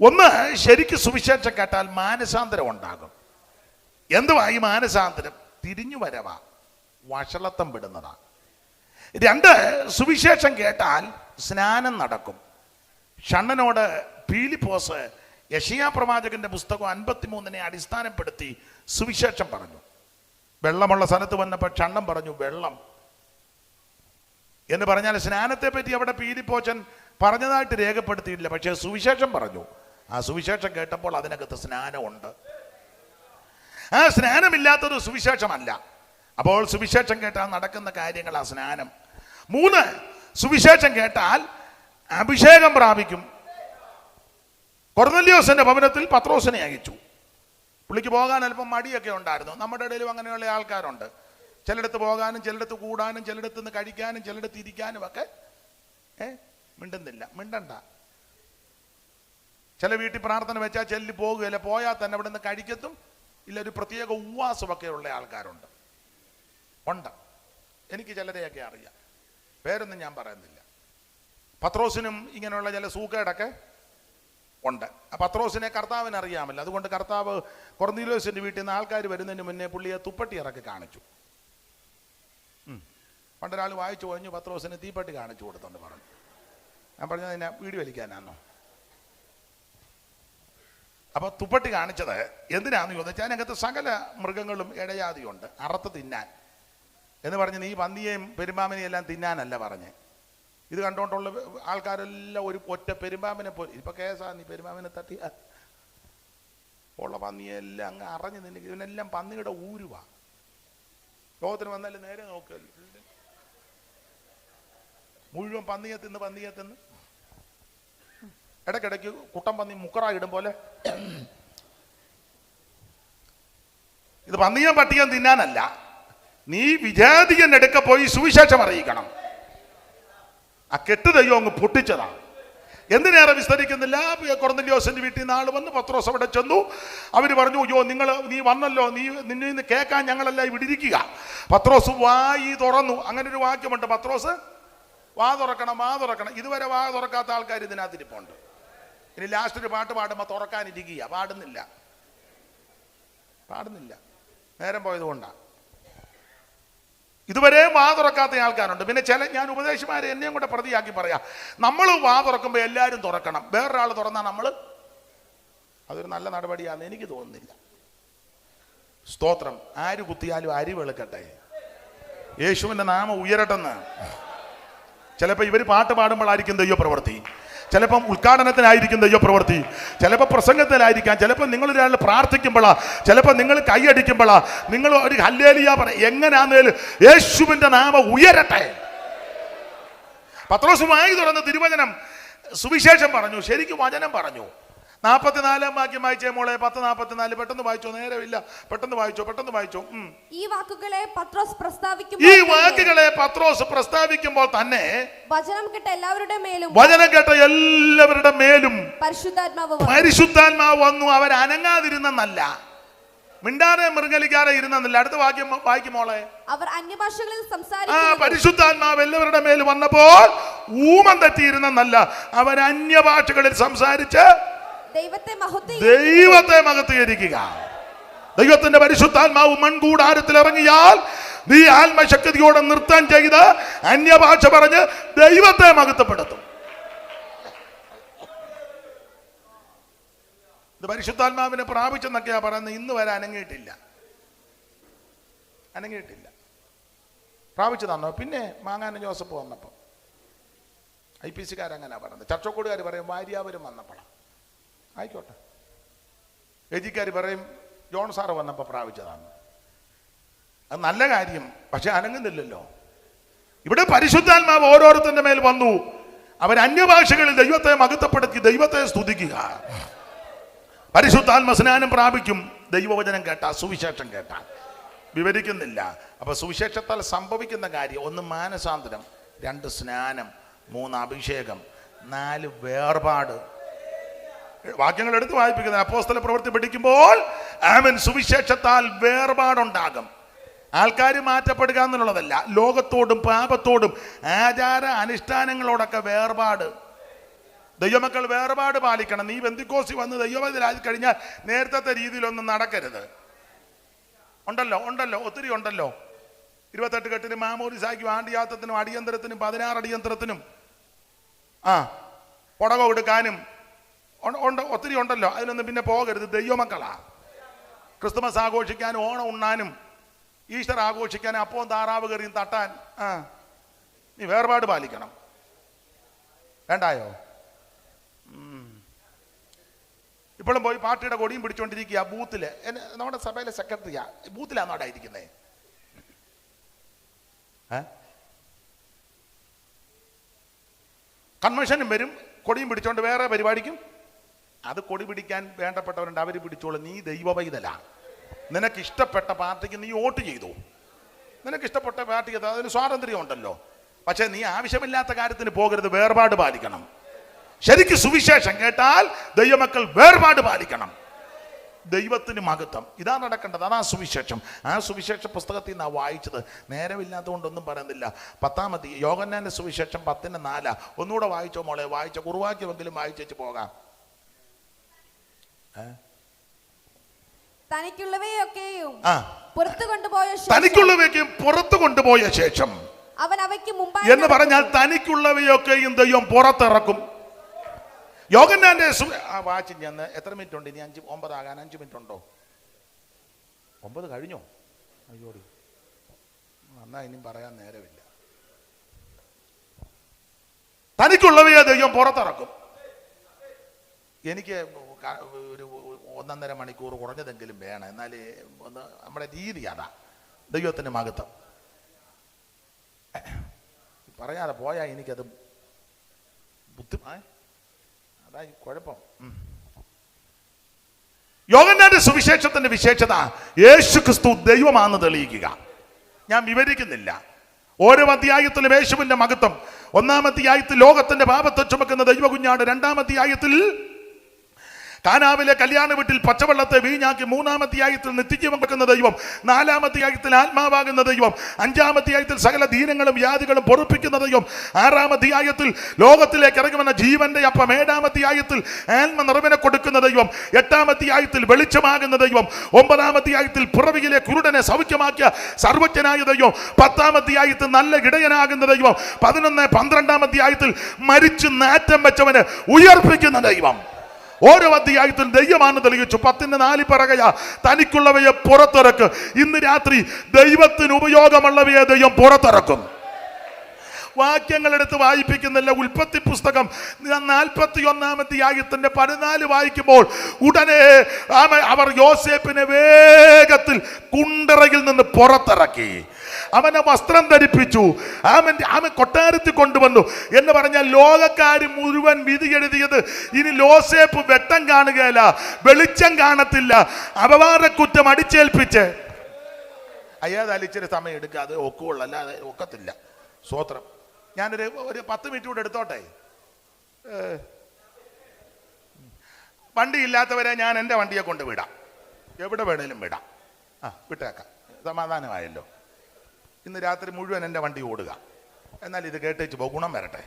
1, ശരിക്കും സുവിശേഷം കേട്ടാൽ മാനസാന്തരം ഉണ്ടാകും. എന്തുവാ ഈ മാനസാന്തരം? തിരിഞ്ഞു വരവാ, വഷളത്വം വിടുന്നതാ. 2, സുവിശേഷം കേട്ടാൽ സ്നാനം നടക്കും. ഷണ്ണനോട് പീലിപ്പോസ് യെശയ്യാ പ്രവാചകന്റെ പുസ്തകം 53 അടിസ്ഥാനപ്പെടുത്തി സുവിശേഷം പറഞ്ഞു. വെള്ളമുള്ള സ്ഥലത്ത് വന്നപ്പോൾ ഷണ്ണൻ പറഞ്ഞു വെള്ളം എന്ന് പറഞ്ഞാൽ സ്നാനത്തെ പറ്റി അവിടെ പീലിപ്പോച്ചൻ പറഞ്ഞതായിട്ട് രേഖപ്പെടുത്തിയില്ല, പക്ഷേ സുവിശേഷം പറഞ്ഞു. ആ സുവിശേഷം കേട്ടപ്പോൾ അതിനകത്ത് സ്നാനമുണ്ട്. ആ സ്നാനമില്ലാത്തത് സുവിശേഷമല്ല. അപ്പോൾ സുവിശേഷം കേട്ടാൽ നടക്കുന്ന കാര്യങ്ങൾ ആ സ്നാനം. 3, സുവിശേഷം കേട്ടാൽ അഭിഷേകം പ്രാപിക്കും. കൊർന്നല്യോസിന്റെ ഭവനത്തിൽ പത്രോസിനെ അയച്ചു. പുള്ളിക്ക് പോകാൻ അല്പം മടിയൊക്കെ ഉണ്ടായിരുന്നു. നമ്മുടെ ഇടയിലും അങ്ങനെയുള്ള ആൾക്കാരുണ്ട്. ചിലയിടത്ത് പോകാനും ചിലയിടത്ത് കൂടാനും ചിലയിടത്ത് നിന്ന് കഴിക്കാനും ചിലയിടത്ത് ഇരിക്കാനും ഒക്കെ മിണ്ടണ്ട. ചില വീട്ടിൽ പ്രാർത്ഥന വെച്ചാൽ ചെല്ലി പോകുകയില്ല, പോയാൽ തന്നെ അവിടെ നിന്ന് കഴിക്കത്തും ഇല്ല. ഒരു പ്രത്യേക ഉപവാസമൊക്കെ ഉള്ള ആൾക്കാരുണ്ട്. എനിക്ക് ചിലരെയൊക്കെ അറിയാം, പേരൊന്നും ഞാൻ പറയുന്നില്ല. പത്രോസിനും ഇങ്ങനെയുള്ള ചില സൂക്കേടൊക്കെ ഉണ്ട്. ആ പത്രോസിനെ കർത്താവിന് അറിയാമല്ലോ. അതുകൊണ്ട് കർത്താവ് കൊർന്നേലിയോസിന്റെ വീട്ടിൽ നിന്ന് ആൾക്കാർ വരുന്നതിന് മുന്നേ പുള്ളിയെ തുപ്പട്ടി ഇറക്കി കാണിച്ചു. പണ്ടൊരാൾ വായിച്ചു കഴിഞ്ഞു, പത്രോസിന് തീപ്പട്ടി കാണിച്ചു കൊടുത്തോണ്ട് പറഞ്ഞു. ഞാൻ പറഞ്ഞത് അതിനെ വീട് വലിക്കാനാണോ? അപ്പൊ തുപ്പട്ടി കാണിച്ചത് എന്തിനാന്ന് ചോദിച്ചാൽ അതിനകത്ത് സകല മൃഗങ്ങളും ഇടയാതിയുണ്ട്, അറുത്ത് തിന്നാൻ എന്ന് പറഞ്ഞ് നീ പന്നിയെയും പെരുമ്പാമ്പിനെയും എല്ലാം തിന്നാനല്ല പറഞ്ഞേ. ഇത് കണ്ടുകൊണ്ടുള്ള ആൾക്കാരെല്ലാം ഒരു ഒറ്റ പെരുമ്പാമ്പിനെ പോയി. ഇപ്പൊ കേസാ, നീ പെരുമ്പാമ്പിനെ തട്ടി ഉള്ള പന്നിയെല്ലാം അങ്ങ് അറിഞ്ഞു നിന്നെ. ഇവനെല്ലാം പന്നിയുടെ ഊരുവാ. ലോകത്തിന് വന്നാലും നേരെ നോക്കല്ലോ, മുഴുവൻ പന്നിയെ തിന്ന് ഇടയ്ക്കിടയ്ക്ക് കുട്ടം പന്നി മുക്കറ ഇടും പോലെ. ഇത് പന്നിയും പട്ടിയും തിന്നാനല്ല, നീ വിജാതികന്റെ അടുക്ക പോയി സുവിശേഷം അറിയിക്കണം. ആ കെട്ട് ദൈവം അങ്ങ് പൊട്ടിച്ചതാണ്. എന്തിനേറെ വിസ്തരിക്കുന്നില്ല. കൊർന്നേലിയോസിന്റെ വീട്ടിൽ നിന്ന് ആൾ വന്ന് പത്രോസ് അവിടെ ചെന്നു. അവര് പറഞ്ഞു, അയ്യോ നീ വന്നല്ലോ, നിന്നെ ഇന്ന് കേൾക്കാൻ ഞങ്ങളെല്ലാം ഇവിടെ ഇരിക്കുക. പത്രോസ് വായി തുറന്നു. അങ്ങനെ ഒരു വാക്യമുണ്ട്, പത്രോസ് വാ തുറക്കണം. ഇതുവരെ വാ തുറക്കാത്ത ആൾക്കാർ ഇതിനകത്തിരിപ്പുണ്ട്. ഇനി ലാസ്റ്റ് ഒരു പാട്ട് പാടുമ്പോൾ തുറക്കാനിരിക്കുക. പാടുന്നില്ല, നേരം പോയത് കൊണ്ടാണ്. ഇതുവരെ വാ തുറക്കാത്ത ആൾക്കാരുണ്ട്. പിന്നെ ഞാൻ ഉപദേശിമാരെ എന്നെയും കൂടെ പ്രതിയാക്കി പറയാം, നമ്മൾ വാ തുറക്കുമ്പോൾ എല്ലാവരും തുറക്കണം. വേറൊരാൾ തുറന്നാൽ അതൊരു നല്ല നടപടിയാണെന്ന് എനിക്ക് തോന്നുന്നില്ല. സ്തോത്രം. ആര് കുത്തിയാലും അരി വെളുക്കട്ടെ, യേശുവിന്റെ നാമം ഉയരട്ടെന്ന്. ചിലപ്പോൾ ഇവർ പാട്ട് പാടുമ്പോഴായിരിക്കും ദൈവപ്രവൃത്തി, ചിലപ്പം ഉദ്ഘാടനത്തിനായിരിക്കും ദൈവപ്രവൃത്തി, ചിലപ്പോൾ പ്രസംഗത്തിലായിരിക്കാം, ചിലപ്പോൾ നിങ്ങളൊരാൾ പ്രാർത്ഥിക്കുമ്പോഴാ, ചിലപ്പോൾ നിങ്ങൾ കൈയടിക്കുമ്പോഴാ, നിങ്ങൾ ഒരു ഹല്ലേലൂയ പറയും. എങ്ങനെയാന്നേലും യേശുവിന്റെ നാമം ഉയരട്ടെ. പത്രോസ് വായി തുറന്ന് തിരുവചനം സുവിശേഷം പറഞ്ഞു, ശരിക്കും വചനം പറഞ്ഞു. 44 വാക്യം വായിച്ചേ മോളെ. 10:44. പെട്ടെന്ന് വായിച്ചോ, നേരമില്ല, പെട്ടെന്ന് വായിച്ചോ. ഈ വാക്കുകളെ പത്രോസ് പ്രസ്താവിക്കുമ്പോൾ തന്നെ വചനം കേട്ട എല്ലാവരുടെ മേലും പരിശുദ്ധാത്മാവ് വന്നു. അവരനങ്ങാതിരുന്നല്ല, മിണ്ടാതെ മൃഗലിക്കാതെ ഇരുന്നല്ല. അടുത്ത വാക്യം വായിക്കും മോളെ. അവർ അന്യഭാഷകളിൽ സംസാരിച്ചു. പരിശുദ്ധാത്മാവ് എല്ലാവരുടെ മേൽ വന്നപ്പോൾ ഊമം തെറ്റിയിരുന്നല്ല, അവർ അന്യഭാഷകളിൽ സംസാരിച്ച് ദൈവത്തെ മഹത്വീകരിക്കുക. ദൈവത്തിന്റെ പരിശുദ്ധാത്മാവ് മൺകൂടാരത്തിൽ ഇറങ്ങിയാൽ നീ ആത്മശക്തിയോടെ നൃത്തം ചെയ്ത് അന്യഭാഷ പറഞ്ഞ് ദൈവത്തെ മഹത്വപ്പെടുത്തും. ഇത് പരിശുദ്ധാത്മാവിനെ പ്രാപിച്ചെന്നൊക്കെയാ പറയുന്നത്. ഇന്ന് വരെ അനങ്ങിയിട്ടില്ല. പ്രാപിച്ചു തന്നോ? പിന്നെ മാങ്ങാനും ജോസഫ് വന്നപ്പോൾ IPC-കാരങ്ങനെ പറയുന്നത്. ചർച്ചക്കോടുകാർ പറയും വാര്യാവരും വന്നപ്പോഴാണ്. ആയിക്കോട്ടെ. എജിക്കാർ പറയും ജോൺ സാറ് വന്നപ്പോൾ പ്രാപിച്ചതാണ്. അത് നല്ല കാര്യം, പക്ഷെ അനങ്ങുന്നില്ലല്ലോ. ഇവിടെ പരിശുദ്ധാത്മാവ് ഓരോരുത്തരുടെ മേൽ വന്നു. അവർ അന്യഭാഷകളിൽ ദൈവത്തെ മഹത്വപ്പെടുത്തി ദൈവത്തെ സ്തുതിക്കുക. പരിശുദ്ധാത്മ സ്നാനം പ്രാപിക്കും ദൈവവചനം കേട്ടാ, സുവിശേഷം കേട്ടാ. വിവരിക്കുന്നില്ല. അപ്പൊ സുവിശേഷത്താൽ സംഭവിക്കുന്ന കാര്യം: 1 മാനസാന്തരം, 2 സ്നാനം, 3 അഭിഷേകം, 4 വേർപാട്. വാക്യങ്ങൾ എടുത്ത് വായിപ്പിക്കുന്നത് അപ്പോസ്തല പ്രവൃത്തി പഠിക്കുമ്പോൾ ആമേൻ, സുവിശേഷത്താൽ വേർപാടുണ്ടാകും. ആൾക്കാർ മാറ്റപ്പെടുക എന്നുള്ളതല്ല, ലോകത്തോടും പാപത്തോടും ആചാര അനുഷ്ഠാനങ്ങളോടൊക്കെ വേർപാട്. ദൈവമക്കൾ വേർപാട് പാലിക്കണം. നീ ബെന്തിക്കോസി വന്ന് ദൈവമതിലായി കഴിഞ്ഞാൽ നേരത്തെ രീതിയിലൊന്നും നടക്കരുത്. ഉണ്ടല്ലോ ഒത്തിരി ഉണ്ടല്ലോ. 28 കെട്ടിനും മാമോദിസായ്ക്കും ആണ്ടിയാത്തത്തിനും അടിയന്തരത്തിനും 16 അടിയന്തരത്തിനും പുടകം എടുക്കാനും ഒത്തിരി ഉണ്ടല്ലോ. അതിനൊന്നും പിന്നെ പോകരുത്. ദൈവമക്കളാ. ക്രിസ്തുമസ് ആഘോഷിക്കാനും ഓണം ഉണ്ണാനും ഈസ്റ്റർ ആഘോഷിക്കാനും അപ്പവും താറാവ് കറിയും തട്ടാൻ നീ വേർപാട് പാലിക്കണം. വേണ്ടായോ? ഇപ്പോഴും പോയി പാർട്ടിയുടെ കൊടിയും പിടിച്ചോണ്ടിരിക്കുക ബൂത്തില്. നമ്മുടെ സഭയിലെ സെക്രട്ടറിയാ ബൂത്തിലാണോ അവിടെ ഇരിക്കുന്നേ? കൺവെൻഷനും വരും, കൊടിയും പിടിച്ചോണ്ട് വേറെ പരിപാടിക്കും. അത് കൊടി പിടിക്കാൻ വേണ്ടപ്പെട്ടവരുണ്ട്, അവർ പിടിച്ചോളൂ. നീ ദൈവവൈതല. നിനക്ക് ഇഷ്ടപ്പെട്ട പാർട്ടിക്ക് നീ വോട്ട് ചെയ്തു. നിനക്ക് ഇഷ്ടപ്പെട്ട പാർട്ടിക്ക് അതിന് സ്വാതന്ത്ര്യം ഉണ്ടല്ലോ. പക്ഷെ നീ ആവശ്യമില്ലാത്ത കാര്യത്തിന് പോകരുത്. വേർപാട് പാലിക്കണം. ശരിക്കും സുവിശേഷം കേട്ടാൽ ദൈവമക്കൾ വേർപാട് പാലിക്കണം. ദൈവത്തിന് മഹത്വം. ഇതാ നടക്കേണ്ടത്. അതാ സുവിശേഷം. ആ സുവിശേഷ പുസ്തകത്തിൽ നിന്നാണ് വായിച്ചത്. നേരമില്ലാത്തതുകൊണ്ടൊന്നും പറയുന്നില്ല. 10-ാമത്തെ യോഹന്നാന്റെ സുവിശേഷം 10:4 ഒന്നുകൂടെ വായിച്ചോ മോളെ. വായിച്ച കുറുവാക്യമെങ്കിലും വായിച്ചു പോകാം. തനിക്കുള്ളവയൊക്കെയും പുറത്തു കൊണ്ടുപോയ ശേഷം അവൻ അവയ്ക്ക് മുമ്പായി എന്ന് പറഞ്ഞാൽ തനിക്കുള്ളവയൊക്കെയും ദൈവം പുറത്തിറക്കും. യോഹന്നാന്റെ വാച്ച് ഞാൻ എത്ര മിനിറ്റ് ഉണ്ട്? ഇനി 9 ആകാൻ 5 മിനിറ്റ് ഉണ്ടോ? 9 കഴിഞ്ഞോ? അയ്യോടി, എന്നാ ഇനിയും പറയാൻ നേരമില്ല. തനിക്കുള്ളവയെ ദൈവം പുറത്തിറക്കും. എനിക്ക് ഒരു 1.5 മണിക്കൂർ കുറഞ്ഞതെങ്കിലും വേണം. എന്നാലേ നമ്മുടെ രീതി അതാ. ദൈവത്തിന് മഹത്വം. പറയാതെ പോയാൽ എനിക്കത് അതായി കുഴപ്പം. യോഹന്നാന്റെ സുവിശേഷത്തിന്റെ വിശേഷത യേശു ക്രിസ്തു ദൈവമാണെന്ന് തെളിയിക്കുക. ഞാൻ വിവരിക്കുന്നില്ല. ഓരോ അധ്യായത്തിലും യേശുവിന്റെ മഹത്വം. 1-ാം അധ്യായത്തിൽ ലോകത്തിന്റെ പാപത്തെ ചുമക്കുന്ന ദൈവകുഞ്ഞാട്. 2-ാം അധ്യായത്തിൽ കാനാവിലെ കല്യാണ വീട്ടിൽ പച്ചവെള്ളത്തെ വീഞ്ഞാക്കി. 3-ാം അധ്യായത്തിൽ നിത്യജീവൻ വെക്കുന്ന ദൈവം. 4-ാം അധ്യായത്തിൽ ആത്മാവാകുന്ന ദൈവം. 5-ാം അധ്യായത്തിൽ സകല ദീനങ്ങളും വ്യാധികളും പൊറുപ്പിക്കുന്ന ദൈവം. 6-ാം അധ്യായത്തിൽ ലോകത്തിലേക്ക് ഇറങ്ങി വന്ന ജീവന്റെ അപ്പം. 7-ാം അധ്യായത്തിൽ ആത്മ നിറവിനെ കൊടുക്കുന്ന ദൈവം. 8-ാം അധ്യായത്തിൽ വെളിച്ചമാകുന്ന ദൈവം. 9-ാം അധ്യായത്തിൽ പുറവിയിലെ കുരുടനെ സൗഖ്യമാക്കിയ സർവജ്ഞനായ ദൈവം. 10-ാം അധ്യായത്തിൽ നല്ല ഇടയനാകുന്ന ദൈവം. 11, 12-ാം അധ്യായത്തിൽ മരിച്ചു നാറ്റം വെച്ചവന് ഉയർപ്പിക്കുന്ന ദൈവം. ഓരോ അധ്യായത്തിൽ ദൈവമാണ് തെളിയിച്ചു. 10:4 പറയുക, തനിക്കുള്ളവയെ പുറത്തിറക്ക്. ഇന്ന് രാത്രി ദൈവത്തിന് ഉപയോഗമുള്ളവയെ ദൈവം പുറത്തിറക്കും. വാക്യങ്ങൾ എടുത്ത് വായിപ്പിക്കുന്നില്ല. ഉൽപ്പത്തി പുസ്തകം 41-ാം അധ്യായത്തിന്റെ 14 വായിക്കുമ്പോൾ ഉടനെ അവർ യോസേപ്പിനെ വേഗത്തിൽ കുണ്ടറയിൽ നിന്ന് പുറത്തിറക്കി. അവനെ വസ്ത്രം ധരിപ്പിച്ചു. അവൻ കൊട്ടാരത്തിൽ കൊണ്ടുവന്നു എന്ന് പറഞ്ഞാൽ ലോകക്കാര് മുഴുവൻ വിധി എഴുതിയത് ഇനി യോസേപ്പ് വെട്ടം കാണുകയില്ല, വെളിച്ചം കാണത്തില്ല, അപവാദക്കുറ്റം അടിച്ചേൽപ്പിച്ച്. അയ്യാതായാലും ഇച്ചിരി സമയം എടുക്കുക, അത് ഒക്കുള്ളൂ, അല്ലാതെ ഒക്കത്തില്ല. സ്വോത്രം. ഞാനൊരു 10 മിനിറ്റ് കൂടെ എടുത്തോട്ടെ. വണ്ടി ഇല്ലാത്തവരെ ഞാൻ എൻ്റെ വണ്ടിയെ കൊണ്ട് വിടാം, എവിടെ വേണേലും വിടാം. വിട്ടേക്കാം, സമാധാനമായല്ലോ. ഇന്ന് രാത്രി മുഴുവൻ എൻ്റെ വണ്ടി ഓടുക. എന്നാൽ ഇത് കേട്ടേച്ച് പോ, ഗുണം വരട്ടെ.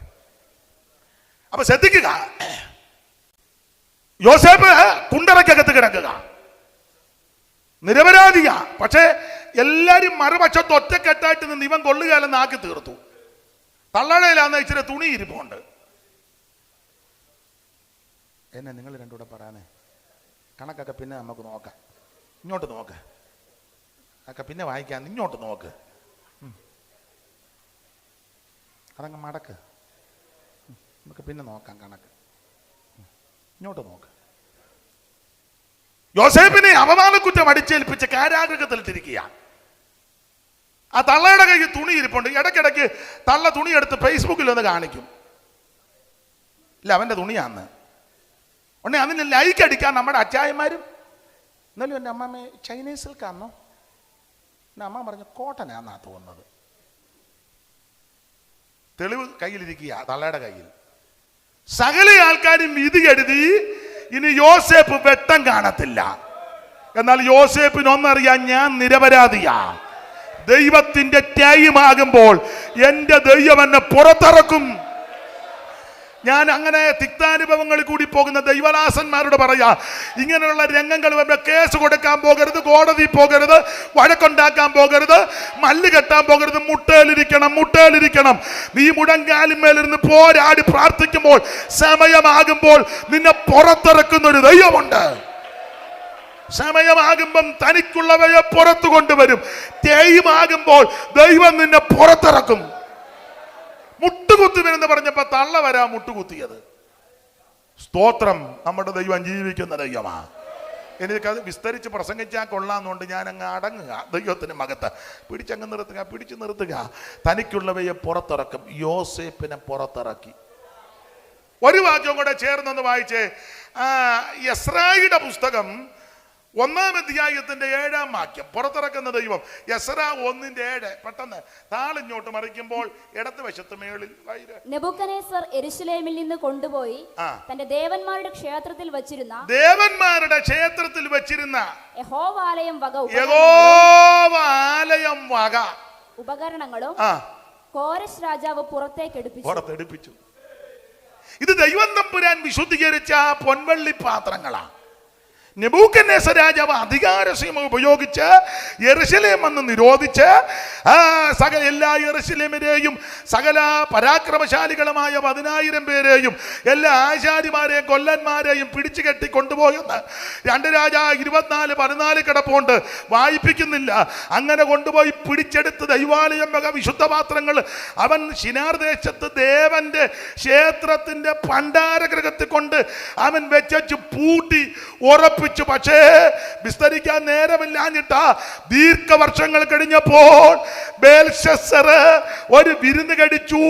അപ്പൊ ശ്രദ്ധിക്കുക, യോസേപ്പ് കുണ്ടറയ്ക്കകത്ത് കിടക്കുക, നിരപരാധിക. പക്ഷേ എല്ലാരും മറുപക്ഷത്ത് ഒറ്റക്കെട്ടായിട്ട് നിന്ന് ഇവൻ കൊള്ളുകയല്ലെന്ന് ആക്കി തീർത്തു. തള്ളടയിലാന്ന് ഇച്ചിരി തുണി ഇരിപ്പുണ്ട്. എന്നെ നിങ്ങൾ രണ്ടുകൂടെ പറയാനേ, കണക്കൊക്കെ പിന്നെ നമുക്ക് നോക്കാം. ഇങ്ങോട്ട് നോക്ക്, ഒക്കെ പിന്നെ വായിക്കാൻ. ഇങ്ങോട്ട് നോക്ക്, അതങ്ങ് മടക്ക്, നമുക്ക് പിന്നെ നോക്കാം കണക്ക്. ഇങ്ങോട്ട് നോക്ക്. യോസേപ്പിനെ അപമാനക്കുറ്റം അടിച്ചേൽപ്പിച്ച് കാരാഗൃഹത്തിലിട്ടിരിക്കുക. ആ തള്ളയുടെ കയ്യിൽ തുണി ഇരിപ്പുണ്ട്. ഇടയ്ക്കിടയ്ക്ക് തള്ള തുണി എടുത്ത് ഫേസ്ബുക്കിൽ ഒന്ന് കാണിക്കും. ഇല്ല, അവൻ്റെ തുണിയാന്ന് ഉടനെ അതിന് ലൈക്ക് അടിക്കാൻ നമ്മുടെ അച്ചായന്മാരും. എന്നാലും എൻ്റെ അമ്മമ്മ ചൈനീസ് സിൽക്കാന്നോ? എൻ്റെ അമ്മ പറഞ്ഞു കോട്ടനാന്നാ തോന്നുന്നത്. തെളിവ് കയ്യിലിരിക്കുക, തള്ളയുടെ കയ്യിൽ. സകല ആൾക്കാരും വിധി എഴുതി ഇനി യോസേപ്പ് വെട്ടം കാണത്തില്ല. എന്നാൽ യോസേപ്പിന് ഒന്നറിയാം, ഞാൻ നിരപരാധിയാ. ദൈവത്തിന്റെ ടൈമാകുമ്പോൾ എൻ്റെ ദൈവം എന്നെ പുറത്തിറക്കും. ഞാൻ അങ്ങനെ തിക്താനുഭവങ്ങളിൽ കൂടി പോകുന്ന ദൈവദാസന്മാരോട് പറയാ, ഇങ്ങനെയുള്ള രംഗങ്ങൾ കേസ് കൊടുക്കാൻ പോകരുത്, കോടതി പോകരുത്, വഴക്കുണ്ടാക്കാൻ പോകരുത്, മല്ല് കെട്ടാൻ പോകരുത്. മുട്ടേലിരിക്കണം. നീ മുടങ്കാലിന്മേലിരുന്ന് പോരാടി പ്രാർത്ഥിക്കുമ്പോൾ സമയമാകുമ്പോൾ നിന്നെ പുറത്തിറക്കുന്ന ഒരു ദൈവമുണ്ട്. സമയമാകുമ്പം തനിക്കുള്ളവയെ പുറത്തു കൊണ്ടുവരും. ടൈമാകുമ്പോൾ ദൈവം നിന്നെ പുറത്തിറക്കും. മുട്ടുകുത്തുവെന്ന് പറഞ്ഞപ്പോ തള്ള വരാ മുട്ടുകുത്തിയത്. സ്തോത്രം. നമ്മുടെ ദൈവം ജീവിക്കുന്ന ദൈവമാ. എനിക്കത് വിസ്തരിച്ച് പ്രസംഗിച്ചാൽ കൊള്ളാന്നുകൊണ്ട് ഞാൻ അങ്ങ് അടങ്ങുക. ദൈവത്തിന് മകത്ത് പിടിച്ചു നിർത്തുക. തനിക്കുള്ളവയെ പുറത്തിറക്കും. യോസേപ്പിനെ പുറത്തിറക്കി. ഒരു വാക്യം കൂടെ ചേർന്നൊന്ന് വായിച്ചേ. യെസ്രായിയുടെ പുസ്തകം 1-ാം അധ്യായത്തിന്റെ 7-ാം വാക്യം. പുറത്തിറക്കുന്ന ദൈവം. യെസ്രാ 1:7. പെട്ടെന്ന് താളിഞ്ഞോട്ട് മറിക്കുമ്പോൾ ഇടത്ത് വശത്ത് മേളിൽ നെബൂഖദ്നേസർ യെരൂശലേമിൽ നിന്ന് കൊണ്ടുപോയി തന്റെ ദേവന്മാരുടെ ക്ഷേത്രത്തിൽ വച്ചിരുന്ന യഹോവാലയം വക ഉപകരണങ്ങളും കോരശ് രാജാവ് പുറത്തെടുപ്പിച്ചു. ഇത് ദൈവം തമ്പുരാൻ വിശുദ്ധീകരിച്ച പൊൻവെള്ളി പാത്രങ്ങളാണ്. നെബൂഖദ്നേസർ രാജാവ് അധികാരസീമ ഉപയോഗിച്ച് യെരൂശലേം എന്ന് നിരോധിച്ച് എല്ലാ യെരൂശലേമിനെയും സകല പരാക്രമശാലികളുമായ 10,000 പേരെയും എല്ലാ ആശാരിമാരെയും കൊല്ലന്മാരെയും പിടിച്ചു കെട്ടി കൊണ്ടുപോയെന്ന് 2 രാജാവ് 24:14 കിടപ്പുണ്ട്, വായിപ്പിക്കുന്നില്ല. അങ്ങനെ കൊണ്ടുപോയി പിടിച്ചെടുത്ത് ദൈവാലയം വക വിശുദ്ധപാത്രങ്ങൾ അവൻ ശിനാർ ദേശത്ത് ദേവന്റെ ക്ഷേത്രത്തിന്റെ ഭണ്ഡാരഗൃഹത്തിൽ കൊണ്ട് അവൻ വെച്ചു പൂട്ടി ഉറപ്പിച്ചു. പക്ഷേ വിസ്തരിക്കാൻ നേരമില്ലാഞ്ഞിട്ടാ ദീർഘവർഷങ്ങൾ കഴിഞ്ഞപ്പോൾ ബേൽശസ്സർ ഒരു വിരുന്ന് കഴിച്ചു.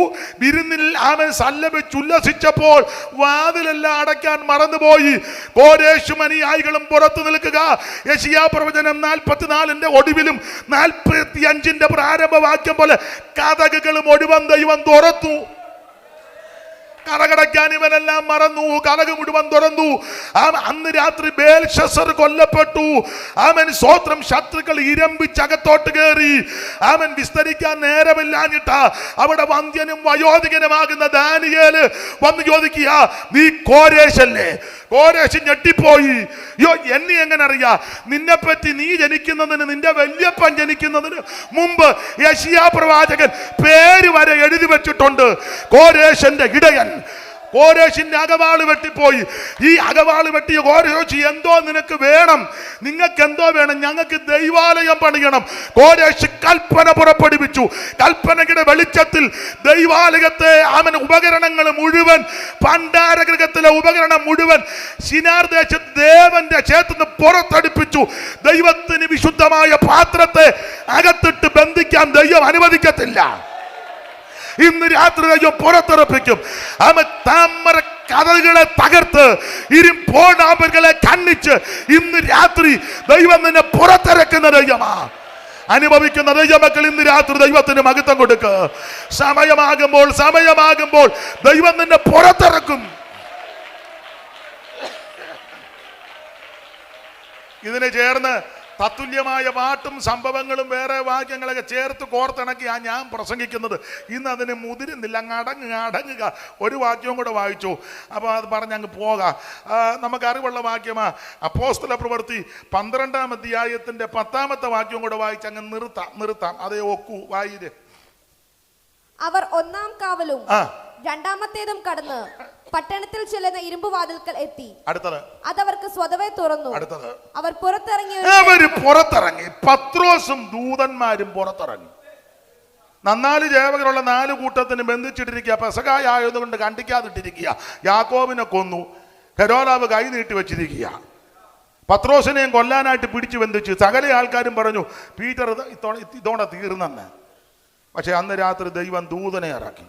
വിരുന്നിൽ അവൻ സല്ലപിച്ചുല്ലസിച്ചപ്പോൾ വാതിലെല്ലാം അടയ്ക്കാൻ മറന്നുപോയി. കോരേശും അനുയായികളും പുറത്തു നിൽക്കുക. യെശയ്യാ പ്രവചനം 44-ന്റെ ഒടുവിലും 45-ന്റെ പ്രാരംഭവാക്യം പോലെ കതകുകളും ഒടുവൻ ദൈവം തുറന്നു. കറകടയ്ക്കാൻ ഇവനെല്ലാം മറന്നു. കലക് മുഴുവൻ തുറന്നു. അന്ന് രാത്രി ബേൽശസ്സർ കൊല്ലപ്പെട്ടു. അവൻ സ്വോത്രം ശത്രുക്കൾ ഇരമ്പിച്ചകത്തോട്ട് കയറി. അവൻ വിസ്തരിക്കാൻ നേരമില്ലാഞ്ഞിട്ടാ അവിടെ വന്ധ്യനും വയോധികനുമാകുന്ന ദാനിയേല് വന്ന് ചോദിക്കുക, നീ കോരേശല്ലേ? കോരേശ് ഞെട്ടിപ്പോയി. യോ, എന്നെ എങ്ങനെ അറിയാ? നിന്നെപ്പറ്റി നീ ജനിക്കുന്നതിന്, നിന്റെ വല്യപ്പൻ ജനിക്കുന്നതിന് മുമ്പ് യെശയ്യാ പ്രവാചകൻ പേര് വരെ എഴുതി വെച്ചിട്ടുണ്ട്. കോരേശന്റെ ഇടയൻ. കോരേശിന്റെ അകവാള് വെട്ടിപ്പോയി. ഈ അകവാള് വെട്ടിയ കോരേശ്, എന്തോ നിനക്ക് വേണം? നിങ്ങൾക്ക് എന്തോ വേണം? ഞങ്ങൾക്ക് ദൈവാലയം പണിയണം. കോരേശ് കൽപ്പന പുറപ്പെടുവിച്ചു. കൽപ്പനയുടെ വെളിച്ചത്തിൽ ദൈവാലയത്തെ അവൻ ഉപകരണങ്ങൾ മുഴുവൻ, ഭണ്ഡാരഗൃഹത്തിലെ ഉപകരണം മുഴുവൻ ശിനാർ ദേശത്ത് ദേവന്റെ ക്ഷേത്രത്തിന് പുറത്തടിപ്പിച്ചു. ദൈവത്തിന് വിശുദ്ധമായ പാത്രത്തെ അകത്തിട്ട് ബന്ധിക്കാൻ ദൈവം അനുവദിക്കത്തില്ല. ഇന്ന് രാത്രി ദൈവം പുറത്തിറപ്പിക്കും. അവൻ താമര കഥകളെ തകർത്ത് ഇരുമ്പോടാമ്പുകളെ കണ്ണിച്ച് ഇന്ന് രാത്രി ദൈവം നിന്നെ പുറത്തിറക്കുന്ന ദൈവമാ. അനുഭവിക്കുന്ന ദൈവമക്കൾ ഇന്ന് രാത്രി ദൈവത്തിന് മഹത്വം കൊടുക്കുക. സമയമാകുമ്പോൾ ദൈവം നിന്നെ പുറത്തിറക്കും. ഇതിനെ ചേർന്ന് തത്തുല്യമായ പാട്ടും സംഭവങ്ങളും വേറെ വാക്യങ്ങളൊക്കെ ചേർത്ത് കോർത്തിണക്കിയാണ് ഞാൻ പ്രസംഗിക്കുന്നത്. ഇന്ന് അതിന് മുതിരുന്നില്ല. അടങ്ങുക. ഒരു വാക്യവും കൂടെ വായിച്ചു. അപ്പോൾ അത് പറഞ്ഞങ്ങ് പോകാം. നമുക്കറിവുള്ള വാക്യമാ. അപ്പോസ്തല പ്രവൃത്തി 12-ാം അധ്യായത്തിന്റെ 10-ാമത്തെ വാക്യവും കൂടെ വായിച്ച് അങ്ങ് നിർത്താം. അതേ ഒക്കൂ. വായിര്. അവർ 1-ാം കാവലും 2-ാമത്തേതും കടന്ന് പട്ടണത്തിൽ ചെല്ലുന്ന ഇരുമ്പുവാതിൽക്കൽ എത്തി. അടുത്തത് അതവർക്ക് സ്വതവേ തുറന്നു. അടുത്തത് അവർ പുറത്തിറങ്ങി. പത്രോസും ദൂതന്മാരും പുറത്തിറങ്ങി. 4 ജേവകരുള്ള 4 കൂട്ടത്തിന് ബന്ധിച്ചിട്ടിരിക്കുക. പെസഹായായതുകൊണ്ട് കണ്ടിക്കാതിട്ടിരിക്കുക. യാക്കോബിനെ കൊന്നു. ഹെരോദാവ് കൈ നീട്ടി വെച്ചിരിക്കുക. പത്രോസിനെയും കൊല്ലാനായിട്ട് പിടിച്ചു ബന്ധിച്ചു. സകല ആൾക്കാരും പറഞ്ഞു പീറ്റർ ഇതോടെ തീർന്നെന്ന്. പക്ഷെ അന്ന് രാത്രി ദൈവം ദൂതനെ ഇറക്കി.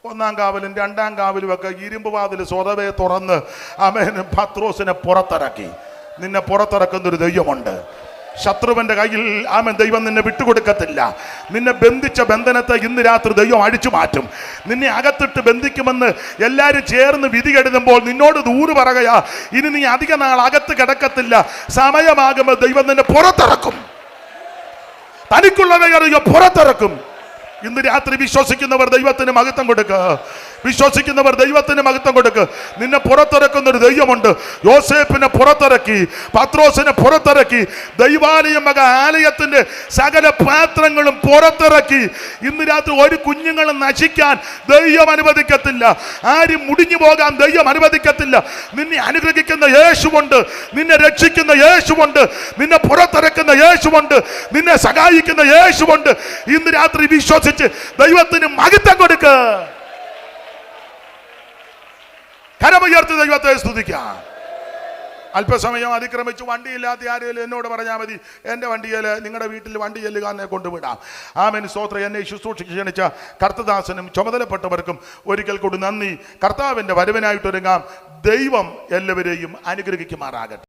1-ാം കാവലും 2-ാം കാവലും ഒക്കെ ഇരുമ്പ് വാതിൽ സ്വതവേ തുറന്ന് അവൻ പത്രോസിനെ പുറത്തിറക്കി. നിന്നെ പുറത്തിറക്കുന്നൊരു ദൈവമുണ്ട്. ശത്രുവിന്റെ കയ്യിൽ ആമേൻ ദൈവം നിന്നെ വിട്ടുകൊടുക്കത്തില്ല. നിന്നെ ബന്ധിച്ച ബന്ധനത്തെ ഇന്ന് രാത്രി ദൈവം അടിച്ചു മാറ്റും. നിന്നെ അകത്തിട്ട് ബന്ധിക്കുമെന്ന് എല്ലാവരും ചേർന്ന് വിധി കെടുമ്പോൾ നിന്നോട് ദൂര് പറയുകയാ, ഇനി നീ അധിക നാൾ അകത്ത് കിടക്കത്തില്ല, സമയമാകുമ്പോൾ ദൈവം നിന്നെ പുറത്തിറക്കും. തനിക്കുള്ളവയെ പുറത്തിറക്കും. ഇന്ന് രാത്രി വിശ്വസിക്കുന്നവർ ദൈവത്തിന് മഹത്വം കൊടുക്കുക. വിശ്വസിക്കുന്നവർ ദൈവത്തിന് മഹത്വം കൊടുക്കുക. നിന്നെ പുറത്തിറക്കുന്ന ഒരു ദൈവമുണ്ട്. യോസേപ്പിനെ പുറത്തിറക്കി, പത്രോസിനെ പുറത്തിറക്കി, ദൈവാലയം മക ആലയത്തിന്റെ സകല പാത്രങ്ങളും പുറത്തിറക്കി. ഇന്ന് രാത്രി ഒരു കുഞ്ഞുങ്ങളും നശിക്കാൻ ദൈവം അനുവദിക്കത്തില്ല. ആരും മുടിഞ്ഞു പോകാൻ ദൈവം അനുവദിക്കത്തില്ല. നിന്നെ അനുഗ്രഹിക്കുന്ന യേശുവുണ്ട്, നിന്നെ രക്ഷിക്കുന്ന യേശുവുണ്ട്, നിന്നെ പുറത്തിറക്കുന്ന യേശുവുണ്ട്, നിന്നെ സഹായിക്കുന്ന യേശുവുണ്ട്. ഇന്ന് രാത്രി വിശ്വസിച്ച് ദൈവത്തിന് മഹത്വം കൊടുക്കുക. കരമുയർത്തി ദൈവത്തെ സ്തുതിക്കാം. അല്പസമയം അതിക്രമിച്ച് വണ്ടിയില്ലാത്ത ആരെങ്കിലും എന്നോട് പറഞ്ഞാൽ മതി, എൻ്റെ വണ്ടിയിൽ നിങ്ങളുടെ വീട്ടിൽ വണ്ടി ചെല്ലുകാരനെ കൊണ്ടുവിടാം. ആമേൻ സ്തോത്രം. എന്നെ ശുശ്രൂഷയ്ക്ക് ക്ഷണിച്ച കർത്തദാസനും ചുമതലപ്പെട്ടവർക്കും ഒരിക്കൽ കൂടി നന്ദി. കർത്താവിൻ്റെ വരവിനായിട്ടൊരുങ്ങാം. ദൈവം എല്ലാവരെയും അനുഗ്രഹിക്കുമാറാകട്ടെ.